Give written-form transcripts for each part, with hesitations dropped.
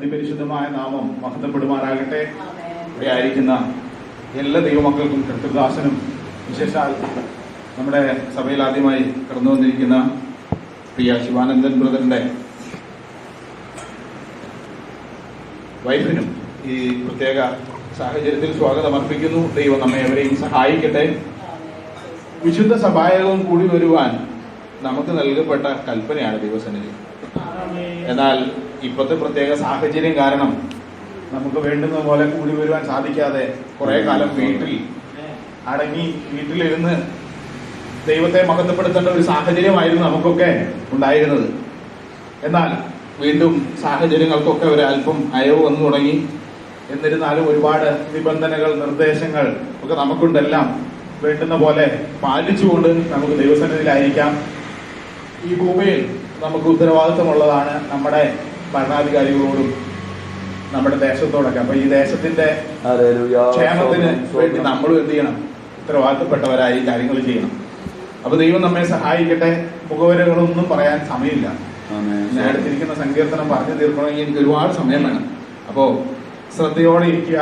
അതിപരിശുദ്ധമായ നാമം മഹത്വപ്പെടുമാറാകട്ടെ. ഇവിടെ ആയിരിക്കുന്ന എല്ലാ ദൈവമക്കൾക്കും കർത്തൃദാസനും വിശേഷാൽ നമ്മുടെ സഭയിൽ ആദ്യമായി കടന്നു വന്നിരിക്കുന്ന പ്രിയ ശിവാനന്ദൻ ബ്രദറിന്റെ വൈഫിനും ഈ പ്രത്യേക സാഹചര്യത്തിൽ സ്വാഗതം അർപ്പിക്കുന്നു. ദൈവം നമ്മെ എവരെയും സഹായിക്കട്ടെ. വിശുദ്ധ സഭായകം കൂടി വരുവാൻ നമുക്ക് നൽകപ്പെട്ട കൽപ്പനയാണ് ദൈവസന്നിധി. എന്നാൽ ഇപ്പോഴത്തെ പ്രത്യേക സാഹചര്യം കാരണം നമുക്ക് വേണ്ടുന്ന പോലെ കൂടി വരുവാൻ സാധിക്കാതെ കുറെ കാലം വീട്ടിലിരുന്ന് ദൈവത്തെ മഹത്വപ്പെടുത്തേണ്ട ഒരു സാഹചര്യമായിരുന്നു നമുക്കൊക്കെ ഉണ്ടായിരുന്നത്. എന്നാൽ വീണ്ടും സാഹചര്യങ്ങൾക്കൊക്കെ ഒരു അല്പം അയവ് വന്നു തുടങ്ങി. എന്നിരുന്നാലും ഒരുപാട് നിബന്ധനകൾ, നിർദ്ദേശങ്ങൾ ഒക്കെ നമുക്കുണ്ടെല്ലാം വേണ്ടുന്ന പോലെ പാലിച്ചുകൊണ്ട് നമുക്ക് ദൈവസന്നിധിയിലായിരിക്കാം. ഈ ഭൂമിയിൽ നമുക്ക് ഉത്തരവാദിത്വമുള്ളതാണ് നമ്മുടെ ഭരണാധികാരികളോടും നമ്മുടെ ദേശത്തോടൊക്കെ. അപ്പൊ ഈ ദേശത്തിന്റെ ക്ഷേമത്തിന് വേണ്ടി നമ്മളും എന്ത് ചെയ്യണം? ഉത്തരവാദിത്തപ്പെട്ടവരായി കാര്യങ്ങൾ ചെയ്യണം. അപ്പൊ ദൈവം നമ്മെ സഹായിക്കട്ടെ. മുഖവരകളൊന്നും പറയാൻ സമയമില്ല. ഞാൻ അടുത്തിരിക്കുന്ന സങ്കീർത്തനം പറഞ്ഞു തീർക്കണമെങ്കിൽ എനിക്ക് ഒരുപാട് സമയം വേണം. അപ്പോ ശ്രദ്ധയോടെ ഇരിക്കുക.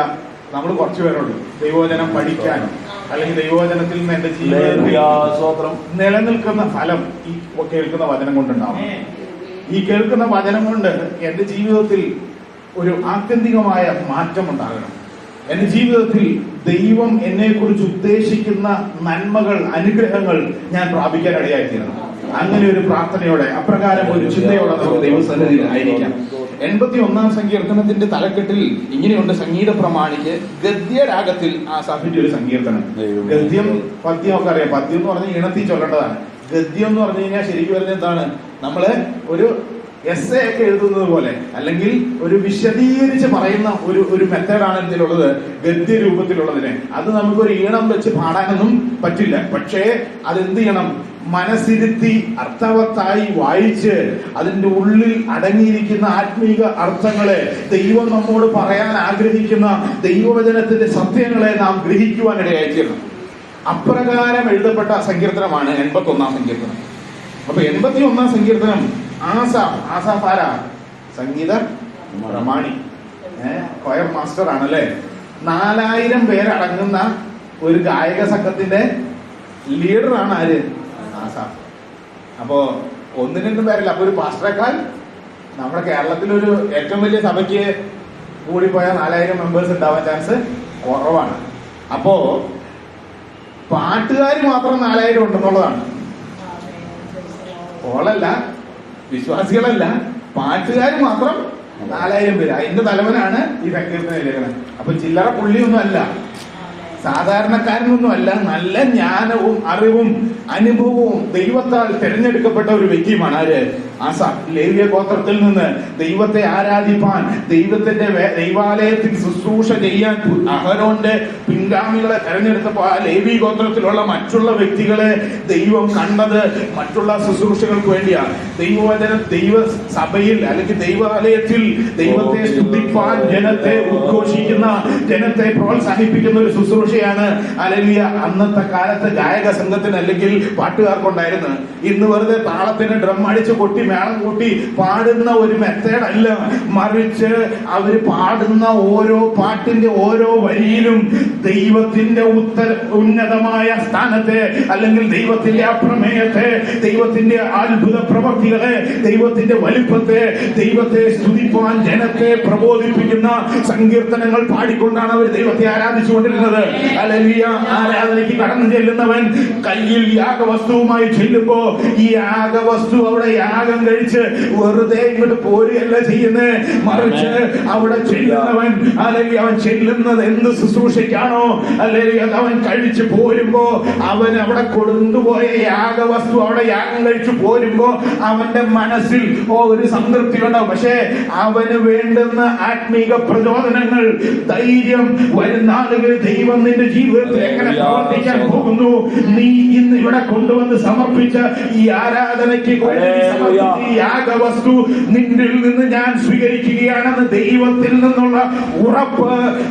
നമ്മൾ കുറച്ചു പേരുള്ളൂ ദൈവവചനം പഠിക്കാനും അല്ലെങ്കിൽ ദൈവവചനത്തിൽ നിന്ന് എന്റെ ജീവിതത്തിൽ നിലനിൽക്കുന്ന ഫലം ഈ കേൾക്കുന്ന വചനം കൊണ്ടുണ്ടാവും. ഈ കേൾക്കുന്ന വചനം കൊണ്ട് എന്റെ ജീവിതത്തിൽ ഒരു ആത്യന്തികമായ മാറ്റം ഉണ്ടാകണം. എന്റെ ജീവിതത്തിൽ ദൈവം എന്നെ കുറിച്ച് ഉദ്ദേശിക്കുന്ന നന്മകൾ, അനുഗ്രഹങ്ങൾ ഞാൻ പ്രാപിക്കാൻ ഇടയായിത്തീരണം. അങ്ങനെ ഒരു പ്രാർത്ഥനയോടെ, അപ്രകാരം ഒരു ചിന്തയോടെ നമുക്ക് ദൈവസന്നിധിയിൽ ആയിരിക്കാം. 81 സങ്കീർത്തനത്തിന്റെ തലക്കെട്ടിൽ ഇങ്ങനെയുണ്ട്: സംഗീത പ്രമാണിക്ക് ഗദ്യരാഗത്തിൽ ആസാഫിന്റെ ഒരു സങ്കീർത്തനം. ഗദ്യം പദ്യം ഒക്കെ അറിയാം. പദ്യം എന്ന് പറഞ്ഞാൽ ഈണത്തിൽ ചൊല്ലേണ്ടതാണ്. ഗദ്യം എന്ന് പറഞ്ഞു കഴിഞ്ഞാൽ ശരിക്കും വരുന്നത് എന്താണ്? നമ്മള് ഒരു എസ്സേ ഒക്കെ എഴുതുന്നത് പോലെ, അല്ലെങ്കിൽ ഒരു വിശദീകരിച്ച് പറയുന്ന ഒരു മെത്തേഡാണ് ഇതിലുള്ളത്, ഗദ്യ രൂപത്തിലുള്ളതിനെ. അത് നമുക്കൊരു ഈണം വെച്ച് പാടാനൊന്നും പറ്റില്ല. പക്ഷേ അതെന്ത് ചെയ്യണം? മനസ്സിരുത്തി അർത്ഥവത്തായി വായിച്ച് അതിന്റെ ഉള്ളിൽ അടങ്ങിയിരിക്കുന്ന ആത്മീക അർത്ഥങ്ങളെ, ദൈവം നമ്മോട് പറയാൻ ആഗ്രഹിക്കുന്ന ദൈവവചനത്തിന്റെ സത്യങ്ങളെ നാം ഗ്രഹിക്കുവാൻ ഇടയായിത്തീരണം. അപ്രകാരം എഴുതപ്പെട്ട സങ്കീർത്തനമാണ് 81 സങ്കീർത്തനം. അപ്പൊ 81 സങ്കീർത്തനം ആസാഫ് ആരാ? സംഗീത പ്രമാണി, കൊയർ മാസ്റ്റർ ആണല്ലേ. 4000 പേരടങ്ങുന്ന ഒരു ഗായക സംഘത്തിന്റെ ലീഡറാണ് ആര്? ആസാഫ്. അപ്പോ 1-2 പേരല്ല. അപ്പൊ ഒരു പാസ്റ്ററേക്കാൾ നമ്മുടെ കേരളത്തിലൊരു ഏറ്റവും വലിയ സഭയ്ക്ക് കൂടിപ്പോയാൽ 4000 മെമ്പേഴ്സ് ഉണ്ടാവാൻ ചാൻസ് കുറവാണ്. അപ്പോ പാട്ടുകാർ മാത്രം 4000 ഉണ്ടെന്നുള്ളതാണ്. ഓളല്ല, വിശ്വാസികളല്ല, പാട്ടുകാർ മാത്രം 4000 പേര്. അതിന്റെ തലവനാണ് ഈ സങ്കീർത്തനം എഴുതുന്നത്. അപ്പൊ ചില്ലറ പുള്ളിയൊന്നും അല്ല, സാധാരണക്കാരനൊന്നും അല്ല. നല്ല ജ്ഞാനവും അറിവും അനുഭവവും ദൈവത്താൽ തിരഞ്ഞെടുക്കപ്പെട്ട ഒരു വ്യക്തിയുമാണ് ആര്? ആസാഫ്. ലേവ്യ ഗോത്രത്തിൽ നിന്ന് ദൈവത്തെ ആരാധിപ്പാൻ, ദൈവത്തിന്റെ ദൈവാലയത്തിൽ ശുശ്രൂഷ ചെയ്യാൻ അഹരോന്റെ പിൻഗാമികളെ തെരഞ്ഞെടുത്തപ്പോൾ ആ ലേവ്യ ഗോത്രത്തിലുള്ള മറ്റുള്ള വ്യക്തികളെ ദൈവം കണ്ടത് മറ്റുള്ള ശുശ്രൂഷകൾക്ക് വേണ്ടിയാണ്. ദൈവ സഭയിൽ അല്ലെങ്കിൽ ദൈവാലയത്തിൽ ദൈവത്തെ സ്തുതിപ്പാൻ, ജനത്തെ ഉദ്ഘോഷിക്കുന്ന, ജനത്തെ പ്രോത്സാഹിപ്പിക്കുന്ന ഒരു ശുശ്രൂഷയാണ് ഹല്ലേലൂയ അന്നത്തെ കാലത്ത് ഗായക സംഘത്തിന് അല്ലെങ്കിൽ പാട്ടുകാർക്കുണ്ടായിരുന്നു. ഇന്ന് വെറുതെ താളത്തിന് ഡ്രം അടിച്ച് കൊട്ടി മേളം കൂട്ടി പാടുന്ന ഒരു മെത്തേഡ് അല്ല, മറിച്ച് അവർ പാടുന്ന ഓരോ പാട്ടിന്റെ ഓരോ വരിയിലും ദൈവത്തിന്റെ ഉന്നതമായ സ്ഥാനത്തെ, അല്ലെങ്കിൽ ദൈവത്തിന്റെ അപ്രമേയത്തെ, ദൈവത്തിന്റെ അത്ഭുത പ്രവൃത്തികളെ, ദൈവത്തിന്റെ വലിപ്പത്തെ, ദൈവത്തെ സ്തുതിപ്പാൻ ജനത്തെ പ്രബോധിപ്പിക്കുന്ന സങ്കീർത്തനങ്ങൾ പാടിക്കൊണ്ടാണ് അവർ ദൈവത്തെ ആരാധിച്ചുകൊണ്ടിരുന്നത്. ഹല്ലേലൂയ. ആരാധനയ്ക്ക് കടന്നു ചെല്ലുന്നവൻ കയ്യിൽ യാഗവസ്തുവുമായി ചെല്ലുമ്പോ ഈ യാഗവസ്തു അവിടെ യാഗം കഴിച്ച് വെറുതെ ഇങ്ങോട്ട് പോരുകയല്ല ചെയ്യുന്നത്, മറിച്ച് അവിടെ ചെല്ലുന്നവൻ അല്ലെങ്കിൽ അവൻ ചെല്ലുന്നത് എന്ത് ശുശ്രൂഷയ്ക്കാണോ അല്ലെങ്കിൽ അവൻ കഴിച്ചു പോരുമ്പോ അവൻ അവിടെ കൊണ്ടുപോയ യാഗവസ്തു അവിടെ യാഗം കഴിച്ചു പോരുമ്പോ അവന്റെ മനസ്സിൽ ഒരു സംതൃപ്തി ഉണ്ടാവും. പക്ഷേ അവന് വേണ്ടുന്ന ആത്മീക പ്രചോദനങ്ങൾ, ധൈര്യം, വരുന്ന ആളുകൾ ദൈവം നിന്റെ ജീവിതത്തിൽ എങ്ങനെ പ്രവർത്തിക്കാൻ പോകുന്നു. നീ ഇന്ന് ഇവിടെ കൊണ്ടുവന്ന് സമർപ്പിച്ച ഈ ആരാധനയ്ക്ക് ഈ യാഗവസ്തു നിന്നിൽ നിന്ന് ഞാൻ സ്വീകരിക്കുകയാണെന്ന് ദൈവത്തിൽ നിന്നുള്ള ഉറപ്പ്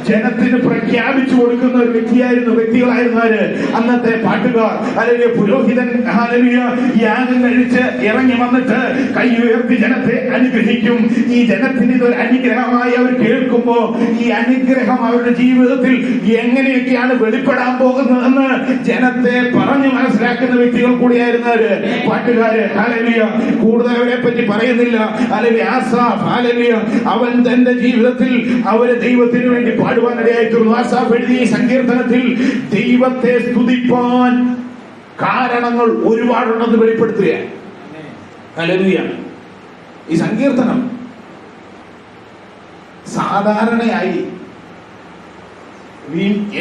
ജനത്തിന് പ്രഖ്യാപിച്ചു കൊടുക്കുന്ന ഒരു വ്യക്തികളായിരുന്നു അവര്. അന്നത്തെ പാട്ടുകാർ അല്ലെങ്കിൽ പുരോഹിതൻ യാഗം കഴിച്ച് ഇറങ്ങി വന്നിട്ട് കൈ ഉയർത്തി ജനത്തെ അനുഗ്രഹിക്കും. ഈ ജനത്തിന് ഇതൊരു അനുഗ്രഹമായി അവർ കേൾക്കുമ്പോ ഈ അനുഗ്രഹം അവരുടെ ജീവിതത്തിൽ എങ്ങനെയൊക്കെയാണ് വെളിപ്പെടാൻ പോകുന്നതെന്ന് ജനത്തെ പറഞ്ഞു മനസ്സിലാക്കുന്ന വ്യക്തികൾ കൂടിയായിരുന്നു അവര് പാട്ടുകാര്. ഹല്ലേലൂയ. കൂടുതൽ അവരെ പറ്റി പറയുന്നില്ല. ഹല്ലേലൂയ. ആസാഫ്, ഹല്ലേലൂയ, അവൻ തന്റെ ജീവിതത്തിൽ അവര് ദൈവത്തിന് വേണ്ടി പാടുവാനിടയായി തീർന്നു. ആസാഫ് എഴുതിയ ഈ സങ്കീർത്തനത്തിൽ ദൈവത്തെ സ്തുതിപ്പാൻ കാരണങ്ങൾ ഒരുപാടുണ്ടെന്ന് വെളിപ്പെടുത്തുകയാണ്. ഹല്ലേലൂയ. ഈ സങ്കീർത്തനം സാധാരണയായി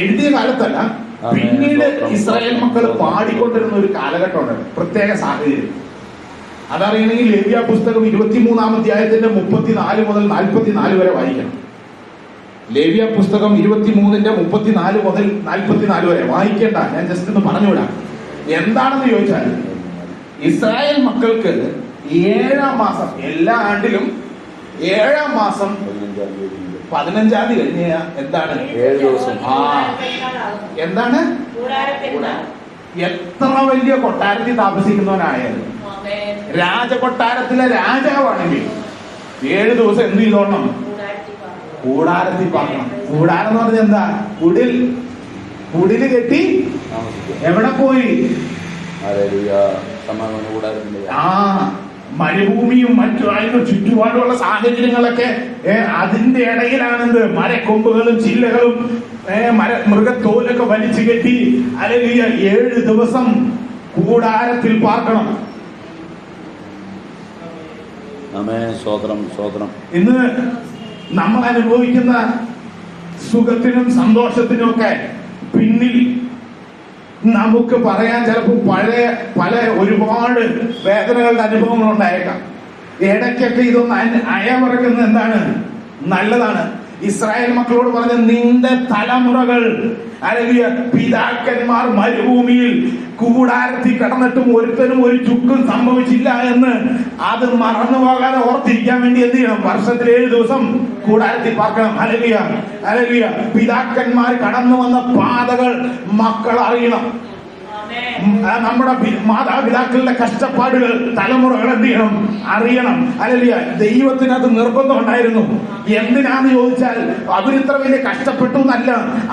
എഴുതിയ കാലത്തല്ല, പിന്നീട് ഇസ്രായേൽ മക്കൾ പാടിക്കൊണ്ടിരുന്ന ഒരു കാലഘട്ടമുണ്ട്, പ്രത്യേക സാഹചര്യം. അതറിയണമെങ്കിൽ ലേവ്യ പുസ്തകം 23-ാം അധ്യായത്തിന്റെ 34 മുതൽ 44 വരെ വായിക്കണം. ലേവ്യ പുസ്തകം 23-ന്റെ 34 മുതൽ 44 വരെ വായിക്കേണ്ട, ഞാൻ ജസ്റ്റ് ഒന്ന് പറഞ്ഞുവിടാം. എന്താണെന്ന് ചോദിച്ചാൽ, ഇസ്രായേൽ മക്കൾക്ക് 7-ാം മാസം, എല്ലാ ആണ്ടിലും 7-ാം മാസം 15-ാം തീയതി കഴിഞ്ഞ എന്താണ്? 7 ദിവസം. എന്താണ്? എത്ര വലിയ കൊട്ടാരത്തിൽ താമസിക്കുന്നവനായാലും, രാജകൊട്ടാരത്തിലെ രാജാവാണെങ്കിൽ 7 ദിവസം എന്ത് ചെയ്തോണം? കൂടാരത്തിൽ പാർക്കണം. കൂടാരം എന്ന് പറഞ്ഞാൽ എന്താ? കുടില് കെട്ടി എവിടെ പോയി? മരുഭൂമിയും മറ്റു അതിന് ചുറ്റുപാടുള്ള സാഹചര്യങ്ങളൊക്കെ അതിന്റെ ഇടയിലാണെന്ത്? മരക്കൊമ്പുകളും ചില്ലകളും മൃഗത്തോലൊക്കെ വലിച്ചു കെട്ടി അല്ലെങ്കിൽ 7 ദിവസം കൂടാരത്തിൽ പാർക്കണം. ഇന്ന് നമ്മൾ അനുഭവിക്കുന്ന സുഖത്തിനും സന്തോഷത്തിനും ഒക്കെ പിന്നിൽ നമുക്ക് പറയാൻ ചിലപ്പോൾ പല ഒരുപാട് വേദനകളുടെ അനുഭവങ്ങൾ ഉണ്ടായേക്കാം. ഇടയ്ക്കൊക്കെ ഇതൊന്ന് അയവിറക്കുന്നത് എന്താണ്? നല്ലതാണ്. ഇസ്രായേൽ മക്കളോട് പറഞ്ഞ, നിന്റെ തലമുറകൾ അല്ലെങ്കിൽ പിതാക്കന്മാർ മരുഭൂമിയിൽ കൂടാരത്തിൽ കിടന്നിട്ടും ഒരുത്തനും ഒരു ചുക്കും സംഭവിച്ചില്ല എന്ന് അത് മറന്നു പോകാതെ ഓർത്തിരിക്കാൻ വേണ്ടി എന്ത് ചെയ്യണം? വർഷത്തിൽ 7 ദിവസം കൂടാരത്തിൽ പാർക്കണം. Hallelujah, hallelujah. പിതാക്കന്മാർ കടന്നു വന്ന പാതകൾ മക്കൾ അറിയണം. നമ്മുടെ മാതാപിതാക്കളുടെ കഷ്ടപ്പാടുകൾ തലമുറകൾ എന്ത് ചെയ്യണം? അറിയണം. ഹല്ലേലൂയ. ദൈവത്തിന് അത് നിർബന്ധം ഉണ്ടായിരുന്നു. എന്തിനാന്ന് ചോദിച്ചാൽ, അവരിത്ര വലിയ കഷ്ടപ്പെട്ടു എന്നല്ല,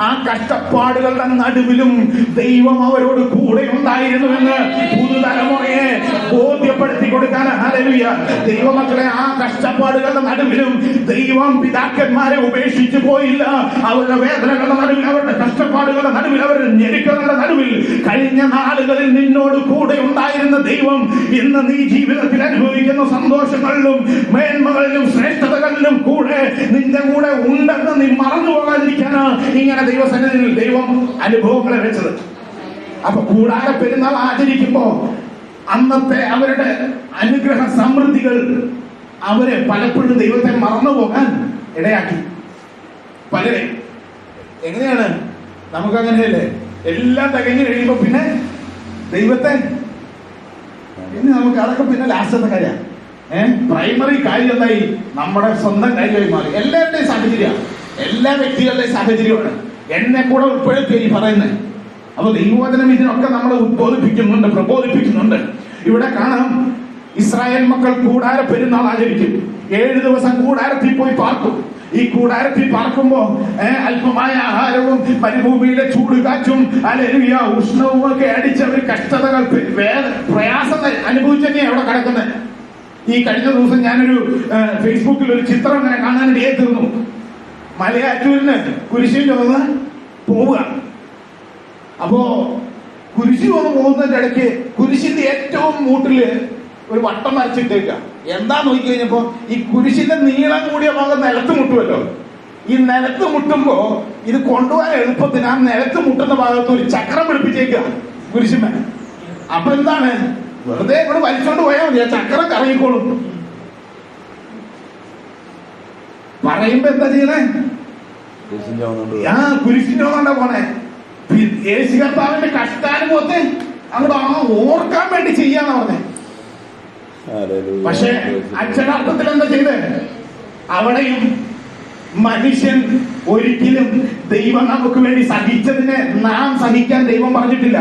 ആ കഷ്ടപ്പാടുകളുടെ നടുവിലും ദൈവം അവരോട് കൂടെ ഉണ്ടായിരുന്നുവെന്ന് പുതുതലമുറയെ ബോധ്യപ്പെടുത്തി കൊടുക്കാൻ. ഹല്ലേലൂയ. ദൈവമക്കളെ, ആ കഷ്ടപ്പാടുകളുടെ നടുവിലും ദൈവം പിതാക്കന്മാരെ ഉപേക്ഷിച്ചു പോയില്ല. അവരുടെ വേദനകളുടെ നടുവിൽ, അവരുടെ കഷ്ടപ്പാടുകളുടെ നടുവിൽ, അവരുടെ ഞെരുക്കങ്ങളുടെ നടുവിൽ കഴിഞ്ഞ നാളുകളിൽ നിന്നോട് കൂടെ ഉണ്ടായിരുന്ന ദൈവം ഇന്ന് നീ ജീവിതത്തിൽ അനുഭവിക്കുന്ന സന്തോഷങ്ങളിലും മേന്മകളിലും ശ്രേഷ്ഠതകളിലും കൂടെ നിന്റെ കൂടെ ഉണ്ടെന്ന് നീ മറന്നു പോകാതിരിക്കാനാണ് ഇങ്ങനെ ദൈവസന്നിധിയിൽ ദൈവം അനുഭവങ്ങളെ വെച്ചത്. അപ്പൊ കൂടാര പെരുന്നാൾ ആചരിക്കുമ്പോ അന്നത്തെ അവരുടെ അനുഗ്രഹ സമൃദ്ധികൾ അവരെ പലപ്പോഴും ദൈവത്തെ മറന്നു പോകാൻ ഇടയാക്കി. പലരെ എങ്ങനെയാണ്? നമുക്കങ്ങനെയല്ലേ? എല്ലാം തികഞ്ഞു കഴിയുമ്പോ പിന്നെ ദൈവത്തെ പിന്നെ നമുക്ക് അതൊക്കെ പിന്നെ ലാസ്റ്റത്തെ കാര്യമാണ്. പ്രൈമറി കാര്യം എന്തായി? നമ്മുടെ സ്വന്തം കാര്യമായി മാറി. എല്ലാവരുടെയും സാഹചര്യമാണ്, എല്ലാ വ്യക്തികളുടെയും സാഹചര്യമാണ്. എന്നെ കൂടെ ഉൾപ്പെടുത്തി പറയുന്നത്. അപ്പൊ ദൈവവചനം ഇതിനൊക്കെ നമ്മളെ ഉദ്ബോധിപ്പിക്കുന്നുണ്ട്, പ്രബോധിപ്പിക്കുന്നുണ്ട്. ഇവിടെ കാണാം, ഇസ്രായേൽ മക്കൾ കൂടാര പെരുന്നാൾ ആചരിക്കും. 7 ദിവസം കൂടാരത്തിൽ പോയി പാർക്കും. ഈ കൂടാരത്തിൽ പാർക്കുമ്പോ അല്പമായ ആഹാരവും മരുഭൂമിയിലെ ചൂട് കാറ്റും ഹല്ലേലൂയ ഉഷ്ണവും ഒക്കെ അടിച്ചവർ കഷ്ടതകൾ പ്രയാസം അനുഭവിച്ചു തന്നെയാണ് അവിടെ കിടക്കുന്നത്. ഈ കഴിഞ്ഞ ദിവസം ഞാനൊരു ഫേസ്ബുക്കിൽ ഒരു ചിത്രം ഇങ്ങനെ കാണാനിടയായി തീർന്നു. മലയാറ്റൂരിന് കുരിശിൽ വന്ന് പോവുക. അപ്പോ കുരിശി വന്ന് പോകുന്നതിന്റെ ഇടയ്ക്ക് കുരിശിന്റെ ഏറ്റവും മൂട്ടില് ഒരു വട്ടം വരച്ചിട്ടേക്ക. എന്താ നോക്കി കഴിഞ്ഞപ്പോ ഈ കുരിശിന്റെ നീളം കൂടിയ ഭാഗം നിലത്ത് മുട്ടുമല്ലോ. ഈ നിലത്ത് മുട്ടുമ്പോ ഇത് കൊണ്ടുപോകാൻ എളുപ്പത്തിന് ആ നിലത്ത് മുട്ടുന്ന ഭാഗത്ത് ഒരു ചക്രം പിടിപ്പിച്ചേക്കുക കുരിശിമേ. അപ്പൊ എന്താണ്? വെറുതെ ഇവിടെ വലിച്ചോണ്ട് പോയാൽ മതി, ആ ചക്രം കറങ്ങിക്കോളും. പറയുമ്പോ എന്താ ചെയ്യണേ? കുരിശിന്റെ കൊണ്ടാ പോണേ. യേശു കർത്താവിന്റെ കഷ്ടാനുഭവത്തെ അങ്ങോട്ട് ഓർക്കാൻ വേണ്ടി ചെയ്യാന്ന് പറഞ്ഞേ. പക്ഷെ അക്ഷരാർത്ഥത്തിൽ എന്താ ചെയ്തേ? അവിടെയും മനുഷ്യൻ ഒരിക്കലും ദൈവം നമുക്ക് വേണ്ടി സഹിച്ചതിനെ നാം സഹിക്കാൻ ദൈവം പറഞ്ഞിട്ടില്ല.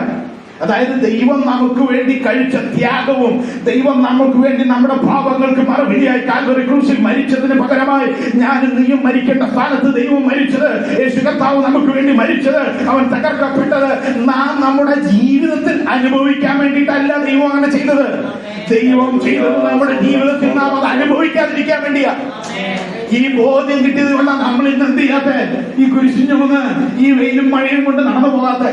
അതായത് ദൈവം നമുക്ക് വേണ്ടി കഴിച്ച ത്യാഗവും, ദൈവം നമുക്ക് വേണ്ടി നമ്മുടെ പാപങ്ങൾക്ക് മറുപടിയായി കാൽവരി ക്രൂശിൽ മരിച്ചതിന് പകരമായി ഞാനും നീയും മരിക്കേണ്ട സ്ഥാനത്ത് ദൈവം മരിച്ചത്, യേശു കർത്താവ് നമുക്ക് വേണ്ടി മരിച്ചത്, അവൻ തകർക്കപ്പെട്ടത് നാം നമ്മുടെ ജീവിതത്തിൽ അനുഭവിക്കാൻ വേണ്ടിയിട്ടല്ല ദൈവം അങ്ങനെ ചെയ്തത്. ദൈവം ചെയ്തത് നമ്മുടെ ജീവിതത്തിൽ നാം അത് അനുഭവിക്കാതിരിക്കാൻ വേണ്ടിയാ. ഈ ബോധ്യം കിട്ടിയത് കൊണ്ടാണ് നമ്മൾ ഇന്ന് എന്ത് ചെയ്യാത്ത, ഈ കുരിശിൻ ചുമന്ന് ഈ വെയിലും മഴയും കൊണ്ട് നടന്നു പോകാത്ത.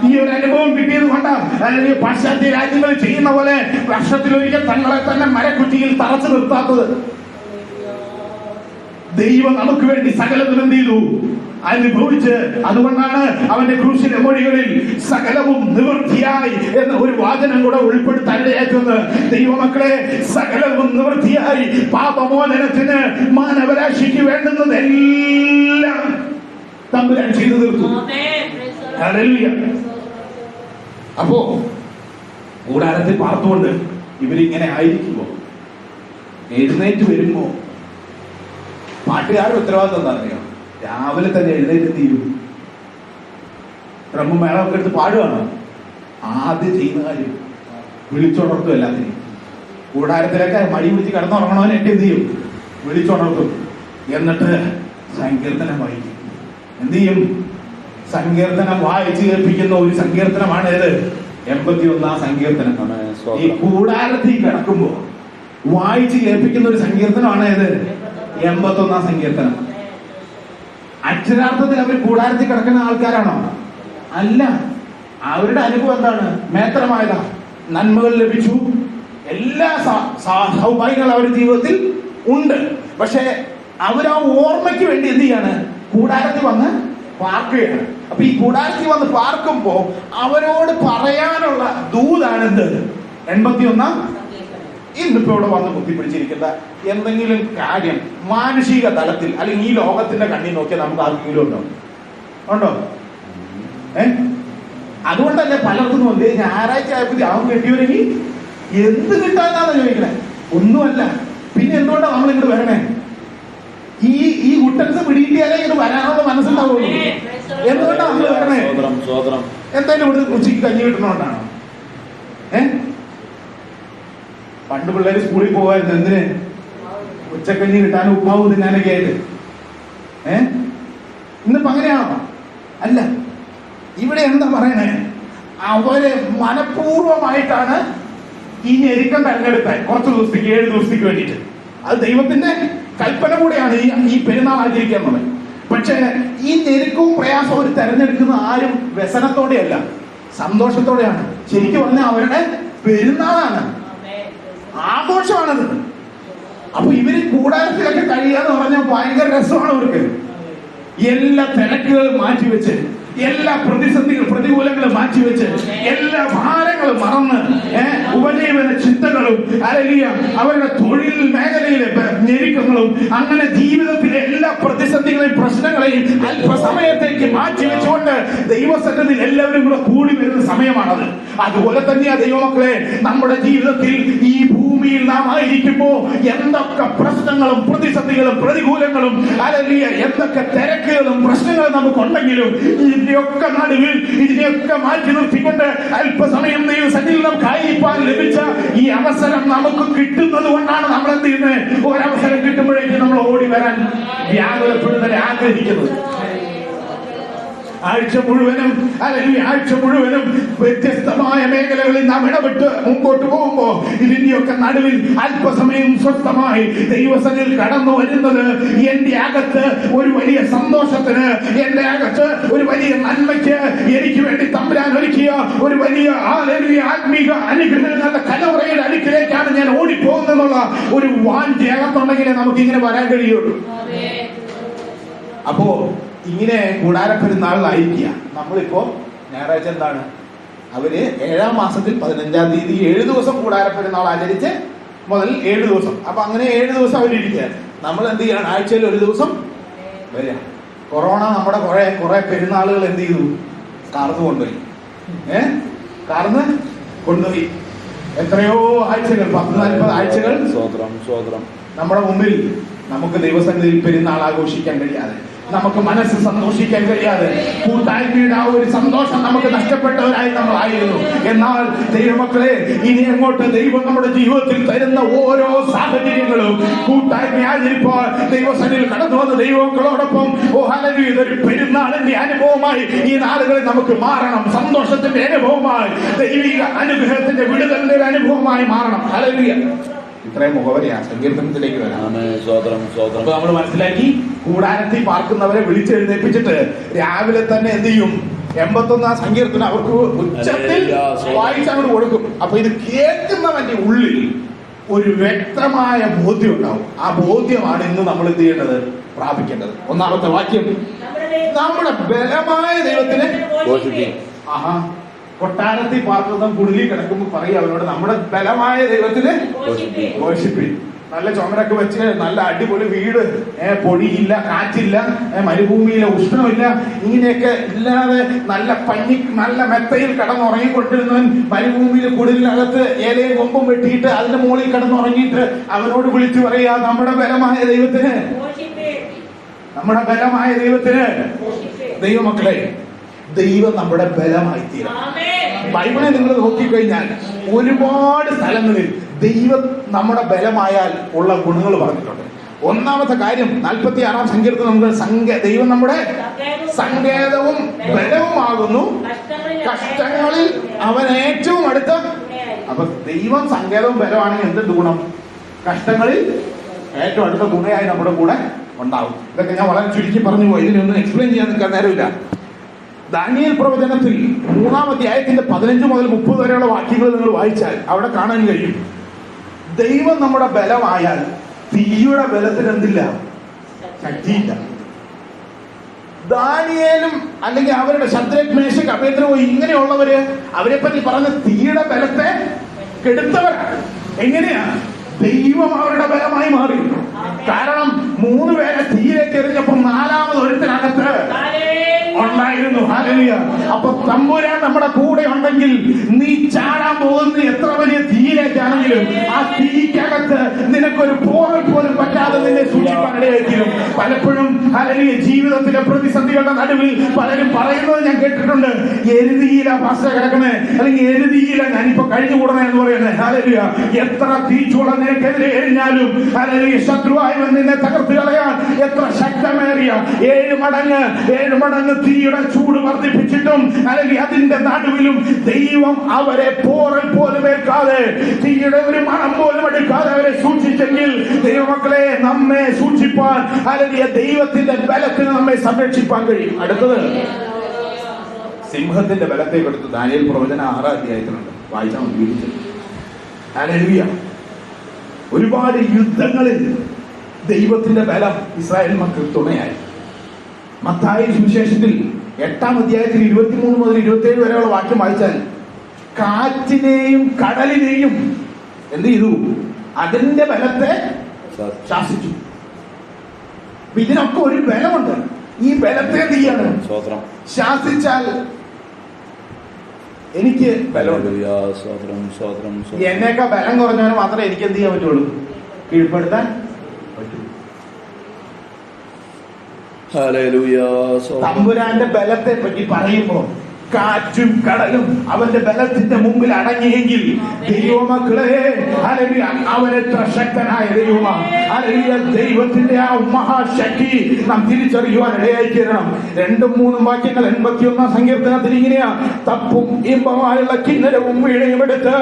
ഈ ഒരു അനുഭവം കിട്ടിയത് കൊണ്ടാണ് അല്ലെങ്കിൽ പാശ്ചാത്യ രാജ്യങ്ങൾ ചെയ്യുന്ന പോലെ വർഷത്തിലൊരിക്കൽ തങ്ങളെ തന്നെ മരക്കുറ്റിയിൽ തറച്ചു നിർത്താത്തത്. ദൈവം നമുക്ക് വേണ്ടി സകലതും എന്ത് ചെയ്തു? അനുഭവിച്ച്. അതുകൊണ്ടാണ് അവന്റെ ക്രൂശിലെ മൊഴികളിൽ സകലവും നിവൃത്തിയായി എന്ന ഒരു വാചനം കൂടെ ഉൾപ്പെടുത്താൻ ഇടയാക്കുന്നത്. ദൈവമക്കളെ, സകലവും നിവൃത്തിയായി. പാപമോചനത്തിന് മാനവരാശിക്ക് വേണ്ടുന്നതെല്ലാം തമ്പുരാൻ ചെയ്തു തീർത്തു. ഹല്ലേലൂയ. അപ്പോ കൂടാരത്തിൽ പാർത്തുകൊണ്ട് ഇവരിങ്ങനെ ആയിരിക്കുമ്പോ, എഴുന്നേറ്റ് വരുമ്പോ പാട്ടുകാരുടെ ഉത്തരവാദിത്വം എന്താ അറിയാം? രാവിലെ തന്നെ എഴുന്നേറ്റ് തീരും, ഡ്രമ്മും മേളമൊക്കെ എടുത്ത് പാടുകയാണ്. ആദ്യം ചെയ്യുന്ന കാര്യം വിളിച്ചുണർത്തും. എല്ലാത്തിനെയും കൂടാരത്തിലൊക്കെ മടി പിടിച്ച് കിടന്നുറങ്ങണവനെ എന്ത് ചെയ്യും? വിളിച്ചുണർത്തും. എന്നിട്ട് സങ്കീർത്തനം വായിക്കും. എന്ത് ചെയ്യും? സങ്കീർത്തനം വായിച്ചു കേൾപ്പിക്കുന്ന ഒരു സങ്കീർത്തനമാണ് ഇത്, 81 സങ്കീർത്തനം. ഈ കൂടാരത്തിൽ കിടക്കുമ്പോ വായിച്ചു കേൾപ്പിക്കുന്ന ഒരു സങ്കീർത്തനമാണ് ഇത്, 81 സങ്കീർത്തനം. അക്ഷരാർത്ഥത്തിൽ അവർ കൂടാരത്തിൽ കിടക്കുന്ന ആൾക്കാരാണോ? അല്ല. അവരുടെ അനുഭവം എന്താണ്? മേത്രമായതാ. നന്മകൾ ലഭിച്ചു, എല്ലാ സൗഭാഗ്യങ്ങൾ അവരുടെ ജീവിതത്തിൽ ഉണ്ട്. പക്ഷെ അവർ ആ ഓർമ്മയ്ക്ക് വേണ്ടി എന്ത് ചെയ്യാണ്? കൂടാരത്തിൽ വന്ന് പാർക്കുകയാണ്. അപ്പൊ ഈ കൂടാരത്തിൽ വന്ന് പാർക്കുമ്പോ അവരോട് പറയാനുള്ള ദൂതാണ് എന്ത്? 81. ഇന്നിപ്പോ ഇവിടെ വന്ന് കുത്തിപ്പിടിച്ചിരിക്കുന്ന എന്തെങ്കിലും കാര്യം മാനുഷിക തലത്തിൽ അല്ലെങ്കിൽ ഈ ലോകത്തിന്റെ കണ്ണിൽ നോക്കിയാൽ നമുക്ക് ആർക്കെങ്കിലും ഉണ്ടോ? അതുകൊണ്ടല്ലേ പലർക്കും വന്ന് ഞായറാഴ്ച ആയപ്പോ അവൻ കെട്ടിയവരെങ്കിൽ എന്ത് കിട്ടാന്നാണ് ചോദിക്കണേ? ഒന്നുമല്ല. പിന്നെ എന്തുകൊണ്ടാണ് നമ്മൾ ഇങ്ങോട്ട് വരണേ? ഈ ഗുട്ടൻസ് പിടിയിട്ടിയാലേ ഇങ്ങോട്ട് വരാനുള്ള മനസ്സുണ്ടാവുള്ളൂ. എന്തുകൊണ്ടാണ് നമ്മൾ വരണേ? എന്തായാലും ഇവിടെ ഉച്ചയ്ക്ക് കഞ്ഞി കിട്ടണോണ്ടാണോ? പണ്ട് പിള്ളേര് സ്കൂളിൽ പോകായിരുന്നു എന്തിന്? ഉച്ചക്കഞ്ഞി കിട്ടാനും ഉപ്മാവ് തിന്നാനൊക്കെ ആയിട്ട്. ഇന്നിപ്പോ അങ്ങനെയാണോ? അല്ല. ഇവിടെ എന്താ പറയണേ? അവര് മനഃപൂർവമായിട്ടാണ് ഈ ഞെരുക്കം തെരഞ്ഞെടുത്താൻ കുറച്ച് ദിവസത്തേക്ക്, 7 ദിവസത്തേക്ക് വേണ്ടിയിട്ട്. അത് ദൈവത്തിന്റെ കൽപ്പന കൂടെയാണ് ഈ പെരുന്നാൾ ആചരിക്കുന്നത്. പക്ഷേ ഈ ഞെരുക്കവും പ്രയാസവും ഒരു തെരഞ്ഞെടുക്കുന്ന ആരും വ്യസനത്തോടെയല്ല, സന്തോഷത്തോടെയാണ്. ശരിക്കും പറഞ്ഞാൽ അവരുടെ പെരുന്നാളാണ്, ആഘോഷമാണത്. അപ്പൊ ഇവര് കൂടാരത്തിലൊക്കെ കഴിയാന്ന് പറഞ്ഞാൽ ഭയങ്കര രസമാണ് അവർക്ക്. എല്ലാ തിരക്കുകളും മാറ്റിവെച്ച്, എല്ലാ പ്രതികൂലങ്ങളും മാറ്റിവെച്ച്, എല്ലാ ഭാരങ്ങളും മറന്ന്, ഉപജീവന ചിന്തകളും അല്ലെങ്കിൽ അവരുടെ തൊഴിൽ മേഖലയിലെ ഞെരുക്കങ്ങളും, അങ്ങനെ ജീവിതത്തിലെ എല്ലാ പ്രതിസന്ധികളെയും പ്രശ്നങ്ങളെയും അല്പസമയത്തേക്ക് മാറ്റിവെച്ചുകൊണ്ട് ദൈവസന്നിധിയിൽ എല്ലാവരും കൂടെ കൂടി വരുന്ന സമയമാണത്. അതുപോലെ തന്നെയാ ദൈവമക്കളെ, നമ്മുടെ ജീവിതത്തിൽ ഈ ഭൂമിയിൽ നാം ആയിരിക്കുമ്പോ എന്തൊക്കെ പ്രശ്നങ്ങളും പ്രതിസന്ധികളും പ്രതികൂലങ്ങളും അല്ലെങ്കിൽ എന്തൊക്കെ തിരക്കുകളും പ്രശ്നങ്ങളും നമുക്കുണ്ടെങ്കിലും ഇതിനെയൊക്കെ നടുവിൽ ഇതിനെയൊക്കെ മാറ്റി നിർത്തിക്കൊണ്ട് അല്പസമയം ദൈവസന്നിധിയിൽ നമുക്ക് ആയിരിക്കാൻ ലഭിച്ച ഈ അവസരം നമുക്ക് കിട്ടുന്നത് കൊണ്ടാണ് നമ്മൾ എന്ത് ചെയ്യുന്നത്? ഒരവസരം കിട്ടുമ്പോഴേക്കും നമ്മൾ ഓടി വരാൻ വ്യാകുലപ്പെടുന്നവരെ ആഗ്രഹിക്കുന്നത്. ആഴ്ച മുഴുവനും വ്യത്യസ്തമായ മേഖലകളിൽ നാം ഇടപെട്ട് മുമ്പോട്ട് പോകുമ്പോ ഇതിന്റെയൊക്കെ നടുവിൽ അല്പസമയം സ്വസ്ഥമായി ദൈവസന്നിധിയിൽ കടന്നു വരുന്നത് എന്റെ അകത്ത് ഒരു വലിയ സന്തോഷത്തിന്, എന്റെ അകത്ത് ഒരു വലിയ നന്മയ്ക്ക് എനിക്ക് വേണ്ടി തമ്പുരാൻ ഒരുക്കിയ ഒരു വലിയ ആത്മീക അനുഗ്രഹങ്ങളുടെ കലവറയുടെ അടുക്കിലേക്കാണ് ഞാൻ ഓടിപ്പോകുന്നുള്ള ഒരു വാഞ്ചേകത്തുണ്ടെങ്കിലേ നമുക്ക് ഇങ്ങനെ വരാൻ കഴിയുള്ളൂ. അപ്പോ ഇങ്ങനെ കൂടാരപ്പെരുന്നാളിലായിരിക്കുക. നമ്മളിപ്പോ ഞായറാഴ്ച എന്താണ്? അവര് 7-ാം മാസത്തിൽ 15-ാം തീയതി 7 ദിവസം കൂടാരപ്പെരുന്നാൾ ആചരിച്ച് മുതൽ 7 ദിവസം. അപ്പൊ അങ്ങനെ 7 ദിവസം അവരിയ്ക്കുക. നമ്മൾ എന്ത് ചെയ്യണം? ആഴ്ചയിൽ 1 ദിവസം വരിക. കൊറോണ നമ്മുടെ കുറെ പെരുന്നാളുകൾ എന്ത് ചെയ്തു? കാർന്ന് കൊണ്ടുപോയി. കാർന്ന് കൊണ്ടുപോയി. എത്രയോ ആഴ്ചകൾ, 10-40 ആഴ്ചകൾ നമ്മുടെ മുമ്പിൽ നമുക്ക് ദൈവസന്നിധിയിൽ പെരുന്നാൾ ആഘോഷിക്കാൻ കഴിയാതെ, നമുക്ക് മനസ്സ് സന്തോഷിക്കാൻ കഴിയാതെ, കൂട്ടായ്മയുടെ ആ ഒരു സന്തോഷം നമുക്ക് നഷ്ടപ്പെട്ടവരായി നമ്മളായിരുന്നു. എന്നാൽ ദൈവമക്കളെ, ഇനി അങ്ങോട്ട് ദൈവം നമ്മുടെ ജീവിതത്തിൽ തരുന്ന ഓരോ സാഹചര്യങ്ങളും കൂട്ടായ്മയായിരിപ്പോൾ ദൈവസന്നിധിയിൽ കടന്നു വന്ന ദൈവമക്കളോടൊപ്പം ഹല്ലേലൂയ, ഇതൊരു പെരുന്നാളിന്റെ അനുഭവമായി ഈ നാളുകളിൽ നമുക്ക് മാറണം. സന്തോഷത്തിന്റെ അനുഭവമായി, ദൈവിക അനുഗ്രഹത്തിന്റെ വിടുതലിന്റെ ഒരു അനുഭവമായി മാറണം. ഹല്ലേലൂയ. ഇത്രയും മുഖവരിയാ സങ്കീർത്തനത്തിലേക്ക് വരാം. അപ്പൊ നമ്മൾ മനസ്സിലാക്കി, കൂടാരത്തിൽ പാർക്കുന്നവരെ വിളിച്ചെഴുന്നേൽപ്പിച്ചിട്ട് രാവിലെ തന്നെ എന്ത് ചെയ്യും? 81 സങ്കീർത്തനം അവർക്ക് ഉച്ചത്തിൽ വായിച്ചങ്ങോട്ട് കൊടുക്കും. അപ്പൊ ഇത് കേൾക്കുന്നവന്റെ ഉള്ളിൽ ഒരു വ്യക്തമായ ബോധ്യം ഉണ്ടാവും. ആ ബോധ്യമാണ് ഇന്ന് നമ്മൾ എന്ത് ചെയ്യേണ്ടത്? പ്രാപിക്കേണ്ടത്. ഒന്നാമത്തെ വാക്യം, നമ്മുടെ ബലമായ ദൈവത്തിന്. കൊട്ടാരത്തിൽ പാർക്കുന്ന കുടിലിൽ കിടക്കുമ്പോൾ പറയും അവരോട്, നമ്മുടെ ബലമായ ദൈവത്തിന് ഘോഷിപ്പിൻ. നല്ല ചുമരൊക്കെ വെച്ച് നല്ല അടിപൊളി വീട്, പൊടിയില്ല, കാറ്റില്ല, മരുഭൂമിയിലെ ഉഷ്ണമില്ല, ഇങ്ങനെയൊക്കെ ഇല്ലാതെ നല്ല മെത്തയിൽ കിടന്നുറങ്ങിക്കൊണ്ടിരുന്നവൻ മരുഭൂമിയിലെ കുടിലിനകത്ത് ഇലയും കൊമ്പും വെട്ടിയിട്ട് അതിന്റെ മുകളിൽ കിടന്നുറങ്ങിയിട്ട് അവനോട് വിളിച്ചു പറയാ, നമ്മുടെ ബലമായ ദൈവത്തിന്, നമ്മുടെ ബലമായ ദൈവത്തിന്. ദൈവമക്കളെ, ദൈവം നമ്മുടെ ബലമായി തീരും. ബൈബിളെ നിങ്ങൾ നോക്കിക്കഴിഞ്ഞാൽ ഒരുപാട് സ്ഥലങ്ങളിൽ ദൈവം നമ്മുടെ ബലമായാൽ ഉള്ള ഗുണങ്ങൾ പറഞ്ഞിട്ടുണ്ട്. ഒന്നാമത്തെ കാര്യം 46 സങ്കീർത്തനം, നമുക്ക് ദൈവം നമ്മുടെ സങ്കേതവും ബലവുമാകുന്നു, കഷ്ടങ്ങളിൽ അവൻ ഏറ്റവും അടുത്ത. അപ്പൊ ദൈവം സങ്കേതവും ബലമാണെങ്കിൽ എന്ത് ഗുണം? കഷ്ടങ്ങളിൽ ഏറ്റവും അടുത്ത തുണയായി നമ്മുടെ കൂടെ ഉണ്ടാവും. ഇതൊക്കെ ഞാൻ വളരെ ചുരുക്കി പറഞ്ഞു പോയി, ഇതിനൊന്നും എക്സ്പ്ലെയിൻ ചെയ്യാൻ നിൽക്കാൻ നേരമില്ല. ദാനിയേൽ പ്രവചനത്തിൽ 3-ാം അധ്യായത്തിന്റെ 15 മുതൽ 30 വരെയുള്ള വാക്യങ്ങൾ നിങ്ങൾ വായിച്ചാൽ അവിടെ കാണാൻ കഴിയും, ദൈവം നമ്മുടെ ബലമായാൽ തീയുടെ ബലത്തിന് എന്തില്ല? ശക്തിയില്ല. ദാനിയേലും അല്ലെങ്കിൽ അവരുടെ ശദ്രക്, മേശക്, അബേദ്നെഗോ ഇങ്ങനെയുള്ളവര് അവരെ പറ്റി പറഞ്ഞ തീയുടെ ബലത്തെ കെടുത്തവരാണ്. എങ്ങനെയാ? ദൈവം അവരുടെ ബലമായി മാറി. കാരണം 3 പേരെ തീയിലേക്ക് എറിഞ്ഞപ്പോൾ 4ാമത് ഒരുത്തിനകത്ത് ഉണ്ടായിരുന്നു. ഹല്ലേലൂയ. അപ്പൊ തമ്പുരാൻ നമ്മുടെ കൂടെ ഉണ്ടെങ്കിൽ നീ ചാടാൻ പോകുന്ന എത്ര വലിയ തീയിലേക്കാണെങ്കിലും ആ തീക്കകത്ത് നിനക്കൊരു പോറൽ പോലും പറ്റാതെ നിന്നെ സൂക്ഷിക്കാനിടയായിരിക്കും. പലപ്പോഴും ഹല്ലേലൂയ ജീവിതത്തിലെ പ്രതിസന്ധികളുടെ നടുവിൽ പലരും പറയുന്നത് ഞാൻ കേട്ടിട്ടുണ്ട്, എരുതിയില ഭാഷ കിടക്കണേ, അല്ലെങ്കിൽ എരുതിയില ഞാനിപ്പോ കഴിഞ്ഞുകൂടണേ എന്ന് പറയുന്നത്. ഹല്ലേലൂയ. എത്ര തീച്ചൂളം നിനക്കെതിരെ എറിഞ്ഞാലും ഹല്ലേലൂയ ശത്രുവായവൻ നിന്നെ തകർത്ത് കളയാൻ എത്ര ശക്തമേറിയ 7 മടങ്ങ് തീയുടെ ചൂട് വർദ്ധിപ്പിച്ചിട്ടും അല്ലെങ്കിൽ അതിന്റെ നടുവിലും ദൈവം അവരെ പോറൽ പോലും ഏൽക്കാതെ, തീയുടെ ഒരു മണം പോലും എടുക്കാതെ അവരെ സൂക്ഷിച്ചെങ്കിൽ ദൈവമക്കളെ, നമ്മെ സൂക്ഷിപ്പാൻ അല്ലെങ്കിൽ ദൈവത്തിന്റെ ബലത്തിന് നമ്മെ സംരക്ഷിപ്പാൻ കഴിയും. അടുത്തത് സിംഹത്തിന്റെ ബലത്തെ കൊടുത്ത് ദാനിയേൽ പ്രവചനം 6-ാം അധ്യായത്തിലുണ്ട്. വായിച്ചാൽ വീട്ടിൽ. ഹല്ലേലൂയ. ഒരുപാട് യുദ്ധങ്ങളിൽ ദൈവത്തിന്റെ ബലം ഇസ്രായേൽ മക്കൾ തുണയായി. മത്തായി സുവിശേഷത്തിൽ 8-ാം അധ്യായത്തിൽ 23 മുതൽ 27 വരെയുള്ള വാക്യം വായിച്ചാൽ കാറ്റിനെയും കടലിനെയും എന്ത് ചെയ്തു? അതിന്റെ ബലത്തെ ശാസിച്ചു. ഇതിനൊക്കെ ഒരു ബലമുണ്ട്. ഈ ബലത്തെ എന്ത് ചെയ്യാണ്? ശാസിച്ചാൽ എനിക്ക് ബലമുണ്ട്. എന്നേക്കാൾ ബലം കുറഞ്ഞവന് മാത്രമേ എനിക്ക് എന്ത് ചെയ്യാൻ പറ്റുള്ളൂ? കീഴ്പ്പെടുത്താൻ പറ്റൂ. തമ്പുരാന്റെ ബലത്തെ പറ്റി പറയുമ്പോ കാറ്റും കടലും അവന്റെ ബലത്തിന്റെ മുമ്പിൽ അടങ്ങിയെങ്കിൽ ദൈവമക്കളെ, അവനെത്ര ശക്തനായ ദൈവമാണ്. ദൈവത്തിന്റെ ആ മഹാശക്തി നാം തിരിച്ചറിയുവാൻ ഇടയായി തീരണം. 2-3 വാക്യങ്ങൾ 81-ാം സങ്കീർത്തനത്തിൽ ഇങ്ങനെയാ, തപ്പും ഇമ്പമായുള്ള കിന്നരവും വീണയും എടുത്ത്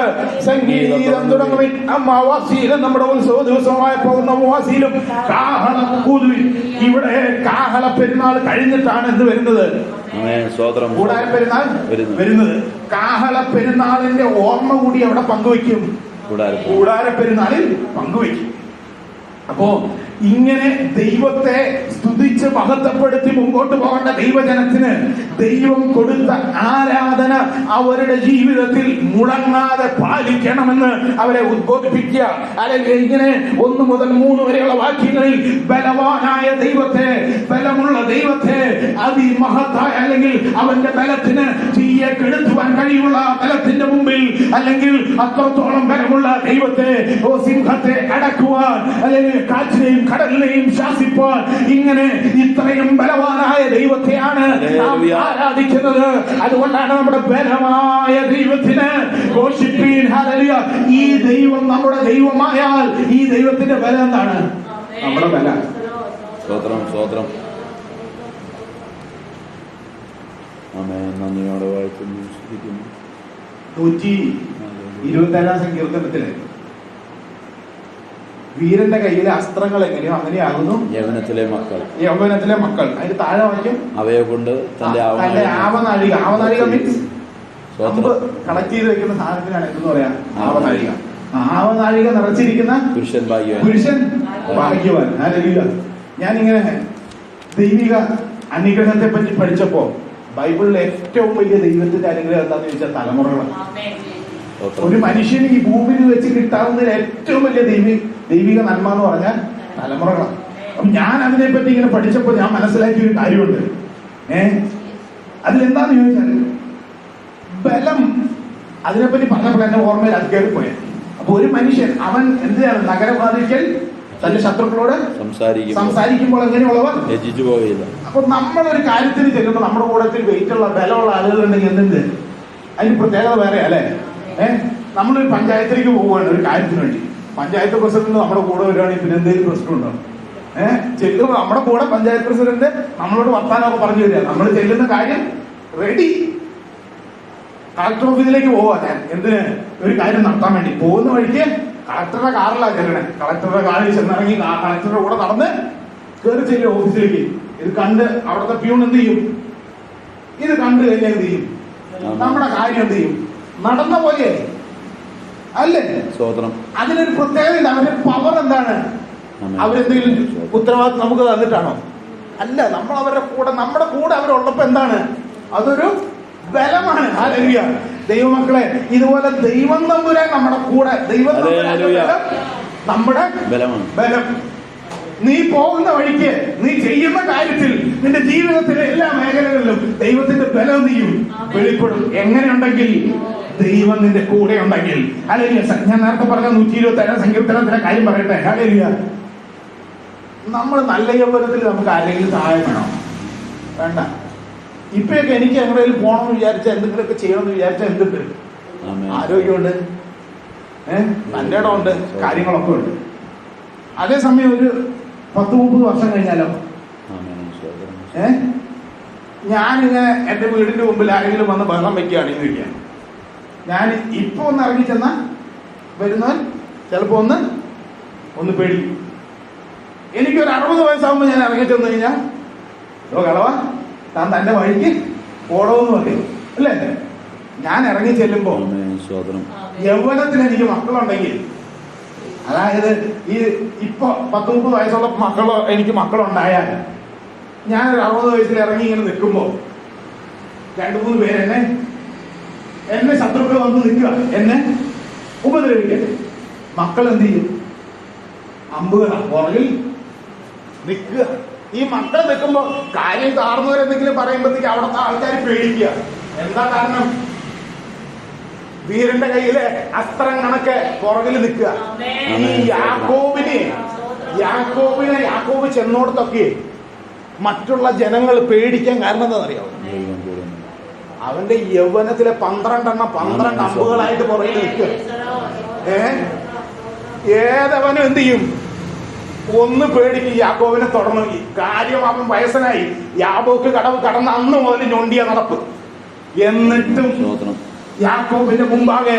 സംഗീതം തുടങ്ങുവിൻ. അമാവാസിയിലും നമ്മുടെ ഉത്സവ ദിവസമായ പൗർണമാവാസിയിലും കാഹളം ഊതുവിൻ. ഇവിടെ കാഹള പെരുന്നാൾ കഴിഞ്ഞിട്ടാണ് എന്ത് വരുന്നത്? കൂടാര പെരുന്നാൾ വരുന്നത്. കാഹള പെരുന്നാളിന്റെ ഓർമ്മ കൂടി അവിടെ പങ്കുവയ്ക്കും. കൂടാര പെരുന്നാളിൽ പങ്കുവയ്ക്കും. അപ്പോ ഇങ്ങനെ ദൈവത്തെ സ്തുതിച്ച് മഹത്വപ്പെടുത്തി മുമ്പോട്ട് പോകേണ്ട ദൈവജനത്തിന് ദൈവം കൊടുത്ത ആരാധന അവരുടെ ജീവിതത്തിൽ മുടങ്ങാതെ പാലിക്കണമെന്ന് അവരെ ഉദ്ബോധിപ്പിക്കുക. അല്ലെങ്കിൽ ഇങ്ങനെ 1 മുതൽ 3 വരെയുള്ള വാക്യങ്ങളിൽ ബലവാനായ ദൈവത്തെ, ബലമുള്ള ദൈവത്തെ, അതിമഹത്തായ അല്ലെങ്കിൽ അവന്റെ ബലത്തിന് തീയെ കെടുത്തുവാൻ കഴിയുള്ള ബലത്തിന്റെ മുമ്പിൽ, അല്ലെങ്കിൽ അത്രത്തോളം ബലമുള്ള ദൈവത്തെ, സിംഹത്തെ അടക്കുവാൻ, അല്ലെങ്കിൽ കാറ്റിനെയും കടലിനെയും ശാസിപ്പാൻ, ഇങ്ങനെ ഇത്രയും ബലവാനായ ദൈവത്തെയാണ് നാം ആരാധിക്കുന്നത്. അതുകൊണ്ടാണ് നമ്മുടെ ബലമായ ദൈവത്തിന് ഘോഷിപ്പീൻ ഹല്ലേലൂയ. ഈ ദൈവം നമ്മുടെ ദൈവമായാൽ ഈ ദൈവത്തിന്റെ ബലം എന്താണ്? നമ്മുടെ ബലം. സ്തോത്രം, സ്തോത്രം. ആമേൻ. നന്ദിയോടെ വാഴ്ത്തുന്നു, സ്തുതിക്കുന്നു. 127 സങ്കീർത്തനത്തില് വീരന്റെ കയ്യിലെ അസ്ത്രങ്ങൾ എങ്ങനെയോ അങ്ങനെയാകുന്നു യൗവനത്തിലെ മക്കൾ. അതിന് താഴെ വാക്യം അവയെ കൊണ്ട് തന്റെ ആവനാഴിക മീൻസ് കണക്ട് ചെയ്ത് വെക്കുന്ന സാധനത്തിനാണ് എന്തെന്ന് പറയാ ആവനാഴിക. ആവനാഴിക നിറച്ചിരിക്കുന്ന പുരുഷൻ ഭാഗ്യവാൻ. ഞാനിങ്ങനെ ദൈവിക അനുഗ്രഹത്തെ പറ്റി പഠിച്ചപ്പോ ബൈബിളിലെ ഏറ്റവും വലിയ ദൈവത്തിന്റെ അനുഗ്രഹം എന്താണെന്ന് ചോദിച്ചാൽ തലമുറകളാണ്. ഒരു മനുഷ്യന് ഈ ഭൂമിയിൽ വെച്ച് കിട്ടാവുന്ന ഏറ്റവും വലിയ ദൈവിക നന്മ എന്ന് പറഞ്ഞാൽ തലമുറകളാണ്. അപ്പൊ ഞാൻ അതിനെപ്പറ്റി ഇങ്ങനെ പഠിച്ചപ്പോ ഞാൻ മനസ്സിലാക്കിയ ഒരു കാര്യമുണ്ട്. അതിലെന്താന്ന് ചോദിച്ചാൽ ബലം, അതിനെപ്പറ്റി പറഞ്ഞപ്പോൾ എന്റെ ഓർമ്മയിൽ അത് കയറിപ്പോയ. അപ്പൊ ഒരു മനുഷ്യൻ അവൻ എന്തിനാണ് നഗരവാതിക്കൽ തന്റെ ശത്രുക്കളോട് സംസാരിക്കുമ്പോൾ എങ്ങനെയുള്ളവർ ലജ്ജിച്ചു പോവുകയില്ല. അപ്പൊ നമ്മളൊരു കാര്യത്തിന് ചെല്ലുമ്പോൾ നമ്മുടെ കൂടത്തിൽ വെയിറ്റുള്ള ബലമുള്ള ആളുകളുണ്ടെങ്കിൽ എന്തുണ്ട്, അതിന് പ്രത്യേകത വേറെ അല്ലേ? നമ്മളൊരു പഞ്ചായത്തിലേക്ക് പോവുകയാണ് ഒരു കാര്യത്തിന് വേണ്ടി. പഞ്ചായത്ത് പ്രസിഡന്റ് നമ്മുടെ കൂടെ വരികയാണെങ്കിൽ പിന്നെ എന്തെങ്കിലും പ്രശ്നമുണ്ടോ? ചെല്ലുമ്പോൾ നമ്മുടെ കൂടെ പഞ്ചായത്ത് പ്രസിഡന്റ് നമ്മളോട് വർത്താനമൊക്കെ പറഞ്ഞു തരിക. നമ്മൾ ചെല്ലുന്ന കാര്യം റെഡി. കളക്ടർ ഓഫീസിലേക്ക് പോവാ ഞാൻ എന്തിന്, ഒരു കാര്യം നടത്താൻ വേണ്ടി. പോകുന്ന വഴിക്ക് കളക്ടറുടെ കാറിലാണ് ചെല്ലണേ. കളക്ടറുടെ കാറിൽ ചെന്നിറങ്ങി കളക്ടറുടെ കൂടെ നടന്ന് കയറി ചെല്ലും ഓഫീസിലേക്ക്. ഇത് കണ്ട് അവിടുത്തെ പ്യൂൺ എന്ത് ചെയ്യും? ഇത് കണ്ടു കഴിഞ്ഞാൽ എന്ത് ചെയ്യും? നമ്മുടെ കാര്യം എന്ത് ചെയ്യും? നടന്ന പോലെ അല്ലേ? അതിനൊരു പ്രത്യേകത. അവരുടെ പവർ എന്താണ്? അവരെന്തെങ്കിലും ഉത്തരവാദിത്വം നമുക്ക് തന്നിട്ടാണോ? അല്ല, നമ്മൾ അവരുടെ കൂടെ, നമ്മുടെ കൂടെ അവരുള്ളപ്പോ എന്താണ്? അതൊരു ബലമാണ്. ഹല്ലേലൂയ. ദൈവമക്കളെ, ഇതുപോലെ ദൈവം തമ്പുരാൻ നമ്മുടെ കൂടെ, ദൈവം നമ്മുടെ ബലം. നീ പോകുന്ന വഴിക്ക്, നീ ചെയ്യുന്ന കാര്യത്തിൽ, നിന്റെ ജീവിതത്തിലെ എല്ലാ മേഖലകളിലും ദൈവത്തിന്റെ ബലം നീയും വെളിപ്പെടും. എങ്ങനെയുണ്ടെങ്കിൽ? ദൈവം നിന്റെ കൂടെ ഉണ്ടെങ്കിൽ. ഹല്ലേലൂയ. ഞാൻ നേരത്തെ പറഞ്ഞ 127 സങ്കീർത്തനത്തിലെ കാര്യം പറയട്ടെ. ഹല്ലേലൂയ. നമ്മൾ നല്ല യൗവനത്തിൽ നമുക്ക് ആരെങ്കിലും സഹായം വേണം? വേണ്ട. ഇപ്പൊക്കെ എനിക്ക് എങ്ങനെയും പോകണമെന്ന് വിചാരിച്ചാൽ, എന്തെങ്കിലുമൊക്കെ ചെയ്യണമെന്ന് വിചാരിച്ചാൽ എന്തുണ്ട്? ആരോഗ്യമുണ്ട്, തൻ്റെ ഇടമുണ്ട്, കാര്യങ്ങളൊക്കെ ഉണ്ട്. അതേസമയം ഒരു 10-30 വർഷം കഴിഞ്ഞാലോ ഞാനിങ്ങനെ എന്റെ വീടിന്റെ മുമ്പിൽ ആരെങ്കിലും വന്ന് ബഹളം വെക്കുകയാണെങ്കിൽ ഇരിക്കാം, ഞാൻ ഇപ്പൊ ഒന്ന് ഇറങ്ങി ചെന്ന വരുന്നവൻ ചിലപ്പോ ഒന്ന് പേടിക്കും. എനിക്കൊരു 60 വയസ്സാകുമ്പോൾ ഞാൻ ഇറങ്ങി ചെന്ന് കഴിഞ്ഞാൽ കളവാ താൻ തന്റെ വഴിക്ക് ഓടോന്ന് പറയും അല്ലേ? ഞാൻ ഇറങ്ങി ചെല്ലുമ്പോ യൗവനത്തിൽ എനിക്ക് മക്കളുണ്ടെങ്കിൽ, അതായത് ഈ ഇപ്പൊ 10-30 വയസ്സുള്ള എനിക്ക് മക്കളുണ്ടായാൽ, ഞാനൊരു 60 വയസ്സിൽ ഇറങ്ങി ഇങ്ങനെ നിൽക്കുമ്പോ 2-3 പേര് എന്നെ ശത്രുക്കൾ വന്ന് നിൽക്കുക, എന്നെ ഉപദ്രവിക്കുക. മക്കൾ എന്ത് ചെയ്യും? അമ്പുകളാ പുറകിൽ നിൽക്കുക. ഈ മക്കൾ നിൽക്കുമ്പോ കാര്യം കാർന്നവരെന്തെങ്കിലും പറയുമ്പോഴത്തേക്ക് അവിടുത്തെ ആൾക്കാർ പേടിക്കുക. എന്താ കാരണം? വീരന്റെ കയ്യിലെ അസ്ത്രം കണക്കെ പുറകിൽ നിൽക്കുക. ഈ യാക്കോബ് ചെന്നോടത്തൊക്കെ മറ്റുള്ള ജനങ്ങൾ പേടിക്കാൻ കാരണം എന്താണെന്നറിയാമോ? അവന്റെ യൗവനത്തിലെ 12 അമ്പുകളായിട്ട് പുറകിൽ നിൽക്കുക. ഏതവനും എന്ത് ചെയ്യും? ഒന്ന് പേടിക്കും. യാക്കോബിനെ തുടർന്ന് കാര്യം അവൻ വയസ്സനായി. യാബോക്ക് കടവ് കടന്ന് അന്ന് മുതൽ ഞൊണ്ടിയ നടപ്പ്. എന്നിട്ടും യാക്കോബിന്റെ മുമ്പാകെ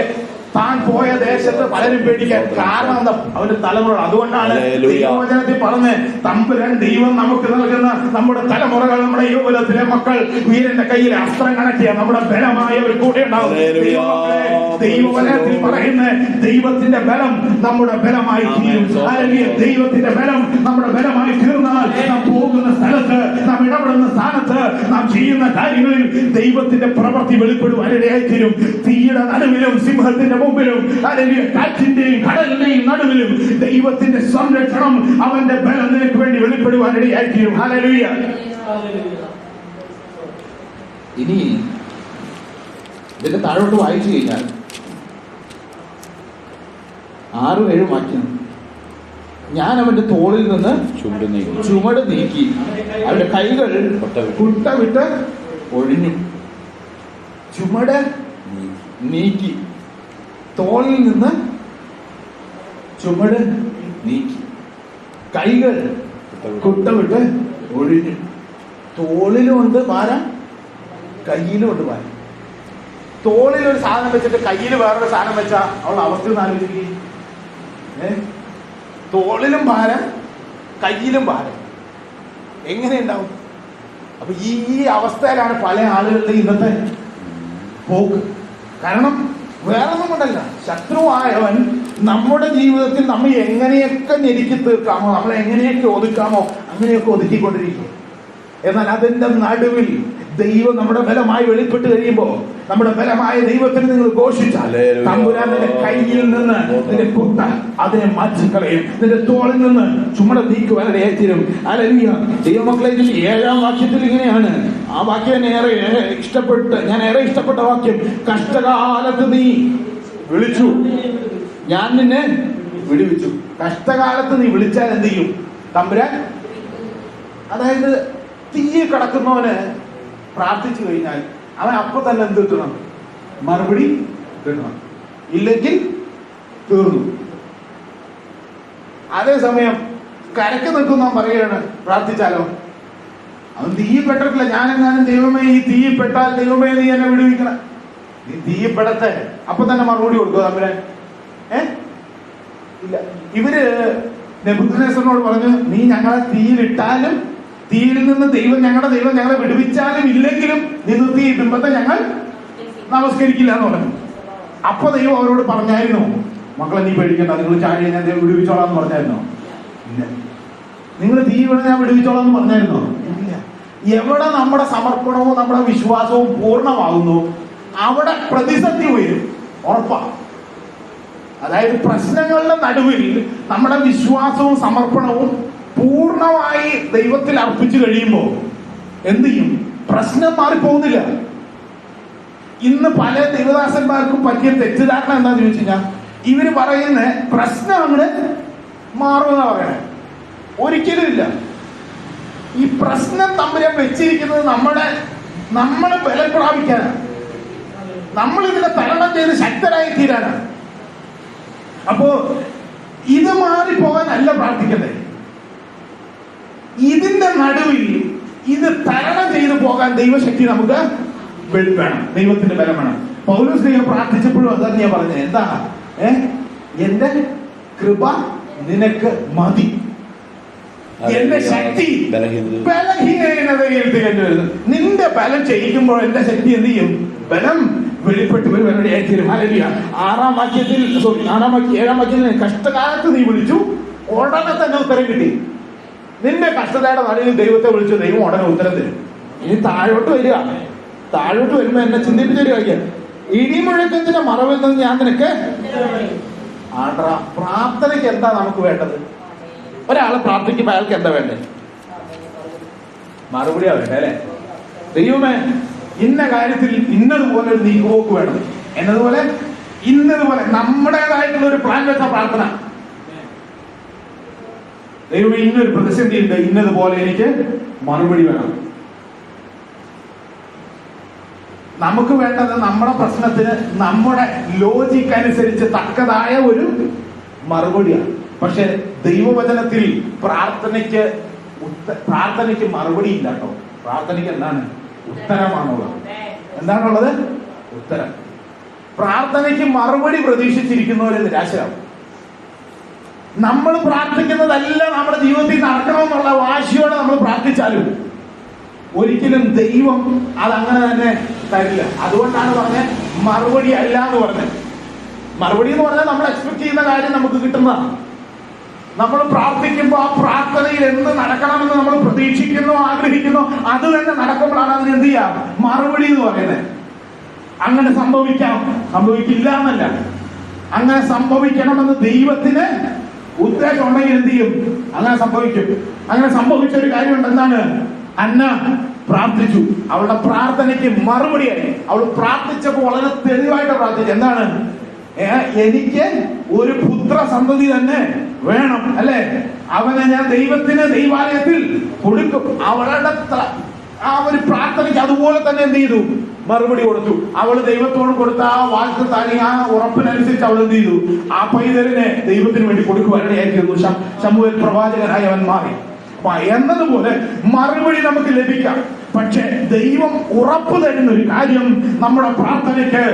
താൻ പോയ ദേശത്ത് പലരും പേടിക്കാൻ കാരണം എന്താ? അവന്റെ തലമുറ. അതുകൊണ്ടാണ് ദൈവവചനത്തിൽ പറഞ്ഞ് തമ്പുരാൻ ദൈവം നമുക്ക് നൽകുന്ന നമ്മുടെ തലമുറകൾ, നമ്മുടെ യൗവനത്തിലെ മക്കൾ വീരന്റെ കയ്യിൽ അസ്ത്രം കണക്കിയ നമ്മുടെ ബലമായ ഒരു കൂടെ ഉണ്ടാവും. ദൈവവചനത്തിൽ പറയുന്ന ദൈവത്തിന്റെ ബലം നമ്മുടെ ബലമായി തീരും. അല്ലെങ്കിൽ ദൈവത്തിന്റെ ബലം നമ്മുടെ ബലമായി തീർന്നാൽ നാം പോകുന്ന സ്ഥലത്ത്, നാം ഇടപെടുന്ന സ്ഥാനത്ത്, നാം ചെയ്യുന്ന കാര്യങ്ങളിൽ ദൈവത്തിന്റെ പ്രവൃത്തി വെളിപ്പെടുവാനിടയായി തീരും. തീയുടെ നടുവിലും സിംഹത്തിന്റെ മുമ്പിലും അല്ലെങ്കിൽ കാറ്റിന്റെയും കടലിന്റെയും നടുവിലും ദൈവത്തിന്റെ സംരക്ഷണം, അവന്റെ ബലം നിനക്ക് വേണ്ടി വെളിപ്പെടുവാനിടയായി തീരും. ഹല്ലേലൂയ. ഇനി ഇതിന്റെ താഴോട്ട് വായിച്ചു കഴിഞ്ഞാൽ 6-7 വാക്യം. ഞാൻ അവന്റെ തോളിൽ നിന്ന് ചുമട് നീക്കി, അവന്റെ കൈകൾ കുട്ട വിട്ട് ഒഴിഞ്ഞു. ചുമട് നീക്കി, തോളിൽ നിന്ന് ചുമട് നീക്കി, കൈകൾ കുട്ട വിട്ട് ഒഴിഞ്ഞു. തോളിലുമുണ്ട് ഭാരം, കയ്യിലുമുണ്ട് ഭാരം. തോളിൽ ഒരു സാധനം വെച്ചിട്ട് കയ്യിൽ വേറൊരു സാധനം വെച്ചാ അവളുടെ അവസ്ഥ ഒന്ന് ആലോചിക്കുക. തോളിലും ഭാരം, കയ്യിലും ഭാരം, എങ്ങനെ ഉണ്ടാവും? അപ്പൊ ഈ അവസ്ഥയിലാണ് പല ആളുകളുടെ ഇന്നത്തെ പോക്ക്. കാരണം വേറൊന്നും കൊണ്ടല്ല, ശത്രുവായവൻ നമ്മുടെ ജീവിതത്തിൽ നമ്മൾ എങ്ങനെയൊക്കെ ഞെരുക്കി തീർക്കാമോ, നമ്മളെ എങ്ങനെയൊക്കെ ഒതുക്കാമോ അങ്ങനെയൊക്കെ ഒതുക്കിക്കൊണ്ടിരിക്കും. എന്നാൽ അതിന്റെ നടുവിൽ ദൈവം നമ്മുടെ ബലമായി വെളിപ്പെട്ട് കഴിയുമ്പോ, നമ്മുടെ ബലമായ ദൈവത്തിന് നിങ്ങൾ ഘോഷിച്ചാൽ തമ്പുരാൻ നിന്റെ കയ്യിൽ നിന്ന് നിന്റെ കുട്ട അതിനെ മാറ്റിക്കളയും, നിന്റെ തോളിൽ നിന്ന് ചുമട് നീക്കുവാനിടയായി തീരും. ഹല്ലേലൂയ. ദൈവമക്കളെ, 7-ാം വാക്യത്തിൽ ഇങ്ങനെയാണ്. ആ വാക്യം ഞാൻ ഏറെ ഇഷ്ടപ്പെട്ട വാക്യം. കഷ്ടകാലത്ത് നീ വിളിച്ചു, ഞാൻ നിന്നെ വിടുവിച്ചു. കഷ്ടകാലത്ത് നീ വിളിച്ചാൽ എന്ത് ചെയ്യും തമ്പുരാൻ? അതായത് തീയെ കിടക്കുന്നവന് പ്രാർത്ഥിച്ചു കഴിഞ്ഞാൽ അവൻ അപ്പൊ തന്നെ എന്ത് കിട്ടണം? മറുപടി കിട്ടണം. ഇല്ലെങ്കിൽ തീർന്നു. അതേസമയം കരക്ക് നിൽക്കുന്നവൻ പറയുകയാണ് പ്രാർത്ഥിച്ചാലോ, അവൻ തീയിൽ പെട്ടിട്ടില്ല. ഞാനെങ്ങാനും ദൈവമേ ഈ തീയിൽ പെട്ടാൽ ദൈവമേ നീ എന്നെ വിടുവിക്കണം. നീ തീയിൽ പെടത്തെ അപ്പൊ തന്നെ മറുപടി കൊടുക്കുക തമ്പുരാൻ? ഇല്ല. ഇവര് നെബൂഖദ്നേസറിനോട് പറഞ്ഞു, നീ ഞങ്ങളെ തീയിലിട്ടാലും തീയിൽ നിന്ന് ഞങ്ങളുടെ ദൈവം ഞങ്ങളെ വിടുവിച്ചാലും ഇല്ലെങ്കിലും നീ തീ ബിംബത്തെ ഞങ്ങൾ നമസ്കരിക്കില്ല എന്ന് പറഞ്ഞു. അപ്പൊ ദൈവം അവരോട് പറഞ്ഞായിരുന്നോ, മക്കളെ നീ പേടിക്കണ്ട, നിങ്ങൾ ചാടി ഞാൻ ദൈവം വിടുവിച്ചോളാം എന്ന് പറഞ്ഞായിരുന്നോ? ഇല്ല. നിങ്ങൾ തീ വീണ ഞാൻ വിടുവിച്ചോളാം എന്ന് പറഞ്ഞായിരുന്നോ? ഇല്ല. എവിടെ നമ്മുടെ സമർപ്പണവും നമ്മുടെ വിശ്വാസവും പൂർണ്ണമാകുന്നു അവിടെ പ്രതിസന്ധി വരും, ഉറപ്പാണ്. അതായത് പ്രശ്നങ്ങളുടെ നടുവിൽ നമ്മുടെ വിശ്വാസവും സമർപ്പണവും പൂർണ്ണമായി ദൈവത്തിൽ അർപ്പിച്ചു കഴിയുമ്പോൾ എന്ത് ചെയ്യും? പ്രശ്നം മാറിപ്പോകുന്നില്ല. ഇന്ന് പല ദൈവദാസന്മാർക്കും പറ്റിയ തെറ്റിദ്ധാരണ എന്താന്ന് ചോദിച്ചു കഴിഞ്ഞാൽ, ഇവര് പറയുന്ന പ്രശ്നം അങ്ങോട്ട് മാറുമെന്നാ പറയണേ. ഒരിക്കലും ഇല്ല. ഈ പ്രശ്നം തമ്പുരാൻ വെച്ചിരിക്കുന്നത് നമ്മളെ ബലം പ്രാപിക്കാനാണ്, നമ്മൾ ഇതിനെ തരണം ചെയ്ത് ശക്തരായി തീരാനാണ്. അപ്പോ ഇത് മാറിപ്പോകാനല്ല പ്രാർത്ഥിക്കണ്ടേ. ഇതിന്റെ നടുവിൽ ഇത് തരണം ചെയ്തു പോകാൻ ദൈവശക്തി നമുക്ക് വേണം, ദൈവത്തിന്റെ ബലം വേണം. പൗലോസ് ദൈവം പ്രാർത്ഥിച്ചപ്പോഴും അതാണ് ഞാൻ പറഞ്ഞത്. എന്താ? എന്റെ കൃപ നിനക്ക് മതി, എന്റെ ശക്തി ബലഹീനതയിൽ തികഞ്ഞു വരുന്നു. നിന്റെ ബലം ചെയ്യിക്കുമ്പോൾ എന്റെ ശക്തി എന്ത് ചെയ്യും? ബലം വെളിപ്പെട്ട് വരുവാനിടയായി തീരും. ഹല്ലേലൂയ. 7-ാം വാക്യത്തിൽ കഷ്ടകാലത്ത് നീ വിളിച്ചു, ഉടനെ തന്നെ ഉത്തരം കിട്ടി. നിന്റെ കഷ്ടതയുടെ നടുവിൽ ദൈവത്തെ വിളിച്ചു, ദൈവം ഉടനെ ഉത്തരം തരും. ഇനി താഴോട്ട് വരിക. താഴോട്ട് വരുമ്പോ എന്നെ ചിന്തിപ്പിച്ചൊരു കാര്യം, ഇടിമുഴക്കത്തിന്റെ മറവിൽ നിന്ന് ഞാൻ നിനക്ക് പ്രാർത്ഥനയ്ക്ക് എന്താ നമുക്ക് വേണ്ടത്? ഒരാളെ പ്രാർത്ഥിക്കുമ്പോ അയാൾക്ക് എന്താ വേണ്ടത്? മറുപടിയാ വേണ്ടേ അല്ലെ? ദൈവമേ ഇന്ന കാര്യത്തിൽ ഇന്നതുപോലെ ഒരു നീക്കുപോക്ക് വേണം, എന്നതുപോലെ ഇന്നതുപോലെ നമ്മുടേതായിട്ടുള്ള ഒരു പ്ലാൻ വെച്ച പ്രാർത്ഥന. ദൈവമേ ഇന്നൊരു പ്രതിസന്ധി ഉണ്ട്, ഇന്നതുപോലെ എനിക്ക് മറുപടി വേണം. നമുക്ക് വേണ്ടത് നമ്മുടെ പ്രശ്നത്തിന് നമ്മുടെ ലോജിക്ക് അനുസരിച്ച് തക്കതായ ഒരു മറുപടിയാണ്. പക്ഷെ ദൈവവചനത്തിൽ പ്രാർത്ഥനയ്ക്ക് മറുപടി ഇല്ല കേട്ടോ. പ്രാർത്ഥനയ്ക്ക് എന്താണ്? ഉത്തരമാണുള്ളത്. എന്താണുള്ളത്? ഉത്തരം. പ്രാർത്ഥനയ്ക്ക് മറുപടി പ്രതീക്ഷിച്ചിരിക്കുന്നവരെ നിരാശരാകും. നമ്മൾ പ്രാർത്ഥിക്കുന്നതെല്ലാം നമ്മുടെ ജീവിതത്തിൽ നടക്കണമെന്നുള്ള വാശിയോടെ നമ്മൾ പ്രാർത്ഥിച്ചാലും ഒരിക്കലും ദൈവം അതങ്ങനെ തന്നെ തരില്ല. അതുകൊണ്ടാണ് പറഞ്ഞത് മറുപടി അല്ല എന്ന് പറഞ്ഞത്. മറുപടി എന്ന് പറഞ്ഞാൽ നമ്മൾ എക്സ്പെക്ട് ചെയ്യുന്ന കാര്യം നമുക്ക് കിട്ടുന്നതാണ്. നമ്മൾ പ്രാർത്ഥിക്കുമ്പോൾ ആ പ്രാർത്ഥനയിൽ എന്ത് നടക്കണമെന്ന് നമ്മൾ പ്രതീക്ഷിക്കുന്നു, ആഗ്രഹിക്കുന്നു, അത് തന്നെ നടക്കുമ്പോഴാണ് അതിന് എന്ത് ചെയ്യാം മറുപടി എന്ന് പറയുന്നത്. അങ്ങനെ സംഭവിക്കില്ല എന്നല്ല, അങ്ങനെ സംഭവിക്കണമെന്ന് ദൈവത്തിന് ഉദ്ദേശം ഉണ്ടെങ്കിൽ എന്ത് ചെയ്യും, അങ്ങനെ സംഭവിക്കും. അങ്ങനെ സംഭവിച്ച ഒരു കാര്യമുണ്ട്. എന്താണ്? അന്ന പ്രാർത്ഥിച്ചു, അവളുടെ പ്രാർത്ഥനയ്ക്ക് മറുപടിയായി. അവൾ പ്രാർത്ഥിച്ചപ്പോൾ വളരെ തെളിവായിട്ട് പ്രാർത്ഥിച്ചു. എന്താണ്? എനിക്ക് ഒരു പുത്ര സന്തതി തന്നെ വേണം, അല്ലെ? അവനെ ഞാൻ ദൈവത്തിന് ദൈവാലയത്തിൽ കൊടുക്കും. അവളുടെ ആ ഒരു പ്രാർത്ഥനയ്ക്ക് അതുപോലെ തന്നെ എന്ത് ചെയ്തു? മറുപടി കൊടുത്തു. അവൾ ദൈവത്തോട് കൊടുത്ത ആ വാഗ്ദത്തം, ആ ഉറപ്പിനനുസരിച്ച് അവൾ എന്ത് ചെയ്തു? ആ പൈതലിനെ ദൈവത്തിന് വേണ്ടി കൊടുക്കുവാനിടയായിരുന്നു. ശമൂവേൽ പ്രവാചകനായി അവൻ മാറി. എന്നതുപോലെ മറുപടി നമുക്ക് ലഭിക്കാം. പക്ഷെ ദൈവം ഉറപ്പ് തരുന്ന ഒരു കാര്യം, നമ്മുടെ പ്രാർത്ഥനയ്ക്ക്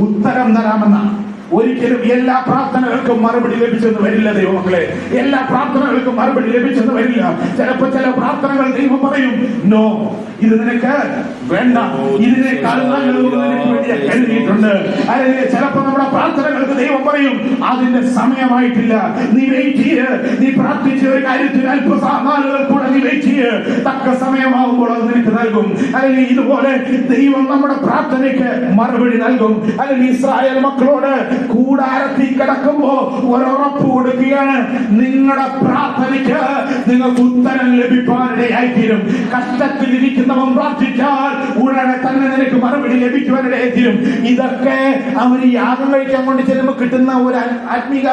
ഉത്തരം തരാമെന്നാണ്. ഒരിക്കലും എല്ലാ പ്രാർത്ഥനകൾക്കും മറുപടി ലഭിച്ചെന്ന് വരില്ല ദൈവമക്കളെ. എല്ലാ പ്രാർത്ഥനകൾക്കും മറുപടി ലഭിച്ചെന്ന് വരില്ല. ചിലപ്പോൾ ചില പ്രാർത്ഥനകൾ ദൈവം പറയും, നോ, ഇത് നിനക്ക് വേണ്ട, ഇതിനേക്കാൾ നല്ലത് നിനക്ക് വേണ്ടി കരുതിയിട്ടുണ്ട്. അല്ലെങ്കിൽ ചിലപ്പോൾ നമ്മുടെ പ്രാർത്ഥനകൾക്ക് ദൈവം പറയും, അതിന്റെ സമയമായിട്ടില്ല, നീ വെയിറ്റ് ചെയ്യ്, നീ പ്രാർത്ഥിച്ച ഒരു കാര്യത്തിന് അല്പനാളുകൾ കൂടെ നീ വെയിറ്റ് ചെയ്യ്, തക്ക സമയമാകുമ്പോൾ അത് നിനക്ക് നൽകും. അല്ലെങ്കിൽ ഇതുപോലെ ദൈവം നമ്മുടെ പ്രാർത്ഥനയ്ക്ക് മറുപടി നൽകും. അല്ലെങ്കിൽ ഇസ്രായേൽ മക്കളോട് കൂടാരത്തിൽ കിടക്കുമ്പോ ഒരുറപ്പ് കൊടുക്കുകയാണ്, നിങ്ങളുടെ പ്രാർത്ഥനയ്ക്ക് നിങ്ങൾക്ക് ഉത്തരം ലഭിക്കാനിടയായിത്തീരും. കഷ്ടത്തിലിരിക്കുന്നവൻ പ്രാർത്ഥിച്ചാൽ ഉടനെ തന്നെ നിനക്ക് മറുപടി ലഭിക്കുവാനിടയായിത്തീരും. ഇതൊക്കെ അവര് യാഗം കഴിക്കാൻ കൊണ്ട് ചെല്ലുമ്പോൾ കിട്ടുന്ന ഒരു ആത്മീക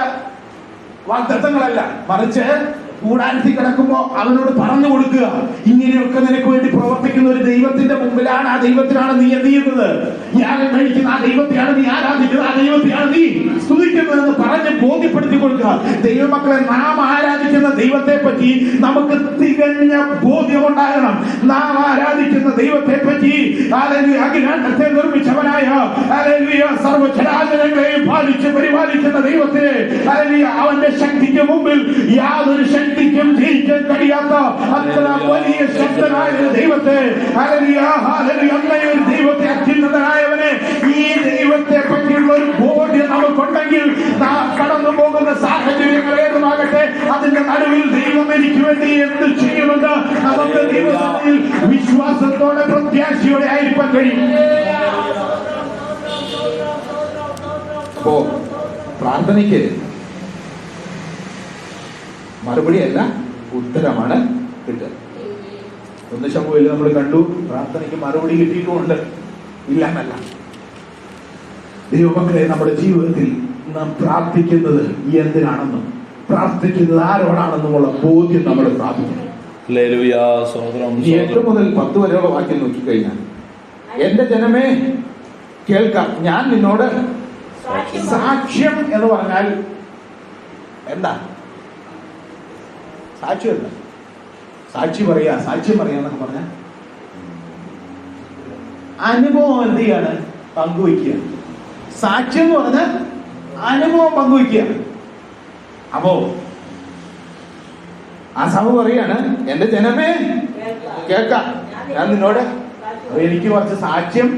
വാഗ്ദത്തങ്ങളല്ല, മറിച്ച് കൂടാരത്തിൽ കിടക്കുമ്പോ അവനോട് പറഞ്ഞു കൊടുക്കുക, ഇങ്ങനെയൊക്കെ നിനക്ക് വേണ്ടി പ്രവർത്തിക്കുന്ന ഒരു ദൈവത്തിന്റെ മുമ്പിലാണ്, ആ ദൈവത്തിനാണ് നീ എന്ത് ചെയ്യുന്നത്, യാഗം കഴിക്കുന്ന ആ ദൈവത്തെയാണ് നീ ആരാധിക്കുന്നത്, ആ ദൈവത്തെയാണ് നീ സ്തുതിക്കുന്നത് എന്ന് പറഞ്ഞ് ബോധ്യപ്പെടുത്തി കൊടുക്കുക. ദൈവമക്കളെ, നാം ആരാധിക്കുന്ന ദൈവത്തെ പറ്റി നമുക്ക് തികഞ്ഞ ബോധ്യമുണ്ടാകണം. നാം ആരാധിക്കുന്ന ദൈവത്തെ പറ്റി അഖിലാണ്ടത്തെ നിർമ്മിച്ചവനായ സർവ്വചരാചരങ്ങളെയും പാലിച്ച് പരിപാലിക്കുന്ന ദൈവത്തെ, അവന്റെ ശക്തിക്ക് മുമ്പിൽ യാതൊരു ശക്തിക്കും ജയിക്കാൻ കഴിയാത്ത അത്ര വലിയ ശക്തനായ ദൈവത്തെ, അങ്ങനെയൊരു ദൈവത്തെ, അത്യുന്നതനായവനെ, ഈ ദൈവത്തെ പറ്റിയുള്ള ഒരു ബോധ്യം നമുക്കുണ്ടെങ്കിൽ നാം കടന്നു പോകുന്ന സാഹചര്യങ്ങൾ ഏതുമാകട്ടെ, അതിന്റെ നടുവിൽ ദൈവം എനിക്ക് വേണ്ടി എന്ത് ചെയ്യുന്നുണ്ട് നമുക്ക് ദൈവത്തിൽ വിശ്വാസത്തോടെ പ്രത്യാശയോടെ ആയിരിക്കാൻ കഴിയും. അപ്പോ പ്രാർത്ഥനയ്ക്ക് മറുപടിയല്ല, ഉത്തരമാണ് കിട്ടുക. 1 ശമൂവേൽ നമ്മൾ കണ്ടു, പ്രാർത്ഥനയ്ക്ക് മറുപടി കിട്ടിയിട്ടുമുണ്ട്, ഇല്ല എന്നല്ല. ദൈവമക്കളെ, നമ്മുടെ ജീവിതത്തിൽ നാം പ്രാർത്ഥിക്കുന്നത് എന്തിനാണെന്നും പ്രാർത്ഥിക്കുന്നത് ആരോടാണെന്നുമുള്ള ബോധ്യം നമ്മൾ പ്രാർത്ഥിക്കണം. 8 മുതൽ 10 വരെയുള്ള വാക്യം നോക്കിക്കഴിഞ്ഞാൽ, എന്റെ ജനമേ കേൾക്കാം, ഞാൻ നിന്നോട് സാക്ഷ്യം എന്ന് പറഞ്ഞാൽ എന്താ? സാക്ഷ്യമല്ല, സാക്ഷ്യം പറയാന്നൊക്കെ പറഞ്ഞ അനുഭവം എന്ത് ചെയ്യാണ്? പങ്കുവയ്ക്കുക. സാക്ഷ്യം എന്ന് പറഞ്ഞാൽ അനുഭവം പങ്കുവയ്ക്കുക. അപ്പോ ആ സഭ പറയാണ്, എന്റെ ജനമേ കേൾക്കാം, ഞാൻ നിന്നോട്. എനിക്ക് കുറച്ച് സാക്ഷ്യം,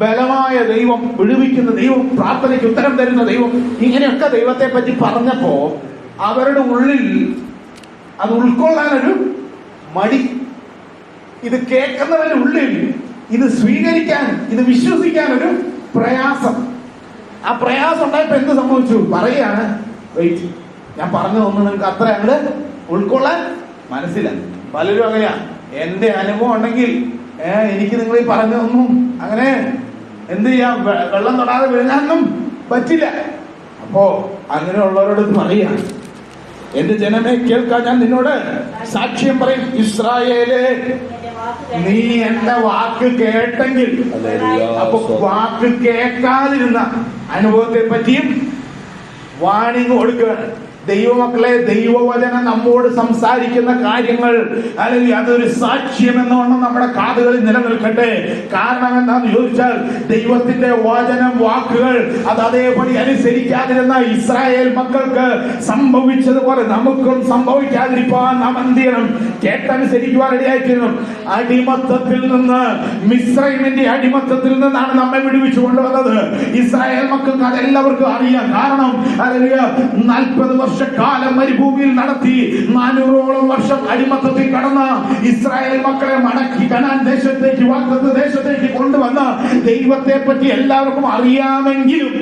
ബലമായ ദൈവം, വിടുവിക്കുന്ന ദൈവം, പ്രാർത്ഥനയ്ക്ക് ഉത്തരം തരുന്ന ദൈവം, ഇങ്ങനെയൊക്കെ ദൈവത്തെ പറ്റി പറഞ്ഞപ്പോ അവരുടെ ഉള്ളിൽ അത് ഉൾക്കൊള്ളാനൊരു മടി, ഇത് കേൾക്കുന്നവരുടെ ഉള്ളിൽ ഇത് സ്വീകരിക്കാൻ, ഇത് വിശ്വസിക്കാനൊരു പ്രയാസം. ആ പ്രയാസം ഉണ്ടായപ്പോ എന്ത് സംഭവിച്ചു? പറയാണ്, വെയിറ്റ്, ഞാൻ പറഞ്ഞതൊന്നും നിങ്ങൾക്ക് അത്ര അങ്ങോട്ട് ഉൾക്കൊള്ളാൻ മനസ്സിലായി. പലരും അങ്ങനെയാ, എന്റെ അനുഭവം ഉണ്ടെങ്കിൽ എനിക്ക് നിങ്ങൾ ഈ പറഞ്ഞതൊന്നും അങ്ങനെ എന്ത് ചെയ്യാം, വെള്ളം തൊടാതെ വിഴുങ്ങാനൊന്നും പറ്റില്ല. അപ്പോ അങ്ങനെയുള്ളവരോട് പറയാ, എന്റെ ജനമേ കേൾക്കാൻ, ഞാൻ നിന്നോട് സാക്ഷ്യം പറയും. ഇസ്രായേലേ, നീ എന്റെ വാക്ക് കേട്ടെങ്കിൽ. അപ്പൊ വാക്ക് കേൾക്കാതിരുന്ന അനുഭവത്തെ പറ്റിയും വാണിംഗ് കൊടുക്കുകയാണ്. ദൈവമക്കളെ, ദൈവവചനം നമ്മോട് സംസാരിക്കുന്ന കാര്യങ്ങൾ അല്ലെങ്കിൽ അതൊരു സാക്ഷ്യം എന്നോണം നമ്മുടെ കാതുകളിൽ നിലനിൽക്കട്ടെ. കാരണം എന്താന്ന് ചോദിച്ചാൽ, ദൈവത്തിന്റെ വചനം, വാക്കുകൾ അത് അതേപടി അനുസരിക്കാതിരുന്ന ഇസ്രായേൽ മക്കൾക്ക് സംഭവിച്ചതുപോലെ നമുക്കും സംഭവിക്കാതിരിക്കാൻ നാം എന്ത് ചെയ്യണം? കേട്ടനുസരിക്കുവാൻ ഇടയായിത്തീരണം. അടിമത്തത്തിൽ നിന്ന്, മിസ്രൈമിന്റെ അടിമത്തത്തിൽ നിന്നാണ് നമ്മെ വിടുവിച്ചു കൊണ്ടുവന്നത്. ഇസ്രായേൽ മക്കൾക്ക് അതെല്ലാവർക്കും അറിയാം. കാരണം 40 വർഷക്കാലം മരുഭൂമിയിൽ നടത്തി 400ഓളം വർഷം അടിമത്തത്തിൽ കടന്ന ഇസ്രായേൽ മക്കളെ മടക്കി കനാൻ ദേശത്തേക്ക്, വാഗ്ദത്ത ദേശത്തേക്ക് കൊണ്ടുവന്ന ദൈവത്തെ പറ്റി എല്ലാവർക്കും അറിയാമെങ്കിലും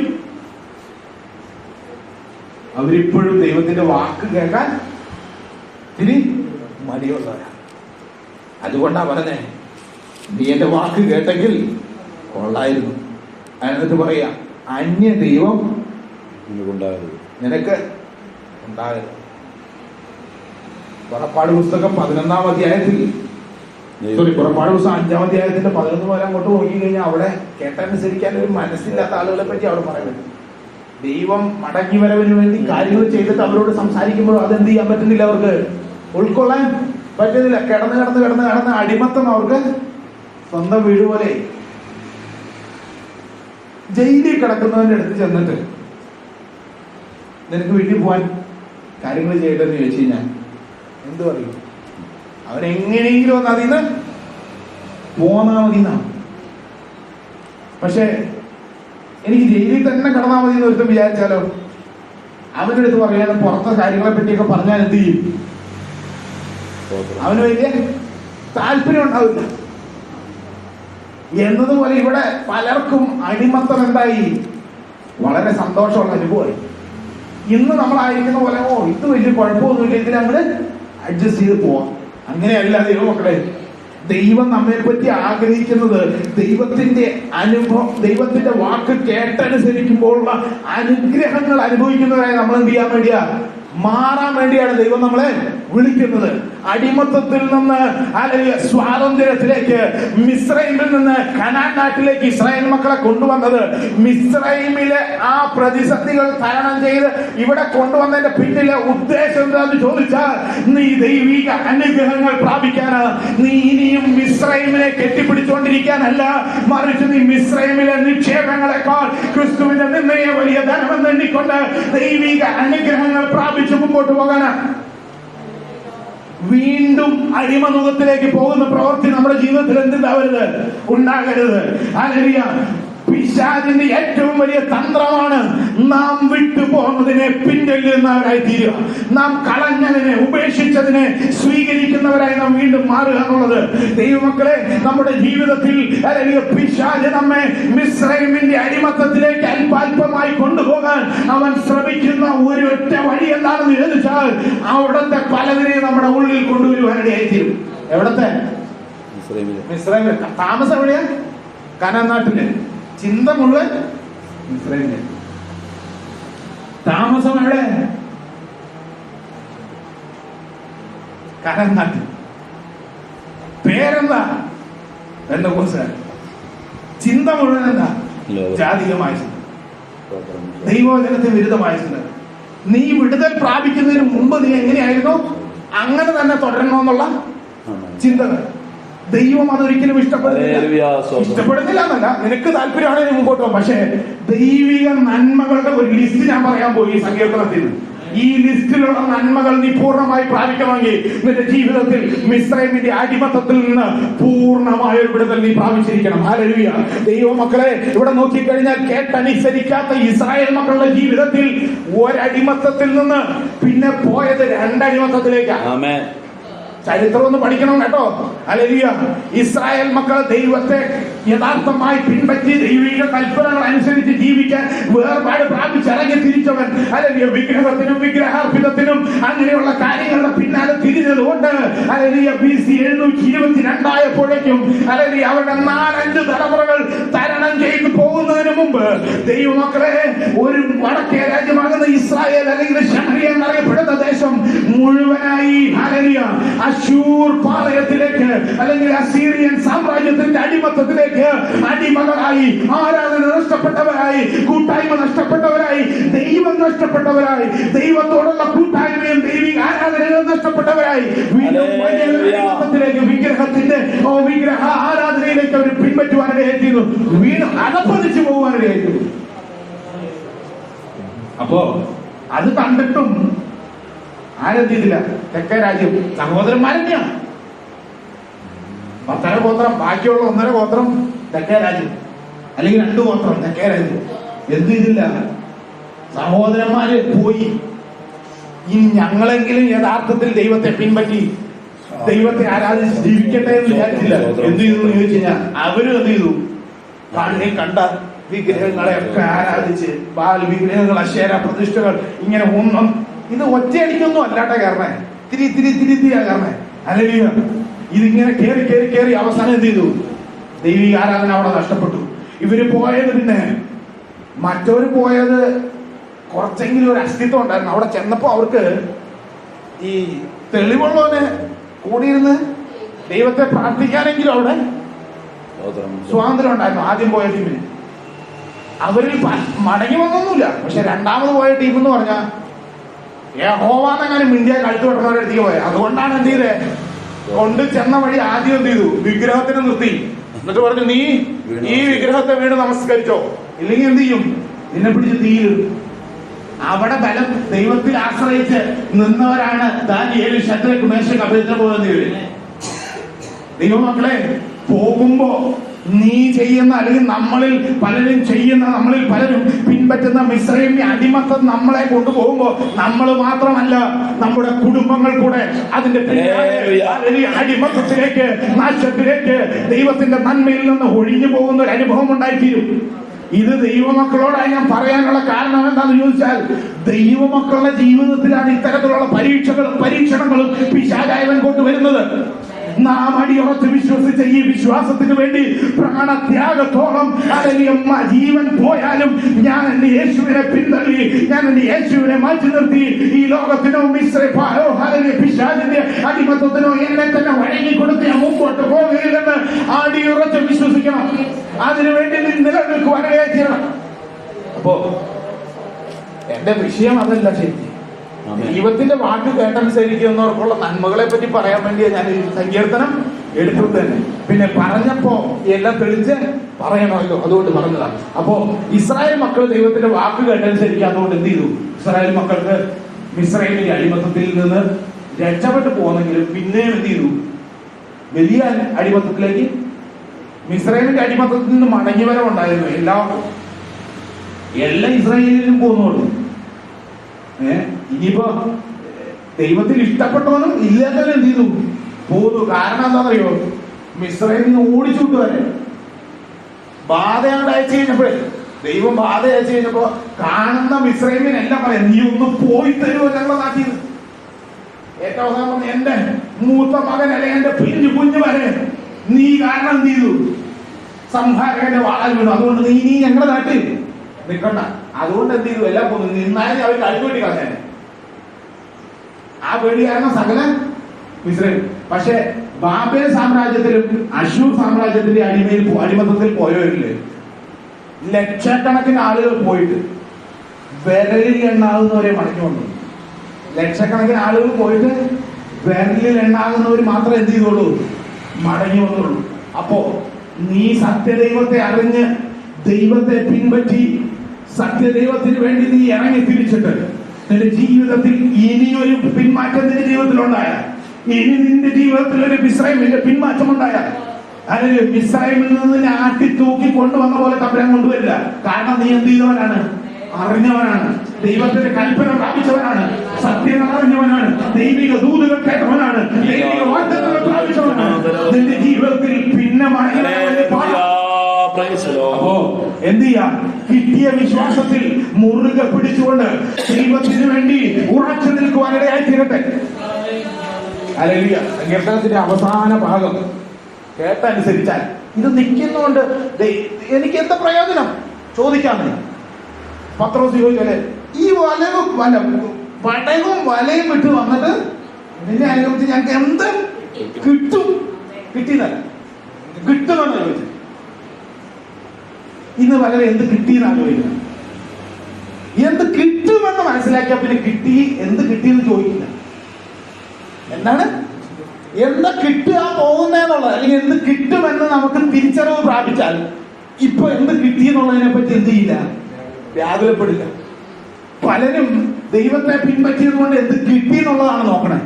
അവരിപ്പോഴും ദൈവത്തിന്റെ വാക്ക് കേൾക്കാൻ ഇനി മടിയുള്ളവരാണ്. അതുകൊണ്ടാ പറഞ്ഞേ, നീ എന്റെ വാക്ക് കേട്ടെങ്കിൽ കൊള്ളായിരുന്നു. എന്നിട്ട് പറയാ, അന്യ ദൈവം നിനക്ക് ഉണ്ടാകരുത്. പുറപ്പാട് പുസ്തകം 11-ാം അധ്യായത്തിൽ, പുറപ്പാട് പുസ്തകം 5-ാം അധ്യായത്തിന്റെ 11 മുതൽ അങ്ങോട്ട് നോക്കി കഴിഞ്ഞാൽ അവിടെ കേട്ടനുസരിക്കാൻ ഒരു മനസ്സില്ലാത്ത ആളുകളെ പറ്റി അവിടെ പറയുന്നത്. ദൈവം മടങ്ങി വരവിന് വേണ്ടി കാര്യങ്ങൾ ചെയ്തിട്ട് അവരോട് സംസാരിക്കുമ്പോൾ അതെന്ത് ചെയ്യാൻ പറ്റുന്നില്ല, അവർക്ക് ഉൾക്കൊള്ളാൻ പറ്റുന്നില്ല. കിടന്ന് അടിമത്തം അവർക്ക് സ്വന്തം വീട് പോലെ. ജയിലിൽ കിടക്കുന്നവന്റെ അടുത്ത് ചെന്നിട്ട് നിനക്ക് വീട്ടിൽ പോവാൻ കാര്യങ്ങൾ ചെയ്യട്ടെന്ന് ചോദിച്ചു കഴിഞ്ഞാൽ എന്ത് പറയും? അവനെങ്ങനെയെങ്കിലും ഒന്ന് അതിൽ നിന്ന് പോന്നാ മതി എന്നാണ്. പക്ഷെ എനിക്ക് ജയിലിൽ തന്നെ കിടന്നാൽ മതി എന്ന് ഒരുത്തം വിചാരിച്ചാലോ, അവൻ്റെ അടുത്ത് പറയാനും പുറത്തെ കാര്യങ്ങളെ പറ്റിയൊക്കെ പറഞ്ഞാൽ എന്ത് ചെയ്യും? അവന് വലിയ താല്പര്യം ഉണ്ടാവില്ല. എന്നതുപോലെ ഇവിടെ പലർക്കും അടിമത്തം എന്തായി? വളരെ സന്തോഷമുള്ള അനുഭവമായി. ഇന്ന് നമ്മളായിരിക്കുന്ന പോലെ, ഇത് വലിയ കുഴപ്പമൊന്നുമില്ല, ഇതിനങ്ങോട്ട് അഡ്ജസ്റ്റ് ചെയ്ത് പോവാം. അങ്ങനെയല്ല ദൈവമക്കളെ. ദൈവം നമ്മെ പറ്റി ആഗ്രഹിക്കുന്നത് ദൈവത്തിന്റെ അനുഭവം, ദൈവത്തിന്റെ വാക്ക് കേട്ടനുസരിക്കുമ്പോഴുള്ള അനുഗ്രഹങ്ങൾ അനുഭവിക്കുന്നവരായി നമ്മൾ എന്ത് ചെയ്യാൻ വേണ്ടിയാ? മാറാൻ വേണ്ടിയാണ് ദൈവം നമ്മളെ വിളിക്കുന്നത്. അടിമത്തത്തിൽ നിന്ന് അല്ലെങ്കിൽ സ്വാതന്ത്ര്യത്തിലേക്ക്, മിസ്രൈമിൽ നിന്ന് കനാൻ നാട്ടിലേക്ക് ഇസ്രായേൽ മക്കളെ കൊണ്ടുവന്നത്, മിസ്രൈമിലെ ആ പ്രതിസന്ധികൾ തരണം ചെയ്ത് ഇവിടെ കൊണ്ടുവന്നതിന്റെ പിന്നിലെ ഉദ്ദേശം എന്താന്ന് ചോദിച്ചാൽ, നീ ദൈവിക അനുഗ്രഹങ്ങൾ പ്രാപിക്കാന്, നീ ഇനിയും മിസ്രൈമിനെ കെട്ടിപ്പിടിച്ചുകൊണ്ടിരിക്കാനല്ല, മറിച്ച് നീ മിസ്രൈമിലെ നിക്ഷേപങ്ങളെക്കാൾ ക്രിസ്തുവിന്റെ നിന്നയ വലിയ ധനമെന്ന് എണ്ണിക്കൊണ്ട് ദൈവിക അനുഗ്രഹങ്ങൾ പ്രാപിച്ചു മുമ്പോട്ട് പോകാനാണ്. വീണ്ടും അടിമനുഖത്തിലേക്ക് പോകുന്ന പ്രവൃത്തി നമ്മുടെ ജീവിതത്തിൽ എന്തുണ്ടാവരുത്, ഉണ്ടാകരുത്. ഹല്ലേലൂയ. പിശാചിന്റെ ഏറ്റവും വലിയ തന്ത്രമാണ് നാം വിട്ടുപോകുന്നതിനെ പിന്തുടരുന്നവരായി തീരുക. നാം കളഞ്ഞതിനെ, ഉപേക്ഷിച്ചതിനെ സ്വീകരിക്കുന്നവരായി നാം വീണ്ടും മാറുക എന്നുള്ളത്. ദൈവമക്കളെ, നമ്മുടെ ജീവിതത്തിൽ പിശാച് നമ്മെ മിസ്രൈമിന്റെ അടിമത്തത്തിലേക്ക് അല്പാൽപമായി കൊണ്ടുപോകാൻ അവൻ ശ്രമിക്കുന്ന ഒരു ഒറ്റ വഴി എന്താണെന്ന് ചോദിച്ചാൽ, അവിടുത്തെ പലതിനെയും നമ്മുടെ ഉള്ളിൽ കൊണ്ടുവരുവാനിടയായി തീരും. എവിടത്തെ? മിസ്രൈമിൽ. താമസം എവിടെയാ? കനാൻ നാട്ടില്. ചിന്ത മുഴുവൻ മിസ്രൈമില്. താമസം എവിടെ? കനാൻ നാട്ടിൽ. പേരെന്താ? പെന്തക്കോസ്തുകാരൻ. ചിന്ത മുഴുവൻ എന്താ? ജാതികമായ ചിന്ത, ദൈവവചനത്തിന് വിരുദ്ധമായ ചിന്ത. നീ വിടുതൽ പ്രാപിക്കുന്നതിന് മുമ്പ് നീ എങ്ങനെയായിരുന്നു അങ്ങനെ തന്നെ തുടരണമെന്നുള്ള ചിന്തകൾ. ദൈവം അതൊരിക്കലും ഇഷ്ടപ്പെടുന്നില്ല എന്നല്ല, നിനക്ക് താല്പര്യമാണെങ്കിൽ മുമ്പോട്ട് പോകും. പക്ഷേ ദൈവിക നന്മകളുടെ ഒരു ലിസ്റ്റ് ഞാൻ പറയാൻ പോയി ഈ സങ്കീർത്തനത്തിൽ. ഈ ലിസ്റ്റിലുള്ള നന്മകൾ നീ പൂർണ്ണമായി പ്രാപിക്കണമെങ്കിൽ നിന്റെ ജീവിതത്തിൽ മിസ്രൈമിന്റെ അടിമത്തത്തിൽ നിന്ന് പൂർണ്ണമായ ഒരു വിടുതൽ നീ പ്രാപിച്ചിരിക്കണം. ഹല്ലേലൂയ. ദൈവമക്കളെ, ഇവിടെ നോക്കിക്കഴിഞ്ഞാൽ കേട്ടനുസരിക്കാത്ത ഇസ്രായേൽ മക്കളുടെ ജീവിതത്തിൽ ഒരടിമത്തത്തിൽ നിന്ന് പിന്നെ പോയത് 2 അടിമത്തത്തിലേക്കാണ്. ചരിത്രം ഒന്ന് പഠിക്കണം കേട്ടോ. ഹല്ലേലൂയ. ഇസ്രായേൽ മക്കൾ ദൈവത്തെ യഥാർത്ഥമായി പിൻപറ്റി ദൈവിക കൽപ്പനകൾ അനുസരിച്ച് ജീവിക്കാൻ വേർപാട് പ്രാപിച്ചിറങ്ങി തിരിച്ചവൻ. ഹല്ലേലൂയ. വിഗ്രഹത്തിനും വിഗ്രഹാർപ്പിതത്തിനും അങ്ങനെയുള്ള കാര്യങ്ങളുടെ പിന്നാലെ തിരിഞ്ഞതുകൊണ്ട് ഹല്ലേലൂയ BC 722 ആയപ്പോഴേക്കും ഹല്ലേലൂയ അവരുടെ 4-5 തലമുറകൾ തരണം ചെയ്തു പോകുന്നതിന് മുമ്പ് ദൈവമക്കളെ, ഒരു വടക്കേ രാജ്യമാകുന്ന ഇസ്രായേൽ അല്ലെങ്കിൽ ശമരിയ എന്നറിയപ്പെടുന്ന ദേശം മുഴുവനായി ഹല്ലേലൂയ അശൂർ പാളയത്തിലേക്ക് അല്ലെങ്കിൽ അസീറിയൻ സാമ്രാജ്യത്തിന്റെ അടിമത്തത്തിലേക്ക് അടിമകളായി, ആരാധന നഷ്ടപ്പെട്ടവരായി, കൂട്ടായ്മ നഷ്ടപ്പെട്ടവരായി, ദൈവം നഷ്ടപ്പെട്ടവരായി, ദൈവത്തോടുള്ള കൂട്ടായ്മയും ദൈവിക ആരാധനയും നഷ്ടപ്പെട്ടവരായി വീണ്ടും അടിമത്തത്തിലേക്ക് വിഗ്രഹ ആരാധനയിലേക്ക് അവർ പിൻപറ്റുവാനിടയായിരുന്നു. വീണ്ടും അകപ്പതിച്ചു പോകുവാനിടയായിരുന്നു. അപ്പോ അത് കണ്ടിട്ടും ആരെത്തിയില്ല. തെക്കേ രാജ്യം സഹോദരന്മാരെന്നെയാണ്. 10 ഗോത്രം, ബാക്കിയുള്ള 1.5 ഗോത്രം തെക്കേ രാജ്യം, അല്ലെങ്കിൽ 2 ഗോത്രം തെക്കേ രാജ്യം. എന്ത് ചെയ്തില്ല? സഹോദരന്മാര് പോയി. ഇനി ഞങ്ങളെങ്കിലും യഥാർത്ഥത്തിൽ ദൈവത്തെ പിൻപറ്റി ദൈവത്തെ ആരാധിച്ച് ജീവിക്കട്ടെ എന്ന് വിചാരിച്ചില്ല. എന്ത് ചെയ്തു എന്ന് ചോദിച്ചു കഴിഞ്ഞാൽ അവരും എന്ത് ചെയ്തു? കണ്ണിൽ കണ്ട വിഗ്രഹങ്ങളെ ഒക്കെ ആരാധിച്ച്, ബാൽ വിഗ്രഹങ്ങൾ, അശേര പ്രതിഷ്ഠകൾ, ഇങ്ങനെ ഒന്നും ഇത് ഒറ്റയടിക്കൊന്നും അല്ലാട്ട കയറണേ, തിരിയാ കയറണേ. അല്ലെങ്കിൽ ഇതിങ്ങനെ കേറി അവസാനം എന്ത് ചെയ്തു? ദൈവിക ആരാധന അവിടെ നഷ്ടപ്പെട്ടു. ഇവര് പോയത് പിന്നെ മറ്റവര് പോയത് കുറച്ചെങ്കിലും ഒരു അസ്തിത്വം ഉണ്ടായിരുന്നു. അവിടെ ചെന്നപ്പോ അവർക്ക് ഈ തെളിവുള്ളവന് കൂടിയിരുന്ന് ദൈവത്തെ പ്രാർത്ഥിക്കാനെങ്കിലും അവിടെ സ്വാതന്ത്ര്യം ഉണ്ടായിരുന്നു. ആദ്യം പോയ ടീമിന് അവരിൽ മടങ്ങി വന്നൊന്നുമില്ല. പക്ഷെ രണ്ടാമത് പോയ ടീം എന്ന് പറഞ്ഞാൽ യഹോവാന്നെങ്ങാനും ഇന്ത്യ കഴുത്തു വിടുന്നവരുടെ അടുത്തേക്ക് പോയത്. അതുകൊണ്ടാണ് എന്ത് ചെയ്തേ? കൊണ്ട് ചെന്ന വഴി ആദ്യം എന്ത് ചെയ്തു? വിഗ്രഹത്തിന് നിർത്തി. എന്നിട്ട് പറഞ്ഞു, നീ ഈ വിഗ്രഹത്തെ വീട് നമസ്കരിച്ചോ, ഇല്ലെങ്കിൽ എന്ത് ചെയ്യും? നിന്നെ പിടിച്ച് തീരും. അവിടെ ബലം ദൈവത്തിൽ ആശ്രയിച്ച് നിന്നവരാണ് ദാനിയേൽ, ശദ്രക്ക്, മേശക്ക്, അബേദ്നെഗോ എന്നിവര്. ദൈവമക്കളെ, പോകുമ്പോ നീ ചെയ്യുന്ന അല്ലെങ്കിൽ നമ്മളിൽ പലരും ചെയ്യുന്ന, നമ്മളിൽ പലരും പിൻപറ്റുന്ന മിസ്രൈമ്യ അടിമത്തം നമ്മളെ കൊണ്ടുപോകുമ്പോ നമ്മൾ മാത്രമല്ല, നമ്മുടെ കുടുംബങ്ങൾ കൂടെ അതിന്റെ അടിമത്തത്തിലേക്ക്, നാശത്തിലേക്ക്, ദൈവത്തിന്റെ നന്മയിൽ നിന്ന് ഒഴിഞ്ഞു പോകുന്ന ഒരു അനുഭവം ഉണ്ടായിത്തീരും. ഇത് ദൈവമക്കളോടായി ഞാൻ പറയാനുള്ള കാരണം എന്താണെന്ന് ചോദിച്ചാൽ, ദൈവമക്കളുടെ ജീവിതത്തിലാണ് ഇത്തരത്തിലുള്ള പരീക്ഷണങ്ങളും പിശാചായവൻ കൊണ്ടുവരുന്നത്. നാം അടിയുറച്ച് വിശ്വസിച്ച ഈ വിശ്വാസത്തിന് വേണ്ടി പ്രാണത്യാഗത്തോളം ജീവൻ പോയാലും ഞാൻ എന്റെ യേശുവിനെ പിന്തള്ളി, ഞാൻ എന്റെ യേശുവിനെ മാറ്റി നിർത്തി ഈ ലോകത്തിനോ പിശാചിന്റെ അടിമത്തത്തിനോ എന്നെ തന്നെ വഴങ്ങി കൊടുത്ത് ഞാൻ മുമ്പോട്ട് പോകുകയില്ലെന്ന് അടിയുറച്ച് വിശ്വസിക്കണം. അതിനുവേണ്ടി നിലനിൽക്കുവാനേ ചെയ്യണം. അപ്പോ എന്റെ വിഷയം അതല്ല. ശരി, ദൈവത്തിന്റെ വാക്ക് കേട്ടനുസരിക്കുന്നവർക്കുള്ള നന്മകളെ പറ്റി പറയാൻ വേണ്ടിയാണ് ഞാൻ ഈ സങ്കീർത്തനം എടുത്തത് തന്നെ. പിന്നെ പറഞ്ഞപ്പോ എല്ലാം തെളിച്ച് പറയണമല്ലോ, അതുകൊണ്ട് പറഞ്ഞതാണ്. അപ്പോ ഇസ്രായേൽ മക്കൾ ദൈവത്തിന്റെ വാക്ക് കേട്ടനുസരിക്കുക. അതുകൊണ്ട് എന്ത് ചെയ്തു? ഇസ്രായേൽ മക്കൾക്ക് മിസ്രൈമിന്റെ അടിമത്തത്തിൽ നിന്ന് രക്ഷപ്പെട്ടു പോകുന്നെങ്കിലും പിന്നെയും എന്ത് ചെയ്തു? വലിയ അടിമത്തത്തിലേക്ക്, മിസ്രൈമിന്റെ അടിമത്തത്തിൽ നിന്ന് മടങ്ങിവരവുണ്ടായിരുന്നു. എല്ലാ ഇസ്രായേലിലും പോകുന്നുള്ളൂ. ഇനിയിപ്പോ ദൈവത്തിൽ ഇഷ്ടപ്പെട്ടവനും ഇല്ലാത്തവരും എന്ത് ചെയ്തു? പോകുന്നു. കാരണം എന്താണെന്നറിയോ? മിസ്രൈമിൽ നിന്ന് ഓടിച്ചു വിട്ടുവരെ ബാധ അങ്ങോട്ട് അയച്ചു കഴിഞ്ഞപ്പോഴേ, ദൈവം ബാധ അയച്ചു കഴിഞ്ഞപ്പോ കാണുന്ന മിസ്രൈമിനെല്ലാം പറയാം, നീ ഒന്ന് പോയി തരുമോ ഞങ്ങളുടെ നാട്ടിൽ. ഏറ്റവും അവസാനം എന്റെ മൂത്ത മകൻ അല്ലെങ്കിൽ എന്റെ പിഞ്ചു കുഞ്ഞു വരെ നീ കാരണം എന്ത് ചെയ്തു? സംഹാരകന്റെ വാളാൽ വീണു. അതുകൊണ്ട് നീ ഞങ്ങളുടെ നാട്ടിൽ നിൽക്കണ്ട. അതുകൊണ്ട് എന്ത് ചെയ്തു? എല്ലാം പോകുന്നു. നിന്നാലും അവർ കഴിവേണ്ടി കളഞ്ഞാൽ ആ പേടി കാരണം സകല മിസ്രൈം. പക്ഷെ ബാബേൽ സാമ്രാജ്യത്തിലും അശൂർ സാമ്രാജ്യത്തിന്റെ അടിമത്തത്തിൽ പോയവരില്ലേ ലക്ഷക്കണക്കിന് ആളുകൾ പോയിട്ട് വിരലിൽ എണ്ണാകുന്നവരെ മടങ്ങി വന്നു. ലക്ഷക്കണക്കിന് ആളുകൾ പോയിട്ട് വിരലിൽ എണ്ണാകുന്നവർ മാത്രം എന്ത് ചെയ്തോളൂ? മടങ്ങി വന്നുള്ളൂ. അപ്പോ നീ സത്യദൈവത്തെ അറിഞ്ഞ് ദൈവത്തെ പിൻപറ്റി സത്യദൈവത്തിന് വേണ്ടി നീ ഇറങ്ങി തിരിച്ചിട്ട് നിന്റെ ജീവിതത്തിൽ ഇനിയൊരു പിന്മാറ്റം നിന്റെ ജീവിതത്തിൽ ഉണ്ടായാൽ, ഇനി നിന്റെ ജീവിതത്തിൽ ഒരു മിസ്രൈമിന്റെ പിന്മാറ്റം ഉണ്ടായാൽ, അല്ലെങ്കിൽ മിസ്രൈമിൽ നിന്ന് ആട്ടി തൂക്കി കൊണ്ടുവന്ന പോലെ തമ്പുരാൻ കൊണ്ടുവരില്ല. കാരണം നീ എന്ത് ചെയ്തവനാണ്? അറിഞ്ഞവനാണ്, ദൈവത്തിന്റെ കൽപ്പന പ്രാപിച്ചവനാണ്, സത്യങ്ങൾ അറിഞ്ഞവനാണ്, ദൈവിക ദൂതുകൾ കേട്ടവനാണ്, ദൈവിക വാഗ്ദത്തങ്ങൾ പ്രാപിച്ചവനാണ്. നിന്റെ ജീവിതത്തിൽ പിന്നെ അപ്പോ എന്ത് ചെയ്യാം? കിട്ടിയ വിശ്വാസത്തിൽ മുറുകെ പിടിച്ചുകൊണ്ട് ദൈവത്തിന് വേണ്ടി ഉറച്ചു നിൽക്കുവാനിടയായി തീരട്ടെ. ഹല്ലേലൂയ. സങ്കീർത്തനത്തിന്റെ അവസാന ഭാഗം കേട്ടനുസരിച്ചാൽ ഇത് നിൽക്കുന്നതുകൊണ്ട് എനിക്ക് എന്താ പ്രയോജനം ചോദിക്കാമെന്ന് പത്രോസ് ചോദിച്ചാല്, ഈ പടകും വലയും വിട്ട് വന്നിട്ട് നിന്നെ അനുഭവിച്ച് ഞങ്ങൾക്ക് എന്ത് കിട്ടും? കിട്ടിയതല്ല, കിട്ടുമെന്ന് ചോദിച്ചു. ഇന്ന് പലരും എന്ത് കിട്ടിയെന്ന് ആലോചിക്കണം. എന്ത് കിട്ടുമെന്ന് മനസ്സിലാക്കിയ പിന്നെ എന്ത് കിട്ടിയെന്ന് ചോദിക്കില്ല. എന്താണ് എന്താ കിട്ടുക പോകുന്നതെന്നുള്ളത്, അല്ലെങ്കിൽ എന്ത് കിട്ടുമെന്ന് നമുക്ക് തിരിച്ചറിവ് പ്രാപിച്ചാൽ ഇപ്പൊ എന്ത് കിട്ടിയെന്നുള്ളതിനെ പറ്റി എന്ത് ചെയ്യില്ല, വ്യാകുലപ്പെടില്ല. പലരും ദൈവത്തെ പിൻപറ്റിയത് കൊണ്ട് എന്ത് കിട്ടി എന്നുള്ളതാണ് നോക്കണേ.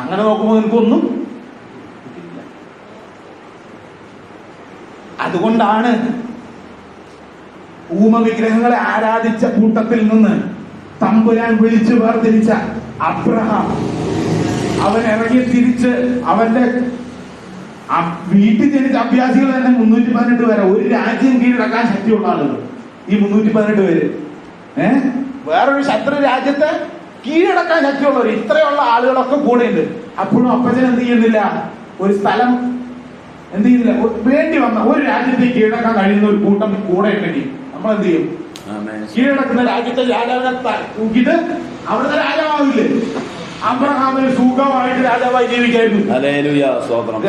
അങ്ങനെ നോക്കുമ്പോൾ നിനക്കൊന്നും കിട്ടില്ല. അതുകൊണ്ടാണ് ഊമവിഗ്രഹങ്ങളെ ആരാധിച്ച കൂട്ടത്തിൽ നിന്ന് തമ്പുരാൻ വിളിച്ചു വേർതിരിച്ച അബ്രഹാം, അവൻ ഇറങ്ങി തിരിച്ച് അവന്റെ വീട്ടിൽ ജനിച്ച അഭ്യാസികൾ തന്നെ 318 പേരെ, ഒരു രാജ്യം കീഴടക്കാൻ ശക്തിയുള്ള ആളുകൾ ഈ 318 പേര്. വേറൊരു ശത്രു രാജ്യത്തെ കീഴടക്കാൻ ശക്തിയുള്ളവർ, ഇത്രയുള്ള ആളുകളൊക്കെ കൂടെ ഉണ്ട്. അപ്പോഴും അപ്പച്ചൻ എന്ത് ചെയ്യുന്നില്ല, ഒരു സ്ഥലം എന്ത് ചെയ്യുന്നില്ല, വേണ്ടി വന്ന ഒരു രാജ്യത്തെ കീഴടക്കാൻ കഴിയുന്ന ഒരു കൂട്ടം കൂടെ ഉണ്ടെങ്കിൽ നമ്മൾ എന്ത് ചെയ്യും? കീഴടക്കുന്ന രാജ്യത്തെ രാജാവിനെ തൂക്കിട്ട് അവിടുത്തെ രാജാവില്ലേ, അബ്രഹാമിന് സുഖമായിട്ട് രാജാവായി ജീവിക്കായിരുന്നു.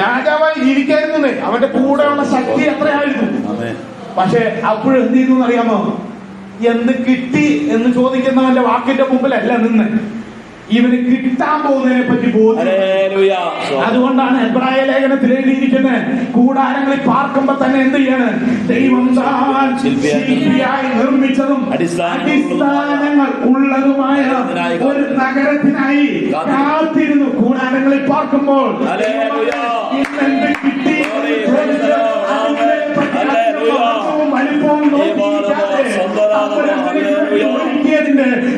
രാജാവായി ജീവിക്കായിരുന്നു. അവന്റെ കൂടെയുള്ള ശക്തി എത്രയായിരുന്നു. പക്ഷെ അപ്പോഴും എന്ത് ചെയ്തു എന്നറിയാമോ? എന്ത് കിട്ടി എന്ന് ചോദിക്കുന്നവന്റെ വാക്കിന്റെ മുമ്പിലല്ല നിന്ന് ഇവന് കിട്ടാൻ പോകുന്നതിനെ പറ്റി ബോധ്യം. അതുകൊണ്ടാണ് എബ്രായ ലേഖനത്തിൽ എഴുതിയിരിക്കുന്നത്, കൂടാരങ്ങളിൽ പാർക്കുമ്പോ തന്നെ എന്ത് ചെയ്യാണ്? ദൈവം ശില്പിയായി നിർമ്മിച്ചതും അടിസ്ഥാനങ്ങൾ ഉള്ളതുമായ ഒരു നഗരത്തിനായി കാത്തിരുന്നു. കൂടാരങ്ങളിൽ പാർക്കുമ്പോൾ ഇന്നെന്ത് കിട്ടി വലിപ്പവും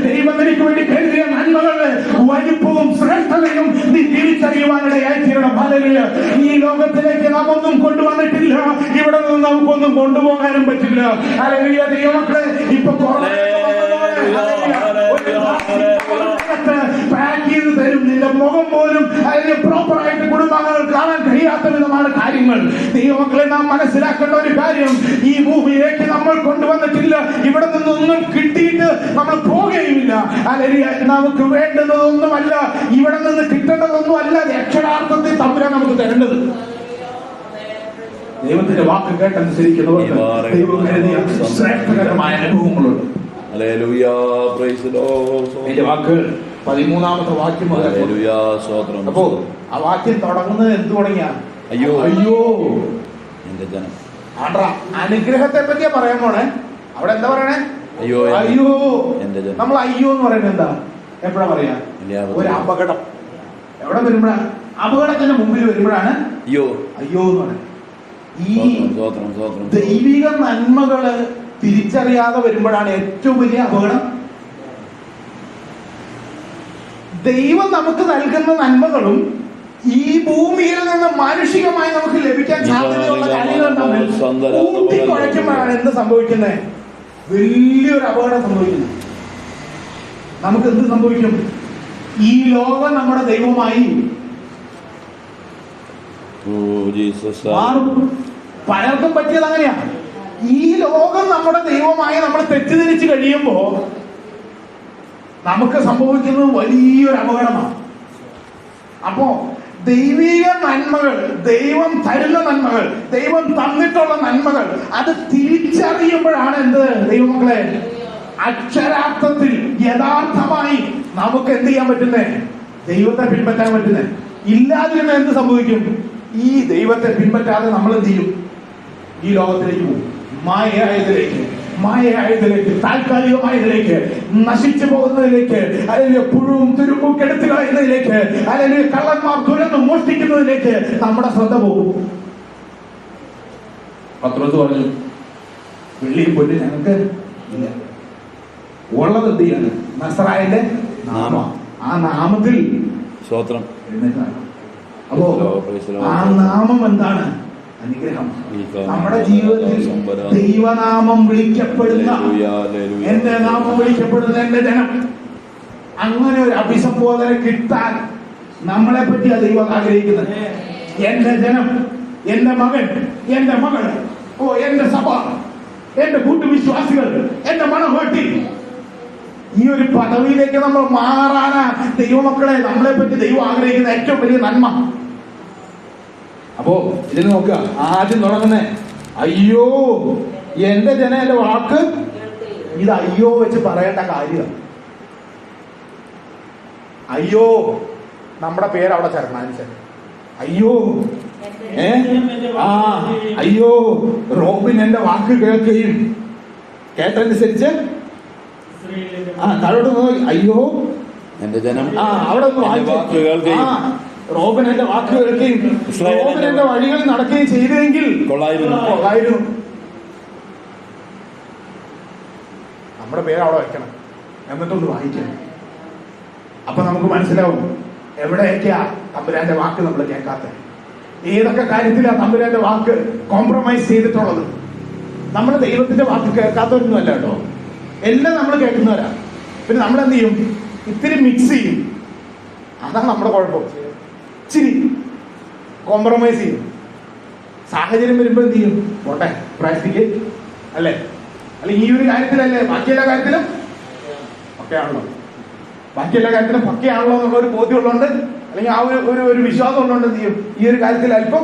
ദൈവം എനിക്ക് വേണ്ടി കരുതിയ നന്മകളുടെ വലിപ്പവും ശ്രേഷ്ഠതയും നീ തിരിച്ചറിയുവാനിടയായി തീരണം. ഹല്ലേലൂയ. ഈ ലോകത്തിലേക്ക് നാം ഒന്നും കൊണ്ടുവന്നിട്ടില്ല, ഇവിടെ നിന്ന് നമുക്കൊന്നും കൊണ്ടുപോകാനും പറ്റില്ല. ഹല്ലേലൂയ. ദൈവമക്കളെ, ഇപ്പൊ പാക്ക് ചെയ്ത് തരും. നിന്റെ മുഖം പോലും അതിന് പ്രോപ്പറായിട്ട് കുടുംബങ്ങൾ കാണാൻ കഴിയാത്ത വിധമാണ് കാര്യങ്ങൾ. ദൈവമക്കളെ, നാം മനസ്സിലാക്കേണ്ട ഒരു കാര്യം, ഈ ഭൂമിയിലേക്ക് നമ്മൾ കൊണ്ടുവന്നിട്ടില്ല, ഇവിടെ നിന്നൊന്നും കിട്ടിയിട്ട് നമ്മൾ പോകുകയുമില്ല. അല്ലെങ്കിൽ നമുക്ക് വേണ്ടുന്നതൊന്നുമല്ല, ഇവിടെ നിന്ന് കിട്ടേണ്ടതൊന്നുമല്ല അക്ഷരാർത്ഥത്തിൽ തമ്പുരാൻ നമുക്ക് തരേണ്ടത്. ദൈവത്തിന്റെ വാക്ക് കേട്ടനുസരിക്കുന്നവർക്ക് ദൈവം കരുതിയ ശ്രേഷ്ഠകരമായ അനുഭവങ്ങളുണ്ട്. എന്റെ വാക്കുകൾ 13-ാമത്തെ വാക്യം മുതൽ. അപ്പോ ആ വാക്യം തുടങ്ങുന്നത് എന്ത് തുടങ്ങിയ? അയ്യോ അയ്യോ എന്റെ ജനം. ആണ്ട്രാ, അനുഗ്രഹത്തെ പറ്റിയാ പറയാൻ പോണേ. അവിടെ എന്താ പറയണേ? അയ്യോ അയ്യോ. നമ്മൾ അയ്യോ എന്ന് പറയുന്നത് എന്താ? എപ്പോഴാ പറയാ? ഒരു അപകടം എവിടെ വരുമ്പോഴാണ്? അപകടത്തിന്റെ മുമ്പിൽ വരുമ്പോഴാണ് അയ്യോ അയ്യോ എന്ന് പറയുന്നത്. ഈ ദൈവിക നന്മകള് തിരിച്ചറിയാതെ വരുമ്പോഴാണ് ഏറ്റവും വലിയ അപകടം. ദൈവം നമുക്ക് നൽകുന്ന നന്മകളും ഈ ഭൂമിയിൽ നിന്ന് മാനുഷികമായി നമുക്ക് ലഭിക്കാൻ സാധ്യതയുള്ള കാര്യങ്ങളും തമ്മിൽ കൂട്ടിക്കുഴയ്ക്കുമ്പോഴാണ് എന്ത് സംഭവിക്കുന്നത്? വലിയൊരു അപകടം സംഭവിക്കുന്നത്. നമുക്ക് എന്ത് സംഭവിക്കും? ഈ ലോകം നമ്മുടെ ദൈവമായി മാറും. പലർക്കും പറ്റിയത് അങ്ങനെയാ. ഈ ലോകം നമ്മുടെ ദൈവമായി നമ്മൾ തെറ്റിദ്ധരിച്ച് കഴിയുമ്പോ നമുക്ക് സംഭവിക്കുന്നത് വലിയൊരു അപകടമാണ്. അപ്പോ ദൈവിക നന്മകൾ, ദൈവം തരുന്ന നന്മകൾ, ദൈവം തന്നിട്ടുള്ള നന്മകൾ, അത് തിരിച്ചറിയുമ്പോഴാണ് എന്ത് ദൈവമക്കളെ, അക്ഷരാർത്ഥത്തിൽ യഥാർത്ഥമായി നമുക്ക് എന്ത് ചെയ്യാൻ പറ്റുന്നേ? ദൈവത്തെ പിൻപറ്റാൻ പറ്റുന്നേ. ഇല്ലാതിരുന്ന എന്ത് സംഭവിക്കും? ഈ ദൈവത്തെ പിൻപറ്റാതെ നമ്മൾ എന്ത് ചെയ്യും? ഈ ലോകത്തിലേക്ക് പോകും. മായയായതിലേക്ക്, താൽക്കാലികമായതിലേക്ക്, നശിച്ചു പോകുന്നതിലേക്ക്, അല്ലെങ്കിൽ പുഴുവും തുരുമ്പും കെടുത്തു കളയുന്നതിലേക്ക്, അല്ലെങ്കിൽ കള്ളന്മാർ തുരന്ന് മോഷ്ടിക്കുന്നതിലേക്ക് നമ്മുടെ ശ്രദ്ധ പോകും. പത്രോസ് പറഞ്ഞു, വെള്ളിയും പൊന്നും ഞങ്ങൾക്ക് ഇല്ല, ഉള്ളത് എന്ത് ചെയ്യാണ്? നസ്രായന്റെ നാമം. ആ നാമത്തിൽ സ്വത്രം. അപ്പോ ആ നാമം എന്താണ്? അനുഗ്രഹം. നമ്മുടെ ജീവിതത്തിൽ ദൈവനാമം വിളിക്കപ്പെടുന്ന, എന്റെ നാമം വിളിക്കപ്പെടുന്ന എന്റെ ജനം, അങ്ങനെ ഒരു അഭിസംബോധന കിട്ടാൻ നമ്മളെ പറ്റിയാ ദൈവം ആഗ്രഹിക്കുന്നത്. എന്റെ ജനം, എന്റെ മകൻ, എന്റെ മകൾ, എന്റെ സഭ, എന്റെ കൂട്ടുവിശ്വാസികൾ, എന്റെ മണവാട്ടി, ഈ ഒരു പദവിയിലേക്ക് നമ്മൾ മാറാനാ ദൈവമക്കളെ നമ്മളെ പറ്റി ദൈവം ആഗ്രഹിക്കുന്ന ഏറ്റവും വലിയ നന്മ. അപ്പോ ഇതിന് നോക്കുക, ആദ്യം തുടങ്ങുന്നേ അയ്യോ എന്റെ ജനം എന്റെ വാക്ക്. ഇത് അയ്യോ വെച്ച് പറയേണ്ട കാര്യം. അയ്യോ നമ്മുടെ പേര് അവിടെ ചേർക്കണം. അയ്യോ അയ്യോ റോബിൻ എന്റെ വാക്ക് കേൾക്കുകയും കേട്ടനുസരിച്ച് താഴോട്ട് നോക്കി അയ്യോ എന്റെ ജനം അവിടെ ഒന്ന് റോബിൻ എന്റെ വാക്ക് കേൾക്കുകയും റോബിൻ എന്റെ വഴികളിൽ നടക്കുകയും ചെയ്തെങ്കിൽ കൊള്ളായിരുന്നു. നമ്മുടെ പേര് അവിടെ വെക്കണം, എന്നിട്ടൊന്ന് വായിക്കണം. അപ്പൊ നമുക്ക് മനസ്സിലാവും എവിടെയൊക്കെയാ തമ്പുരാന്റെ വാക്ക് നമ്മൾ കേൾക്കാത്ത, ഏതൊക്കെ കാര്യത്തിലാ തമ്പുരാന്റെ വാക്ക് കോംപ്രമൈസ് ചെയ്തിട്ടുള്ളത്. നമ്മൾ ദൈവത്തിന്റെ വാക്ക് കേൾക്കാത്തവരൊന്നും അല്ല കേട്ടോ, എല്ലാം നമ്മൾ കേൾക്കുന്നവരാ. പിന്നെ നമ്മൾ എന്ത് ചെയ്യും? ഇത്തിരി മിക്സ് ചെയ്യും. അതാണ് നമ്മുടെ കുഴപ്പം. ഇച്ചിരി കോംപ്രമൈസ് ചെയ്യും. സാഹചര്യം വരുമ്പോൾ എന്ത് ചെയ്യും? പോട്ടെ പ്രാക്ടിക്ക് അല്ലേ, അല്ലെ ഈ ഒരു കാര്യത്തിലല്ലേ, ബാക്കിയെല്ലാ കാര്യത്തിലും ഒക്കെയാണല്ലോ, ബാക്കിയെല്ലാ കാര്യത്തിലും പക്കയാണല്ലോ എന്നുള്ള ഒരു ബോധ്യം ഉള്ളതുകൊണ്ട്, അല്ലെങ്കിൽ ആ ഒരു വിശ്വാസം ഉള്ളതുകൊണ്ട് എന്ത് ചെയ്യും? ഈ ഒരു കാര്യത്തിൽ അല്പം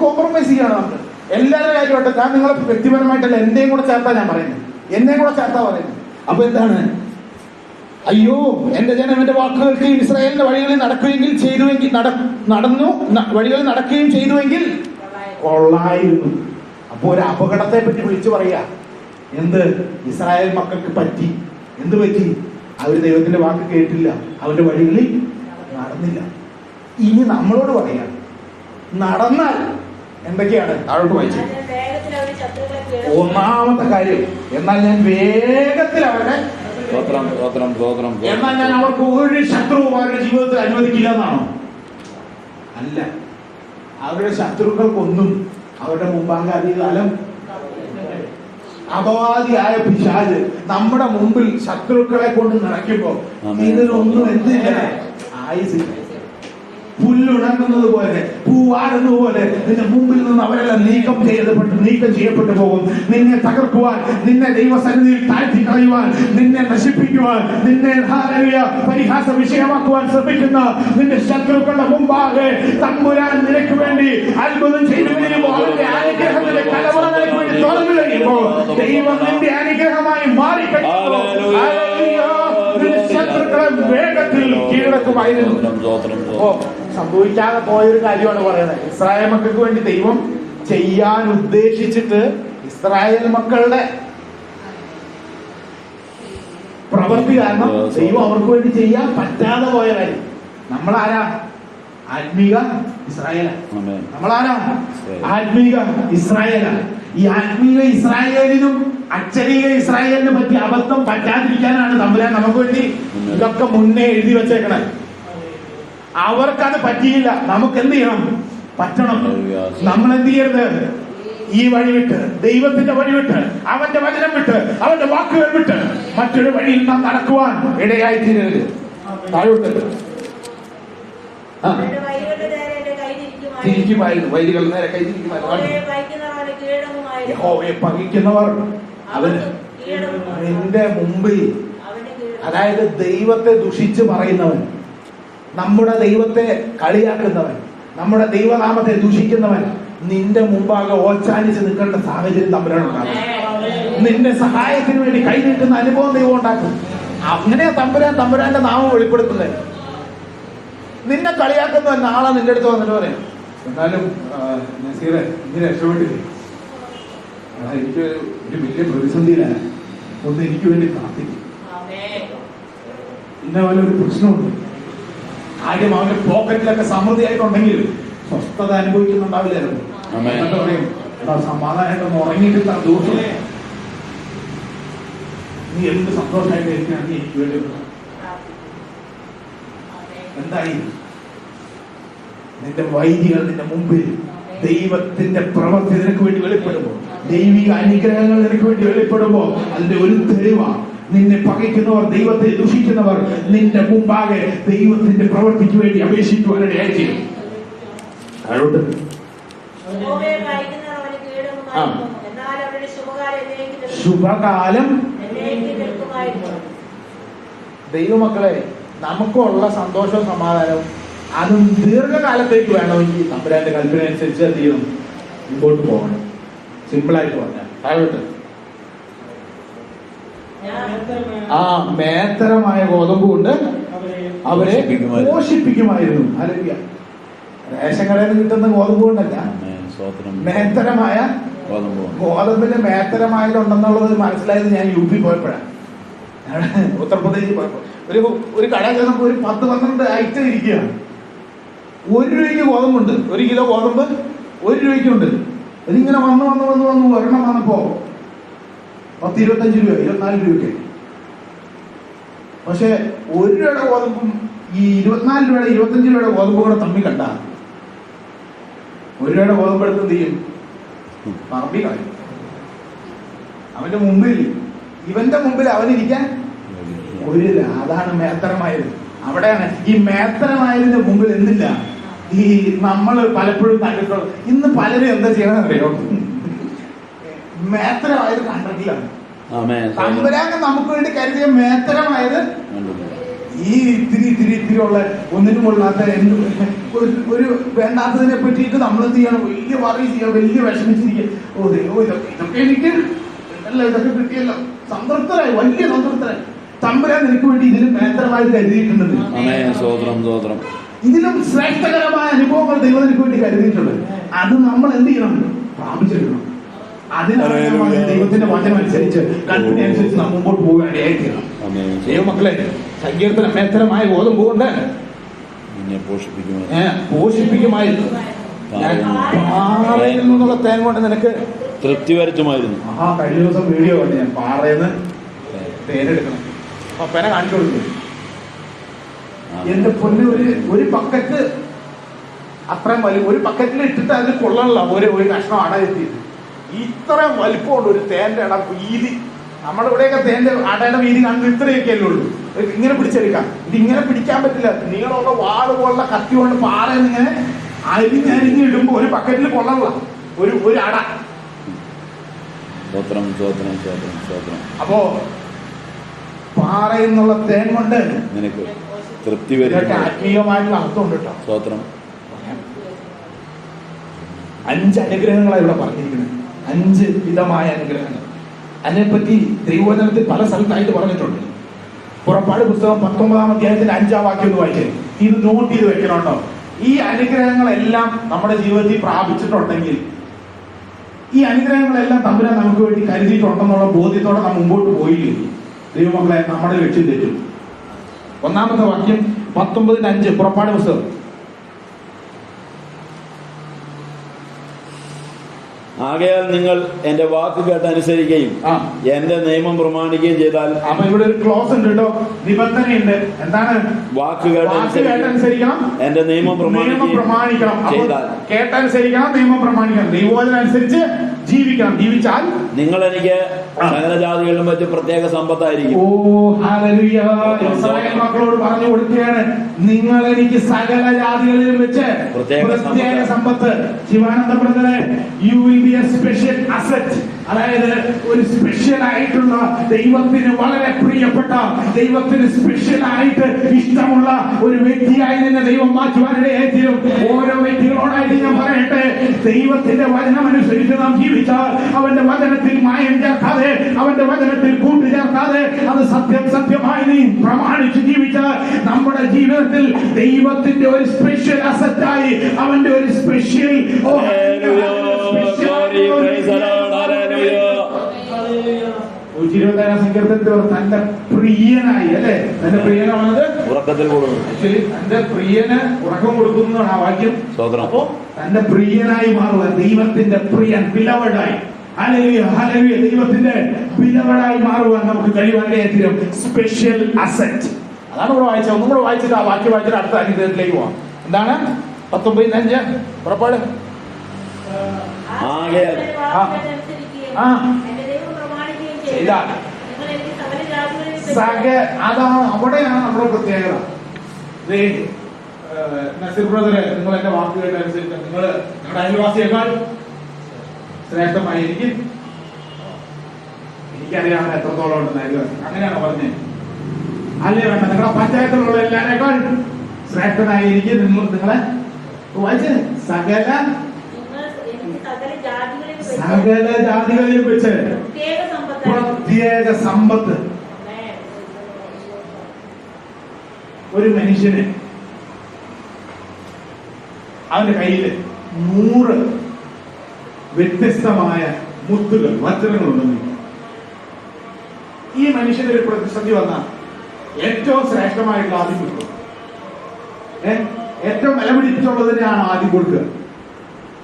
കോംപ്രമൈസ് ചെയ്യാണ് നമ്മൾ. എല്ലാവരുടെ കാര്യമായിട്ട് ഞാൻ നിങ്ങളെ വ്യക്തിപരമായിട്ടല്ല, എന്റെയും കൂടെ ചേർത്താ ഞാൻ പറയുന്നത്, എന്നെയും കൂടെ ചേർത്താ പറയുന്നത്. അപ്പൊ എന്താണ്? അയ്യോ എന്റെ ജനം എന്റെ വാക്കുകൾക്കുകയും ഇസ്രായേലിന്റെ വഴികളിൽ നടക്കുകയെങ്കിൽ ചെയ്തുവെങ്കിൽ വഴികളിൽ നടക്കുകയും ചെയ്തുവെങ്കിൽ കൊള്ളായിരുന്നു. അപ്പൊ ഒരു അപകടത്തെ പറ്റി വിളിച്ചു പറയാ. എന്ത് ഇസ്രായേൽ മക്കൾക്ക് പറ്റി? എന്ത് പറ്റി? അവര് ദൈവത്തിന്റെ വാക്ക് കേട്ടില്ല, അവന്റെ വഴികളിൽ നടന്നില്ല. ഇനി നമ്മളോട് പറയാം, നടന്നാൽ എന്തൊക്കെയാണ്? താഴോട്ട് വായിച്ചു. ഒന്നാമത്തെ കാര്യം, എന്നാൽ ഞാൻ വേഗത്തിൽ അവരെ എന്നാൽ ഞാൻ അവർക്ക് ഒരു ശത്രുവും അവരുടെ ജീവിതത്തിൽ അനുവദിക്കില്ല എന്നാണോ? അല്ല, അവരുടെ ശത്രുക്കൾക്കൊന്നും അവരുടെ മുമ്പാകെ അധികകാലം അപവാദിയായ പിശാച് നമ്മുടെ മുമ്പിൽ ശത്രുക്കളെ കൊണ്ട് നിറയ്ക്കുമ്പോ ഇതിനൊന്നും എന്തില്ല, ആയുസില്ല. പുല്ലുണങ്ങുന്നത് പോലെ, പൂവാടുന്നത് പോലെ നിന്റെ മുമ്പിൽ നിന്ന് അവരെല്ലാം നീക്കം ചെയ്യപ്പെട്ടു പോകും. നിന്നെ തകർക്കുവാൻ, നിന്നെ ദൈവസന്നിധിയിൽ താഴ്ത്തി കളയുവാൻ, നിന്നെ നശിപ്പിക്കുവാൻ, നിന്നെ പരിഹാസ വിഷയമാക്കുവാൻ ശ്രമിക്കുന്ന നിന്റെ ശത്രുക്കളുടെ മുമ്പാകെ തമ്പുരാൻ നിനക്ക് വേണ്ടി അത്ഭുതം ചെയ്തു കഴിയുമ്പോൾ, അവന്റെ അനുഗ്രഹത്തിന്റെ കലവറ നിനക്ക് വേണ്ടി തുറന്നു കഴിയുമ്പോൾ, ദൈവം നിന്റെ അനുഗ്രഹമായി മാറിക്കഴിയുമ്പോൾ ശത്രുക്കളെ വേഗത്തിൽ കീഴടക്കുമായിരുന്നു. സംഭവിക്കാതെ പോയൊരു കാര്യമാണ് പറയുന്നത്. ഇസ്രായേൽ മക്കൾക്ക് വേണ്ടി ദൈവം ചെയ്യാൻ ഉദ്ദേശിച്ചിട്ട് ഇസ്രായേൽ മക്കളുടെ പ്രവൃത്തി കാരണം ദൈവം അവർക്ക് വേണ്ടി ചെയ്യാൻ പറ്റാതെ പോയ കാര്യം. നമ്മളാരാ? ആത്മീക ഇസ്രായേല. നമ്മളാരാ? ആത്മീക ഇസ്രായേല. ഈ ആത്മീക ഇസ്രായേലിനും അക്ഷരീക ഇസ്രായേലിനെ പറ്റി അബദ്ധം പറ്റാതിരിക്കാനാണ് തമ്പുരാൻ നമുക്ക് വേണ്ടി ഇതൊക്കെ മുന്നേ എഴുതി വെച്ചേക്കണേ. അവർക്കത് പറ്റിയില്ല, നമുക്ക് എന്ത് ചെയ്യണം? പറ്റണം. നമ്മൾ എന്ത് ചെയ്യരുത്? ഈ വഴി വിട്ട്, ദൈവത്തിന്റെ വഴി വിട്ട്, അവന്റെ വചനം വിട്ട്, അവന്റെ വാക്കുകൾ വിട്ട് മറ്റൊരു വഴിയിൽ നാം നടക്കുവാൻ ഇടയായി തീരരുത്. താഴോട്ട് തിരിക്കുമായിരുന്നു, വൈരികൾ നേരെ കൈ തിരിക്കുമായിരുന്നു. യഹോവയെ പകയ്ക്കുന്നവർ അവന് നിന്റെ മുമ്പിൽ, അതായത് ദൈവത്തെ ദുഷിച്ച് പറയുന്നവൻ, നമ്മുടെ ദൈവത്തെ കളിയാക്കുന്നവൻ, നമ്മുടെ ദൈവനാമത്തെ ദൂഷിക്കുന്നവൻ നിന്റെ മുമ്പാകെ ഓച്ചാനിച്ച് നിൽക്കേണ്ട സാഹചര്യം തമ്പുരാനുണ്ടാകും. നിന്റെ സഹായത്തിന് വേണ്ടി കൈനീട്ടുന്ന അനുഭവം ദൈവം ഉണ്ടാക്കും. അങ്ങനെയാ തമ്പുരാന്റെ നാമം വെളിപ്പെടുത്തുന്നത്. നിന്നെ കളിയാക്കുന്നവൻ നാളെ നിന്റെ അടുത്ത് വന്നിട്ട് പറയാം, എന്നാലും നസീറെ ഇനി രക്ഷപ്പെട്ടില്ലേ, എനിക്ക് ഒരു വലിയ പ്രതിസന്ധിയിലാണ്, ഒന്ന് എനിക്ക് വേണ്ടി പ്രാർത്ഥിക്കും. ഇന്ന പോലെ ഒരു പ്രശ്നമുണ്ട്. ആദ്യം അവന്റെ പോക്കറ്റിലൊക്കെ സമൃദ്ധിയായിട്ടുണ്ടെങ്കിൽ സ്വസ്ഥത അനുഭവിക്കുന്നുണ്ടാവില്ലായിരുന്നു. എന്നിട്ട് പറയും, സമാധാനമായിട്ടൊന്ന് ഉറങ്ങിയിട്ട് ദോഷം, നീ എന്ത് സന്തോഷമായിട്ട് ഇരിക്കുകയാണെങ്കിൽ എനിക്ക് വേണ്ടി എന്തായി? നിന്റെ വൈദികൾ നിന്റെ മുമ്പിൽ ദൈവത്തിന്റെ പ്രവൃത്തി നിനക്ക് വേണ്ടി വെളിപ്പെടുമ്പോൾ, ദൈവിക അനുഗ്രഹങ്ങൾ നിനക്ക് വേണ്ടി വെളിപ്പെടുമ്പോൾ അതിന്റെ ഒരു തെളിവാണ്. നിന്നെ പകയ്ക്കുന്നവർ, ദൈവത്തെ ദുഷിക്കുന്നവർ നിന്റെ മുമ്പാകെ ദൈവത്തിന്റെ പ്രവൃത്തിക്ക് വേണ്ടി അപേക്ഷിക്കുവാനിടയായി ചെയ്യും. ശുഭകാലം ദൈവമക്കളെ, നമുക്കുള്ള സന്തോഷവും സമാധാനവും അതും ദീർഘകാലത്തേക്ക് വേണമെങ്കിൽ തമ്പുരാന്റെ കൽപ്പന അനുസരിച്ച് എന്ത് ചെയ്യണം? മുമ്പോട്ട് പോകണം. സിമ്പിളായിട്ട് പറഞ്ഞാൽ താഴോട്ട് മേത്തരമായ ഗോതമ്പ് കൊണ്ട് അവരെ പോഷിപ്പിക്കുമായിരുന്നു. ഹല്ലേലൂയ. റേഷൻ കടയിൽ നിന്ന് കിട്ടുന്ന ഗോതമ്പ് കൊണ്ടല്ല, മേത്തരമായ ഗോതമ്പിന്റെ മേത്തരമായതുണ്ടെന്നുള്ളത് മനസ്സിലായത് ഞാൻ UP പോയപ്പോഴാണ്. ഉത്തർപ്രദേശിൽ പോയപ്പോൾ ഒരു കട ചെന്നപ്പോൾ ഒരു 10-12 ഐറ്റം ഇരിക്കുകയാണ്. 1 രൂപയ്ക്ക് ഗോതമ്പുണ്ട്. 1 കിലോ ഗോതമ്പ് 1 രൂപയ്ക്കുണ്ട്. ഇതിങ്ങനെ വന്ന് ഒരെണ്ണം വന്നപ്പോ 10-25 രൂപ, 24 രൂപയ്ക്ക്. പക്ഷെ 1 രൂപയുടെ ഗോതമ്പും ഈ 24 രൂപയുടെ 25 രൂപയുടെ ഗോതമ്പ് കൂടെ തമ്മി കണ്ട 1 രൂപയുടെ ഗോതമ്പ് എടുത്ത് എന്ത് ചെയ്യും? പറമ്പി കളയും. അവന്റെ മുമ്പിൽ, ഇവന്റെ മുമ്പിൽ അവനിരിക്കാൻ ഒരില്ല. അതാണ് മേത്തരമായത്. അവിടെയാണ് ഈ മേത്തരമായതിന്റെ മുമ്പിൽ എന്തില്ല. ഈ നമ്മൾ പലപ്പോഴും കണ്ടിട്ടുള്ളത്. ഇന്ന് പലരും എന്താ ചെയ്യണമെന്നറിയോ? മേത്തരമായത് കണ്ടിട്ടില്ലാണ്. തമ്പുരാൻ നമുക്ക് വേണ്ടി കരുതിയ മേത്തരമായത് ഈ ഇത്തിരി ഉള്ള ഒന്നിനും കൊള്ളാത്ത ഒരു വേണ്ടാത്തതിനെ പറ്റിയിട്ട് നമ്മൾ എന്ത് ചെയ്യണം? വലിയ വറി ചെയ്യുക, വലിയ വിഷമിച്ചിരിക്കുക. ഓ ദൈവം, ഇതൊക്കെ എനിക്ക് അല്ല, ഇതൊക്കെ കിട്ടിയല്ലോ, സംതൃപ്തരായി, വലിയ സംതൃപ്തരായി. തമ്പുരാൻ നിനക്ക് വേണ്ടി ഇതിലും മേത്തരമായത് കരുതിയിട്ടുണ്ട്. ഇതിലും ശ്രേഷ്ഠകരമായ അനുഭവങ്ങൾ ദൈവം നിനക്ക് വേണ്ടി കരുതിയിട്ടുണ്ട്. അത് നമ്മൾ എന്ത് ചെയ്യണം? പ്രാപിച്ചെടുക്കണം. അതിനാണ് ദൈവത്തിന്റെ വചനം അനുസരിച്ച്, കൽപ്പന അനുസരിച്ച് നാം മുമ്പോട്ട് പോവുകയായിരിക്കണം. ദൈവമക്കളെ, സങ്കീർത്തനം മേത്തരമായ ഗോതമ്പ് കൊണ്ട് പോഷിപ്പിക്കുമായിരുന്നു. പാറയിൽ നിന്നുള്ള തേൻ കൊണ്ട് നിനക്ക് തൃപ്തി വരുത്തുമായിരുന്നു. കഴിഞ്ഞ ദിവസം വീഡിയോ കണ്ടു ഞാൻ. പാറയെന്ന് തേനെടുക്കണം. പപ്പനെ കാണിച്ചു കൊടുക്കും. എന്റെ പൊന്ന്, ഒരു ബക്കറ്റ് അത്രയും വലിയ ഒരു ബക്കറ്റിൽ ഇട്ടിട്ട് അതിൽ കൊള്ളണല്ലോ ഒരു കഷ്ണം അട എത്തിയിട്ട്. ഇത്രയും വലിപ്പമുണ്ട് ഒരു തേന്റെ അട. വീതി നമ്മുടെ ഇവിടെയൊക്കെ തേന്റെ അടയുടെ വീതി കാണുന്നത് ഇത്രയൊക്കെ അല്ലേ ഉള്ളൂ. ഇങ്ങനെ പിടിച്ചെടുക്കാം. ഇതിങ്ങനെ പിടിക്കാൻ പറ്റില്ല. നീളമുള്ള വാള് പോലുള്ള കത്തി കൊണ്ട് പാറയിൽ ഇങ്ങനെ അരിഞ്ഞിടുമ്പോ ഒരു ബക്കറ്റിൽ കൊള്ളണല്ലോ ഒരു അട. അപ്പോ പാറയിൽ നിന്നുള്ള തേൻ കൊണ്ട് നിനക്ക് തൃപ്തി ആത്മീയമായിട്ടുള്ള അർത്ഥമുണ്ട് കേട്ടോ. സ്തോത്രം. 5 അനുഗ്രഹങ്ങളാണ് ഇവിടെ പറഞ്ഞിരിക്കുന്നത്. 5 വിധമായ അനുഗ്രഹങ്ങൾ. അതിനെപ്പറ്റി ദൈവവചനത്തിൽ പല സ്ഥലത്തായിട്ട് പറഞ്ഞിട്ടുണ്ട്. പുറപ്പാട് പുസ്തകം 19-ാം അധ്യായത്തിന്റെ 5-ാം വാക്യം ഒന്ന് വായിച്ചേ. ഇത് നോട്ട് ചെയ്ത് വെക്കണുണ്ടോ? ഈ അനുഗ്രഹങ്ങളെല്ലാം നമ്മുടെ ജീവിതത്തിൽ പ്രാപിച്ചിട്ടുണ്ടെങ്കിൽ, ഈ അനുഗ്രഹങ്ങളെല്ലാം തമ്പുരാൻ നമുക്ക് വേണ്ടി കരുതിയിട്ടുണ്ടെന്നുള്ള ബോധ്യത്തോടെ നാം മുമ്പോട്ട് പോയില്ലേ, ദൈവമക്കളെ, നമ്മുടെ ലക്ഷ്യം തെറ്റും. 1-ാമത്തെ വാക്യം 19-5 പുറപ്പാട് പുസ്തകം. ആകയാൽ നിങ്ങൾ എന്റെ വാക്ക് കേട്ട് അനുസരിക്കുകയും എന്റെ നിയമം പ്രമാണിക്കുകയും ചെയ്താൽ. അപ്പൊ ഇവിടെ ഒരു ക്ലോസ് ഉണ്ട് കേട്ടോ, നിബന്ധനയുണ്ട്. എന്താണ്? വാക്ക് കേട്ടനുസരിക്കണം, എന്റെ നിയമം പ്രമാണിക്കണം ചെയ്താൽ. കേട്ടനുസരിക്കണം, നിയമം പ്രമാണിക്കണം, ദൈവവചനം അനുസരിച്ച് ജീവിക്കണം. ജീവിച്ചാൽ നിങ്ങൾ എനിക്ക് സകല ജാതികളിലും വെച്ച് പ്രത്യേക സമ്പത്തായിരിക്കും. ഓ ഹല്ലേലൂയ. ഇസ്രായേൽ മക്കളോട് പറഞ്ഞു കൊടുക്കുകയാണ്, നിങ്ങൾ എനിക്ക് സകല ജാതികളിലും വെച്ച് പ്രത്യേക സമ്പത്ത്. ശിവാനന്ദ ബ്രദറെ, you will be A special asset. അതായത് ഒരു സ്പെഷ്യൽ ആയിട്ടുള്ള, ദൈവത്തിന് വളരെ പ്രിയപ്പെട്ട, ദൈവത്തിന് സ്പെഷ്യൽ ആയിട്ട് ഇഷ്ടമുള്ള ഒരു വ്യക്തിയായി തന്നെ ദൈവം മാറ്റുവാനിടയായി തീരും. ഓരോ വ്യക്തികളോടായിട്ട് ഞാൻ പറയട്ടെ, ദൈവത്തിന്റെ വചനം അനുസരിച്ച് നാം ജീവിച്ചാൽ, അവന്റെ വചനത്തിൽ മായം ചേർക്കാതെ, അവന്റെ വചനത്തിൽ കൂട്ടി ചേർക്കാതെ, അത് സത്യമായി നീ പ്രമാണിച്ച് ജീവിച്ചാൽ, നമ്മുടെ ജീവിതത്തിൽ ദൈവത്തിന്റെ ഒരു സ്പെഷ്യൽ അസറ്റായി, അവന്റെ ഒരു സ്പെഷ്യൽ തന്റെ പ്രിയനായി, അല്ലെ, തന്റെ പ്രിയനാണത് ഉറക്കത്തിൽ കൊടുക്കുന്നു. ആക്ച്വലി തന്റെ പ്രിയന് ഉറക്കം കൊടുക്കുന്നതാണ് ആ വാക്യം. അപ്പോ തന്റെ പ്രിയനായി മാറുക, ദൈവത്തിന്റെ പ്രിയൻ, ബിലവഡായി. Hallelujah, hallelujah. ദൈവത്തിന്റെ ബിലവഡായി മാറുവാൻ നമുക്ക് കഴിവാനിടയായി തീരും. Special asset. അതാണ് ഇവിടെ വായിച്ചത്. ഒന്നും കൂടെ വായിച്ചിട്ട് ആ വാക്യം വായിച്ചിട്ട് അടുത്ത അനുഗ്രഹത്തിലേക്ക് പോവാം. എന്താണ്? 19-5 പുറപ്പാട്. അതാണ്, അവിടെയാണ് നമ്മുടെ പ്രത്യേകത. നസീർ ബ്രദറെ, നിങ്ങൾ എന്റെ വാക്കുകളുടെ അനുസരിച്ച് നിങ്ങൾ നിങ്ങളുടെ അയൽവാസിയേക്കാൾ ശ്രേഷ്ഠമായിരിക്കും. എനിക്കറിയാം അവൻ എത്രത്തോളം ഉണ്ടെന്ന്. അങ്ങനെയാണോ പറഞ്ഞത്? അല്ലേ വേണ്ട, നിങ്ങളെ പഞ്ചായത്തിലുള്ള എല്ലാവരെക്കാൾ ശ്രേഷ്ഠനായി എനിക്ക് നിങ്ങളെ വായിച്ച് സകല ജാതികളെയും വെച്ച് പ്രത്യേക സമ്പത്ത്. ഒരു മനുഷ്യന് അവന്റെ കയ്യിൽ 100 വ്യത്യസ്തമായ മുത്തുകൾ, വജ്രങ്ങളുണ്ടെന്ന്. ഈ മനുഷ്യന് ഒരു പ്രതിസന്ധി വന്നാൽ ഏറ്റവും ശ്രേഷ്ഠമായിട്ടുള്ള ആദ്യം കൊടുക്കുക. ഏറ്റവും വിലപിടിച്ചുള്ളതിനെയാണ് ആദ്യം കൊടുക്കുക.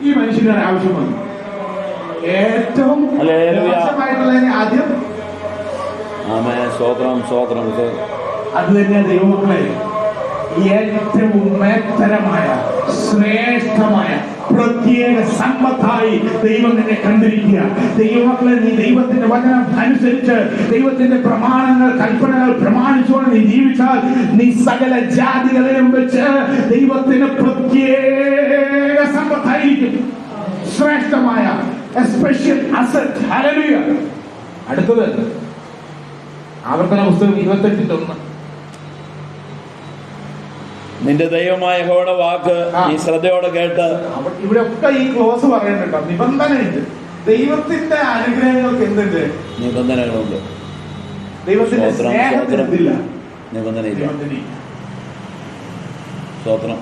ഈ മനുഷ്യന് ആവശ്യം വന്നു ഏറ്റവും മോശമായിട്ടുള്ളതിനെ ആദ്യം. അത് തന്നെയാണ് ദൈവമക്കളെ ഏറ്റവും മേത്തരമായ ശ്രേഷ്ഠമായ പ്രത്യേക സമ്പത്തായി ദൈവം നിന്നെ കണ്ടിരിക്കുക. ദൈവമക്കളെ, നീ ദൈവത്തിന്റെ വചനം അനുസരിച്ച് ദൈവത്തിന്റെ പ്രമാണങ്ങൾ, കൽപ്പനകൾ പ്രമാണിച്ചുകൊണ്ട് നീ ജീവിച്ചാൽ നീ സകല ജാതികളെയും വെച്ച് ദൈവത്തിന് പ്രത്യേക സമ്പത്തായിരിക്കും. ശ്രേഷ്ഠമായ സ്പെഷ്യൽ അസറ്റ്. ഹല്ലേലൂയ. അടുത്തത് ആവർത്തന പുസ്തകം 28:1. നിന്റെ ദൈവമായ യഹോവയുടെ വാക്ക് നീ ശ്രദ്ധയോടെ കേട്ട്. ഇവിടെ ഒക്കെ ഈ ക്ലോസ് പറയുന്നുണ്ടോ? നിബന്ധനയുണ്ട്. ദൈവത്തിന്റെ അനുഗ്രഹങ്ങൾക്ക് എന്തുണ്ട്? നിബന്ധനകളുണ്ട്. ദൈവത്തിന്റെ സ്നേഹത്തിനില്ല, നിബന്ധനയില്ല.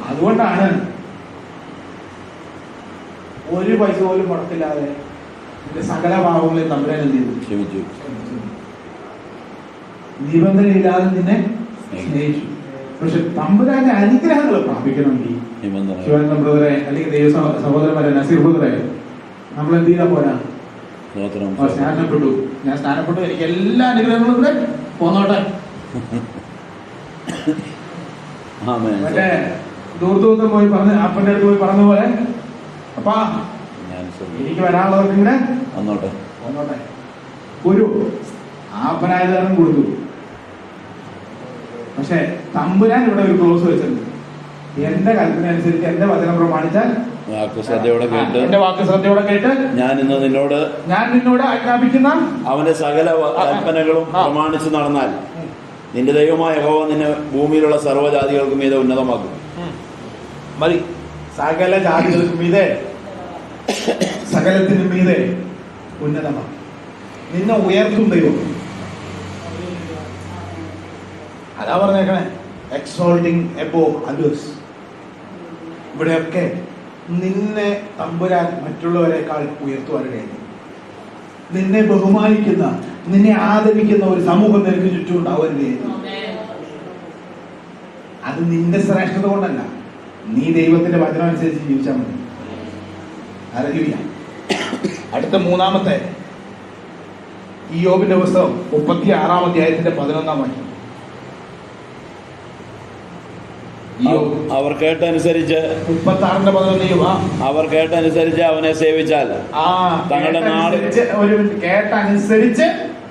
അതുകൊണ്ടാണ് ഒരു പൈസ പോലും മുടക്കില്ലാതെ നിന്റെ സകല പാവങ്ങളെ തമ്പുരാൻ എന്ത് ചെയ്തു? ക്ഷമിച്ചു. നിബന്ധനയില്ലാതെ നിന്നെ സ്നേഹിച്ചു. പക്ഷെ തമ്പുരാന്റെ അനുഗ്രഹങ്ങൾ പ്രാപിക്കണമെങ്കിൽ ശിവാനന്ദ ബ്രദറെ അല്ലെങ്കിൽ ദൈവ സഹോദരന്മാരെ, നസീർ ബ്രദറെ, നമ്മൾ എന്ത് ചെയ്താൽ പോരാ? ഞാൻ സ്നാനപ്പെട്ടു, എനിക്ക് എല്ലാ അനുഗ്രഹങ്ങളും കൂടെ പോന്നോട്ടെ. മറ്റേ ദൂർദൂതം പോയി പറഞ്ഞ് അപ്പന്റെ അടുത്ത് പോയി പറഞ്ഞ പോലെ, അപ്പാ എനിക്ക് വരാനുള്ളവർക്ക് ഇങ്ങനെ വന്നോട്ടെ. ഒരു ആപ്പനായ കാരണം കൊടുത്തു. പക്ഷെ തമ്പുരാൻ ഇവിടെ ഒരു ക്ലോസ് വെച്ചിട്ടുണ്ട്. എന്റെ കൽപ്പന അനുസരിച്ച് എന്റെ വചനം പ്രമാണിച്ചാൽ, എന്റെ വാക്ക് ശ്രദ്ധയോടെ കേട്ട് ഞാൻ നിന്നോട് ആജ്ഞാപിക്കുന്ന അവന്റെ സകല കൽപ്പനകളും പ്രമാണിച്ച് നടന്നാൽ നിന്റെ ദൈവമായ യഹോവ നിന്നെ ഭൂമിയിലുള്ള സർവ്വജാതികൾക്കും മീതെ ഉന്നതമാക്കും. മതി. സകല ജാതികൾക്കും മീതെ, സകലത്തിനും മീതെ ഉന്നതമാക്കും. നിന്നെ ഉയർത്തും ദൈവം. അതാ പറഞ്ഞേക്കണേ, എക്സോൾട്ടിങ് എബോവ് അതേഴ്സ്. ഇവിടെയൊക്കെ നിന്നെ തമ്പുരാൻ മറ്റുള്ളവരെക്കാൾ ഉയർത്തുവാനിടയാണ്. നിന്നെ ബഹുമാനിക്കുന്ന, നിന്നെ ആദരിക്കുന്ന ഒരു സമൂഹം നിനക്ക് ചുറ്റും ഉണ്ടാവുകയാണ്. അത് നിന്റെ ശ്രേഷ്ഠത കൊണ്ടല്ല, നീ ദൈവത്തിന്റെ വചനം അനുസരിച്ച് ജീവിച്ചാൽ മതി. അറിയില്ല. അടുത്ത മൂന്നാമത്തെ ഇയ്യോബിന്റെ പുസ്തകം 36-ാം അധ്യായത്തിന്റെ 11-ാം വാക്യം. അവർ കേട്ടനുസരിച്ച് 36-11 അവർ കേട്ടനുസരിച്ച് അവനെ സേവിച്ചാൽ, തങ്ങളുടെ കേട്ടനുസരിച്ച്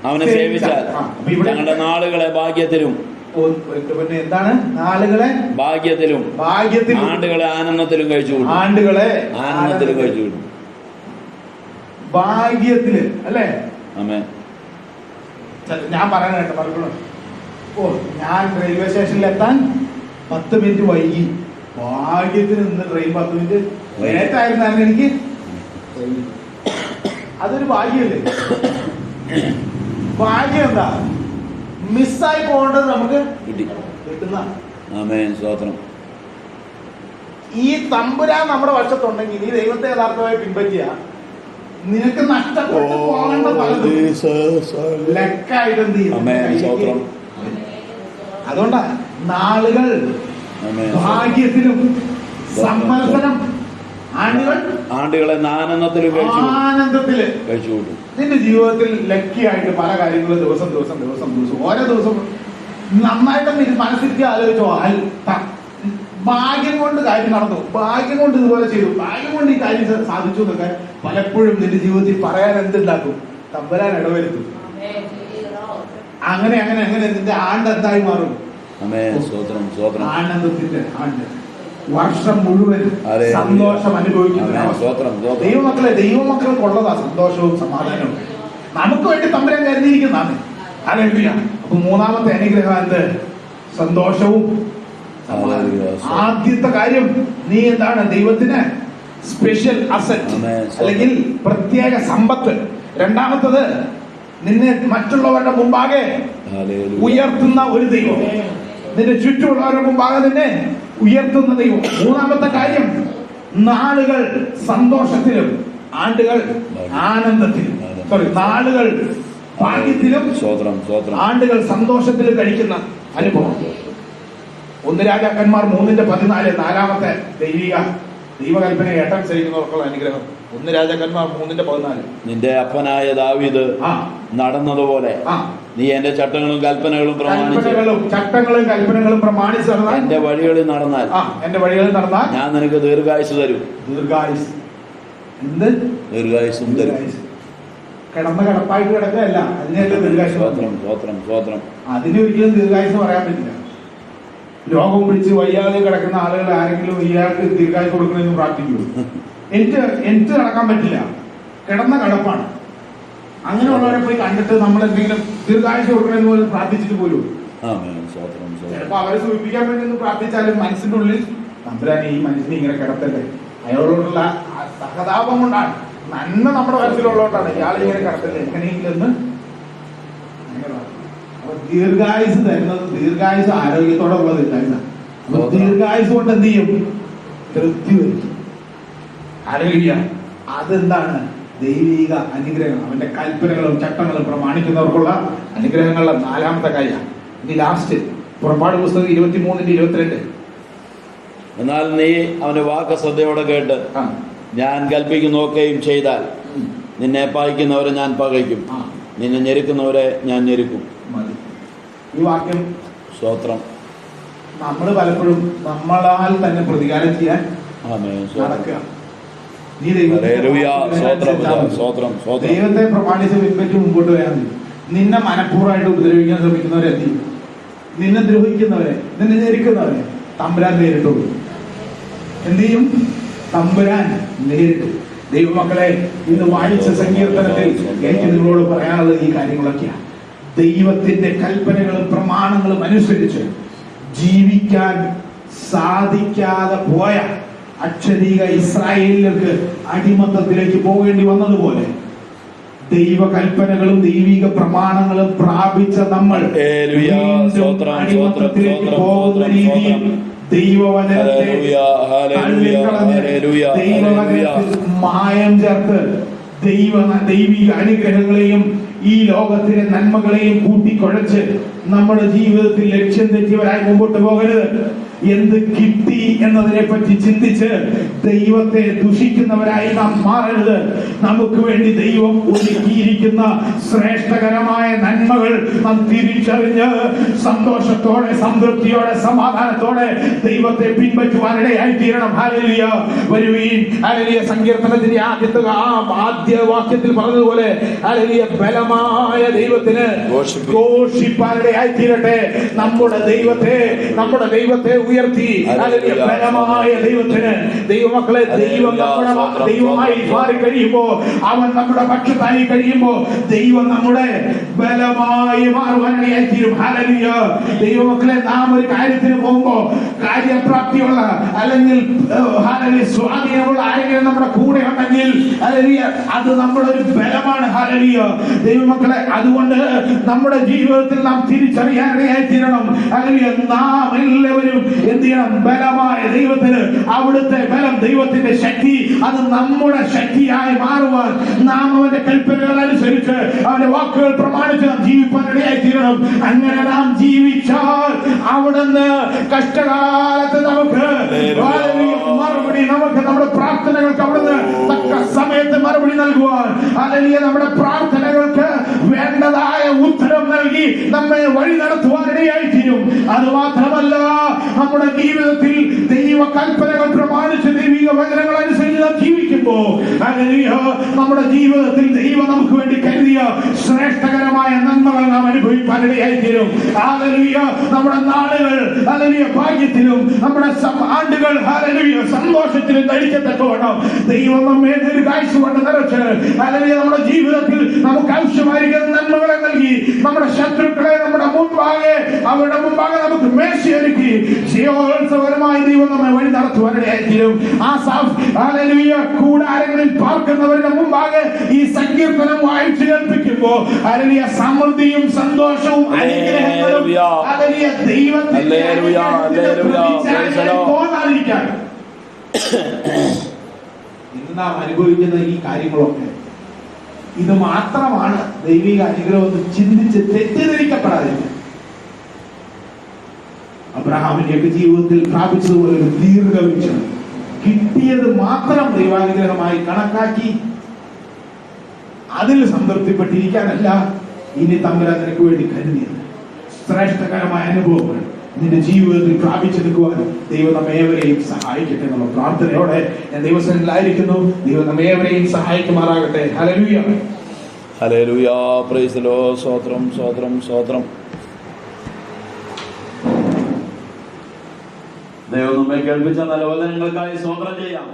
അവനെ സേവിച്ചാൽ തങ്ങളുടെ നാളുകളെ ഭാഗ്യത്തിലും, എന്താണ് നാളുകളെ ഭാഗ്യത്തിലും ആണ്ടുകളെ ആനന്ദത്തിലും കഴിച്ചുകൂടും. ആനന്ദത്തിലും കഴിച്ചുകൂടും. ഭാഗ്യത്തില് അല്ലേ? ആമേൻ. ഞാൻ പറയാനായിട്ട് പറഞ്ഞു, ഞാൻ റെയിൽവേ സ്റ്റേഷനിൽ എത്താൻ 10 മിനിറ്റ് വൈകി. ഭാഗ്യത്തിന് ഇന്ന് ട്രെയിൻ 10 മിനിറ്റ് ലേറ്റ് ആയിരുന്നാലും എനിക്ക് അതൊരു ഭാഗ്യമല്ലേ? ഭാഗ്യം എന്താ? മിസ്സായി പോകേണ്ടത് നമുക്ക് കിട്ടുന്ന. ഈ തമ്പുരാൻ നമ്മുടെ വശത്തുണ്ടെങ്കിൽ, നീ ദൈവത്തെ യഥാർത്ഥമായി പിൻപറ്റിയ, നിനക്ക് നഷ്ടപ്പെട്ടു പോകേണ്ട പലതും ലെക്കായിട്ട് എന്ത് ചെയ്യും? അതുകൊണ്ടാ നാളുകൾ ഭാഗ്യത്തിലും സമ്മത്സരം ആണ്ടുകളെ ആനന്ദത്തില് കഴിച്ചുകൂട്ടും. നിന്റെ ജീവിതത്തിൽ ലക്കിയായിട്ട് പല കാര്യങ്ങളും ദിവസം ഓരോ ദിവസം നന്നായിട്ട് മനസ്സിരുത്തി ആലോചിച്ചോ. ഭാഗ്യം കൊണ്ട് കാര്യം നടന്നു, ഭാഗ്യം കൊണ്ട് ഇതുപോലെ ചെയ്തു, ഭാഗ്യം കൊണ്ട് ഈ കാര്യം സാധിച്ചു എന്നൊക്കെ പലപ്പോഴും നിന്റെ ജീവിതത്തിൽ പറയാൻ എന്തുണ്ടാക്കും? തമ്പുരാൻ ഇടവരുത്തും. അങ്ങനെ അങ്ങനെ അങ്ങനെ നിന്റെ ആണ്ട് എന്തായി മാറും? ആനന്ദത്തിന്റെ ആണ്ട്. വർഷം മുഴുവൻ സന്തോഷം അനുഭവിക്കുന്ന ദൈവമക്കളെ, ദൈവമക്കൾക്കുള്ളതാ സന്തോഷവും സമാധാനവും. നമുക്ക് വേണ്ടി തമ്പുരാൻ കരുതിയിരിക്കുന്നതാണ്. ഹല്ലേലൂയ. അപ്പൊ മൂന്നാമത്തെ അനുഗ്രഹം എന്ത്? സന്തോഷവും സമാധാനവും. ആദ്യത്തെ കാര്യം, നീ എന്താണ്? ദൈവത്തിന് സ്പെഷ്യൽ അസറ്റ് അല്ലെങ്കിൽ പ്രത്യേക സമ്പത്ത്. രണ്ടാമത്തത്, നിന്നെ മറ്റുള്ളവരുടെ മുമ്പാകെ ഉയർത്തുന്ന ഒരു ദൈവം, നിന്റെ ചുറ്റുമുള്ളവരുടെ മുമ്പാകെ നിന്നെ ഉയർത്തുന്ന ദൈവം. മൂന്നാമത്തെ കാര്യം, നാളുകൾ സന്തോഷത്തിലും ആണ്ടുകൾ ആനന്ദത്തിലും, നാളുകൾ ഭാഗ്യത്തിലും ആണ്ടുകൾ സന്തോഷത്തിലും കഴിക്കുന്ന അനുഭവം. 1 രാജാക്കന്മാർ 3:14 നാലാമത്തെ ദൈവകൽപ്പന ഏട്ടനുസരിക്കുന്നവർക്കുള്ള അനുഗ്രഹം. 1 രാജാക്കന്മാർ 3:14. നിന്റെ അപ്പനായ ദാവീദ് നടന്നതുപോലെ നീ എന്റെ ചട്ടങ്ങളും കൽപ്പനകളും പ്രമാണിച്ച് എന്റെ വഴികളിൽ നടന്നാൽ ഞാൻ നിനക്ക് ദീർഘായുസ് തരും. ദീർഘായുസും തരും. കിടന്ന കിടപ്പായിട്ട് കിടക്കുകയല്ല, അതിനെയല്ല ദീർഘായുസ്. അതിന് ഒരിക്കലും ദീർഘായുസ് പറയാൻ പറ്റില്ല. രോഗം പിടിച്ച് വയ്യാതെ കിടക്കുന്ന ആളുകൾ ആരെങ്കിലും ഇയാൾക്ക് ദീർഘായുസ് കൊടുക്കണമെന്ന് പ്രാർത്ഥിക്കുമോ? എനിക്ക് നടക്കാൻ പറ്റില്ല, കിടന്ന കിടപ്പാണ്. അങ്ങനെയുള്ളവരെ പോയി കണ്ടിട്ട് നമ്മൾ എന്തെങ്കിലും ദീർഘായുസ് കൊടുക്കണമെന്ന് പോലും പ്രാർത്ഥിച്ചിട്ട് പോലും ചിലപ്പോ അവരെ സൂചിപ്പിക്കാൻ വേണ്ടി ഒന്ന് പ്രാർത്ഥിച്ചാലും മനസ്സിന്റെ ഉള്ളിൽ തമ്പുരാൻ ഈ മനുഷ്യനെ ഇങ്ങനെ കിടത്തല്ലേ, അയാളോടുള്ള സഹതാപം കൊണ്ടാണ്, നന്മ നമ്മുടെ മനസ്സിലുള്ളതുകൊണ്ടാണ് ഇയാളിങ്ങനെ കിടത്തല്ലേ എങ്ങനെയെങ്കിലും ഒന്ന്. അപ്പൊ ദീർഘായുസ് തരുന്നത്, ദീർഘായുസ് ആരോഗ്യത്തോടെ ഉള്ള ദീർഘായുസാണ്. അപ്പൊ ദീർഘായുസ് കൊണ്ട് എന്ത് ചെയ്യും? തൃപ്തി വരും. ഹല്ലേലൂയ. അതെന്താണ്? ദൈവിക അനുഗ്രഹങ്ങൾ. അവന്റെ കൽപ്പനകളും ചട്ടങ്ങളും പ്രമാണിക്കുന്നവർക്കുള്ള അനുഗ്രഹങ്ങളുടെ നാലാമത്തെ കാര്യം. ഇനി ലാസ്റ്റ് പുറപ്പാട് പുസ്തകം 23:22. എന്നാൽ നീ അവന്റെ വാക്ക് ശ്രദ്ധയോടെ കേട്ട് ഞാൻ കൽപ്പിക്കുന്നതൊക്കെയും ചെയ്താൽ നിന്നെ പകയ്ക്കുന്നവരെ ഞാൻ പകയ്ക്കും, നിന്നെ ഞെരുക്കുന്നവരെ ഞാൻ ഞെരുക്കും. ഈ വാക്യം സ്തോത്രം. നമ്മൾ പലപ്പോഴും നമ്മളാൽ തന്നെ പ്രതികാരം ചെയ്യാൻ നടക്കുക. നീ ദൈവത്തെ പ്രമാണിച്ച് പിൻപറ്റി മുമ്പോട്ട് വരാൻ നിന്നെ മനഃപൂർവ്വമായിട്ട് ഉപദ്രവിക്കാൻ ശ്രമിക്കുന്നവരെ എന്ത് ചെയ്യും? നിന്നെ ദ്രോഹിക്കുന്നവരെ, നിന്നെ ഞെരുക്കുന്നവരെ തമ്പുരാൻ നേരിട്ടു. എന്ത് ചെയ്യും? തമ്പുരാൻ നേരിട്ടു. ദൈവമക്കളെ, ഇന്ന് വായിച്ച സങ്കീർത്തനത്തിൽ എനിക്ക് നിങ്ങളോട് പറയാനുള്ളത് ഈ കാര്യങ്ങളൊക്കെയാണ്. ദൈവത്തിന്റെ കൽപ്പനകളും പ്രമാണങ്ങളും അനുസരിച്ച് ജീവിക്കാൻ സാധിക്കാതെ പോയ അക്ഷരീക ഇസ്രായേലിലേക്ക് അടിമത്തത്തിലേക്ക് പോകേണ്ടി വന്നതുപോലെ ദൈവ കൽപ്പനകളും ദൈവിക പ്രമാണങ്ങളും പ്രാപിച്ച നമ്മൾ അടിമത്തത്തിലേക്ക് പോകുന്ന രീതിയിൽ ദൈവവചനത്തെ മായം ചേർത്ത് ദൈവിക അനുഗ്രഹങ്ങളെയും ഈ ലോകത്തിലെ നന്മകളെയും കൂട്ടിക്കുഴച്ച് നമ്മുടെ ജീവിതത്തിൽ ലക്ഷ്യം തെറ്റിയവരായി മുമ്പോട്ട് പോകരുത്. എന്ത് കിട്ടി എന്നതിനെ പറ്റി ചിന്തിച്ച് ദൈവത്തെ ദുഷിക്കുന്നവരായി നാം മാറരുത്. നമുക്ക് വേണ്ടി ദൈവം ഒരുക്കിയിരിക്കുന്ന ശ്രേഷ്ഠകരമായ നന്മകൾ നാം തിരിച്ചറിഞ്ഞ് സന്തോഷത്തോടെ, സംതൃപ്തിയോടെ, സമാധാനത്തോടെ ദൈവത്തെ പിൻപറ്റുവാനിടയായി തീരണം. ഹല്ലേലൂയ. വരുവീൻ. ഹല്ലേലൂയ. സങ്കീർത്തനത്തിന്റെ ആദ്യ വാക്യത്തിൽ പറഞ്ഞതുപോലെ ഹല്ലേലൂയ, ബലമായ ദൈവത്തിന് ഘോഷിപ്പാനിടയായി തീരട്ടെ. നമ്മുടെ ദൈവത്തെ ഉയർത്തി ബലമായ ദൈവത്തിന്, ദൈവമക്കളെ, ദൈവം നമ്മുടെ ദൈവമായി മാറി കഴിയുമ്പോ, അവൻ നമ്മുടെ പക്ഷത്തായി കഴിയുമ്പോ ദൈവം നമ്മുടെ ബലമായി മാറുവാനിടയായി തീരും. ഹല്ലേലൂയ. ദൈവമക്കളെ, നാം ഒരു കാര്യത്തിന് പോകുമ്പോ കാര്യപ്രാപ്തിയുള്ള അല്ലെങ്കിൽ സ്വാധീനമുള്ള ആരെങ്കിലും നമ്മുടെ കൂടെ ഉണ്ടെങ്കിൽ ഹല്ലേലൂയ, അത് നമ്മുടെ ഒരു ബലമാണ്. ഹല്ലേലൂയ. ദൈവമക്കളെ, അതുകൊണ്ട് നമ്മുടെ ജീവിതത്തിൽ നാം തിരിച്ചറിയാനിടയായി തീരണം. ഹല്ലേലൂയ. നാം എല്ലാവരും എന്ത് ചെയ്യണം? ബലമായ ദൈവത്തിന്, അവിടുത്തെ ബലം, ദൈവത്തിന്റെ ശക്തി, അത് നമ്മുടെ ശക്തിയായി മാറുവാൻ നാം അവന്റെ കൽപ്പനകൾ അനുസരിച്ച്, അവന്റെ വാക്കുകൾ പ്രമാണിച്ച് നാം ജീവിപ്പാനിടയായി തീരണം. അങ്ങനെ നാം ജീവിച്ചാൽ അവിടുന്ന് കഷ്ടകാലത്ത് നമുക്ക് മറുപടി, നമുക്ക് നമ്മുടെ പ്രാർത്ഥനകൾക്ക് അവിടുന്ന് തക്ക സമയത്ത് മറുപടി നൽകുവാൻ, അല്ലെങ്കിൽ നമ്മുടെ പ്രാർത്ഥനകൾക്ക് വേണ്ടതായ ഉത്തരം നൽകി നൽകി നമ്മെ വഴി നടത്തുവാനിടയായി തീരും. അത് മാത്രമല്ല, നമ്മുടെ ജീവിതത്തിൽ ദൈവ കൽപ്പനകൾ പ്രമാണിച്ച് ദൈവിക വചനങ്ങൾ അനുസരിച്ച് നാം ജീവിക്കുമ്പോൾ നമ്മുടെ ജീവിതത്തിൽ ദൈവം നമുക്ക് വേണ്ടി കരുതിയ ശ്രേഷ്ഠകരമായ നന്മകൾ നാം അനുഭവിക്കാനിടയായി തീരും. നമ്മുടെ നാളുകൾ ഭാഗ്യത്തിലും നമ്മുടെ ആണ്ടുകൾ സന്തോഷത്തിലും ധരിക്കത്തക്കവണ്ണം ദൈവം നമ്മെ ദീർഘായുസ്സ് കൊണ്ട് നിറച്ച് നമ്മുടെ ജീവിതത്തിൽ നമുക്ക് ആവശ്യമായിരിക്കുന്ന നന്മകളെ നൽകി നമ്മുടെ ശത്രുക്കളെ നമ്മുടെ മുൻപാകെ അവരുടെ മുമ്പാകെ നമുക്ക് മേശയൊരുക്കി ജയോത്സവകരമായി ദൈവം നമ്മെ വഴി നടത്തുവാനിടയായി തീരും. ആ കൂടാരങ്ങളിൽ പാർക്കുന്നവരുടെ മുമ്പാകെ ഈ സങ്കീർത്തനം വായിച്ചു കേൾപ്പിക്കുമ്പോ സമൃദ്ധിയും സന്തോഷവും അനുഗ്രഹങ്ങളും ദൈവത്തിന്റെ ഇന്ന് നാം അനുഭവിക്കുന്ന ഈ കാര്യങ്ങളൊക്കെ ഇത് മാത്രമാണ് ദൈവിക അനുഗ്രഹം ചിന്തിച്ച് തെറ്റിദ്ധരിക്കപ്പെടാതിരിക്കുക. അബ്രഹാമിന്റെയൊക്കെ ജീവിതത്തിൽ പ്രാപിച്ചതുപോലെ ഒരു ദീർഘവീക്ഷണം, കിട്ടിയത് മാത്രം ദൈവാനുഗ്രഹമായി കണക്കാക്കി അതിൽ സംതൃപ്തിപ്പെട്ടിരിക്കാനല്ല ഇനി തമ്പുരാൻ നിനക്ക് വേണ്ടി കരുതിയത് ശ്രേഷ്ഠകരമായ അനുഭവങ്ങൾ നിന്റെ ജീവിതത്തിൽ പ്രാപിച്ചെടുക്കുവാൻ ദൈവം നമ്മേവരെയും സഹായിക്കട്ടെ എന്നുള്ള പ്രാർത്ഥനയോടെ ഞാൻ ദൈവസന്നിധിയിലായിരിക്കുന്നു. ദൈവം നമ്മേവരെയും സഹായിക്കുമാറാകട്ടെ. Hallelujah, hallelujah, praise the Lord. സ്തോത്രം, സ്തോത്രം, സ്തോത്രം. ദൈവം നമ്മെ കേൾപ്പിച്ച നല്ല വചനങ്ങൾക്കായി സ്തോത്രം ചെയ്യാം.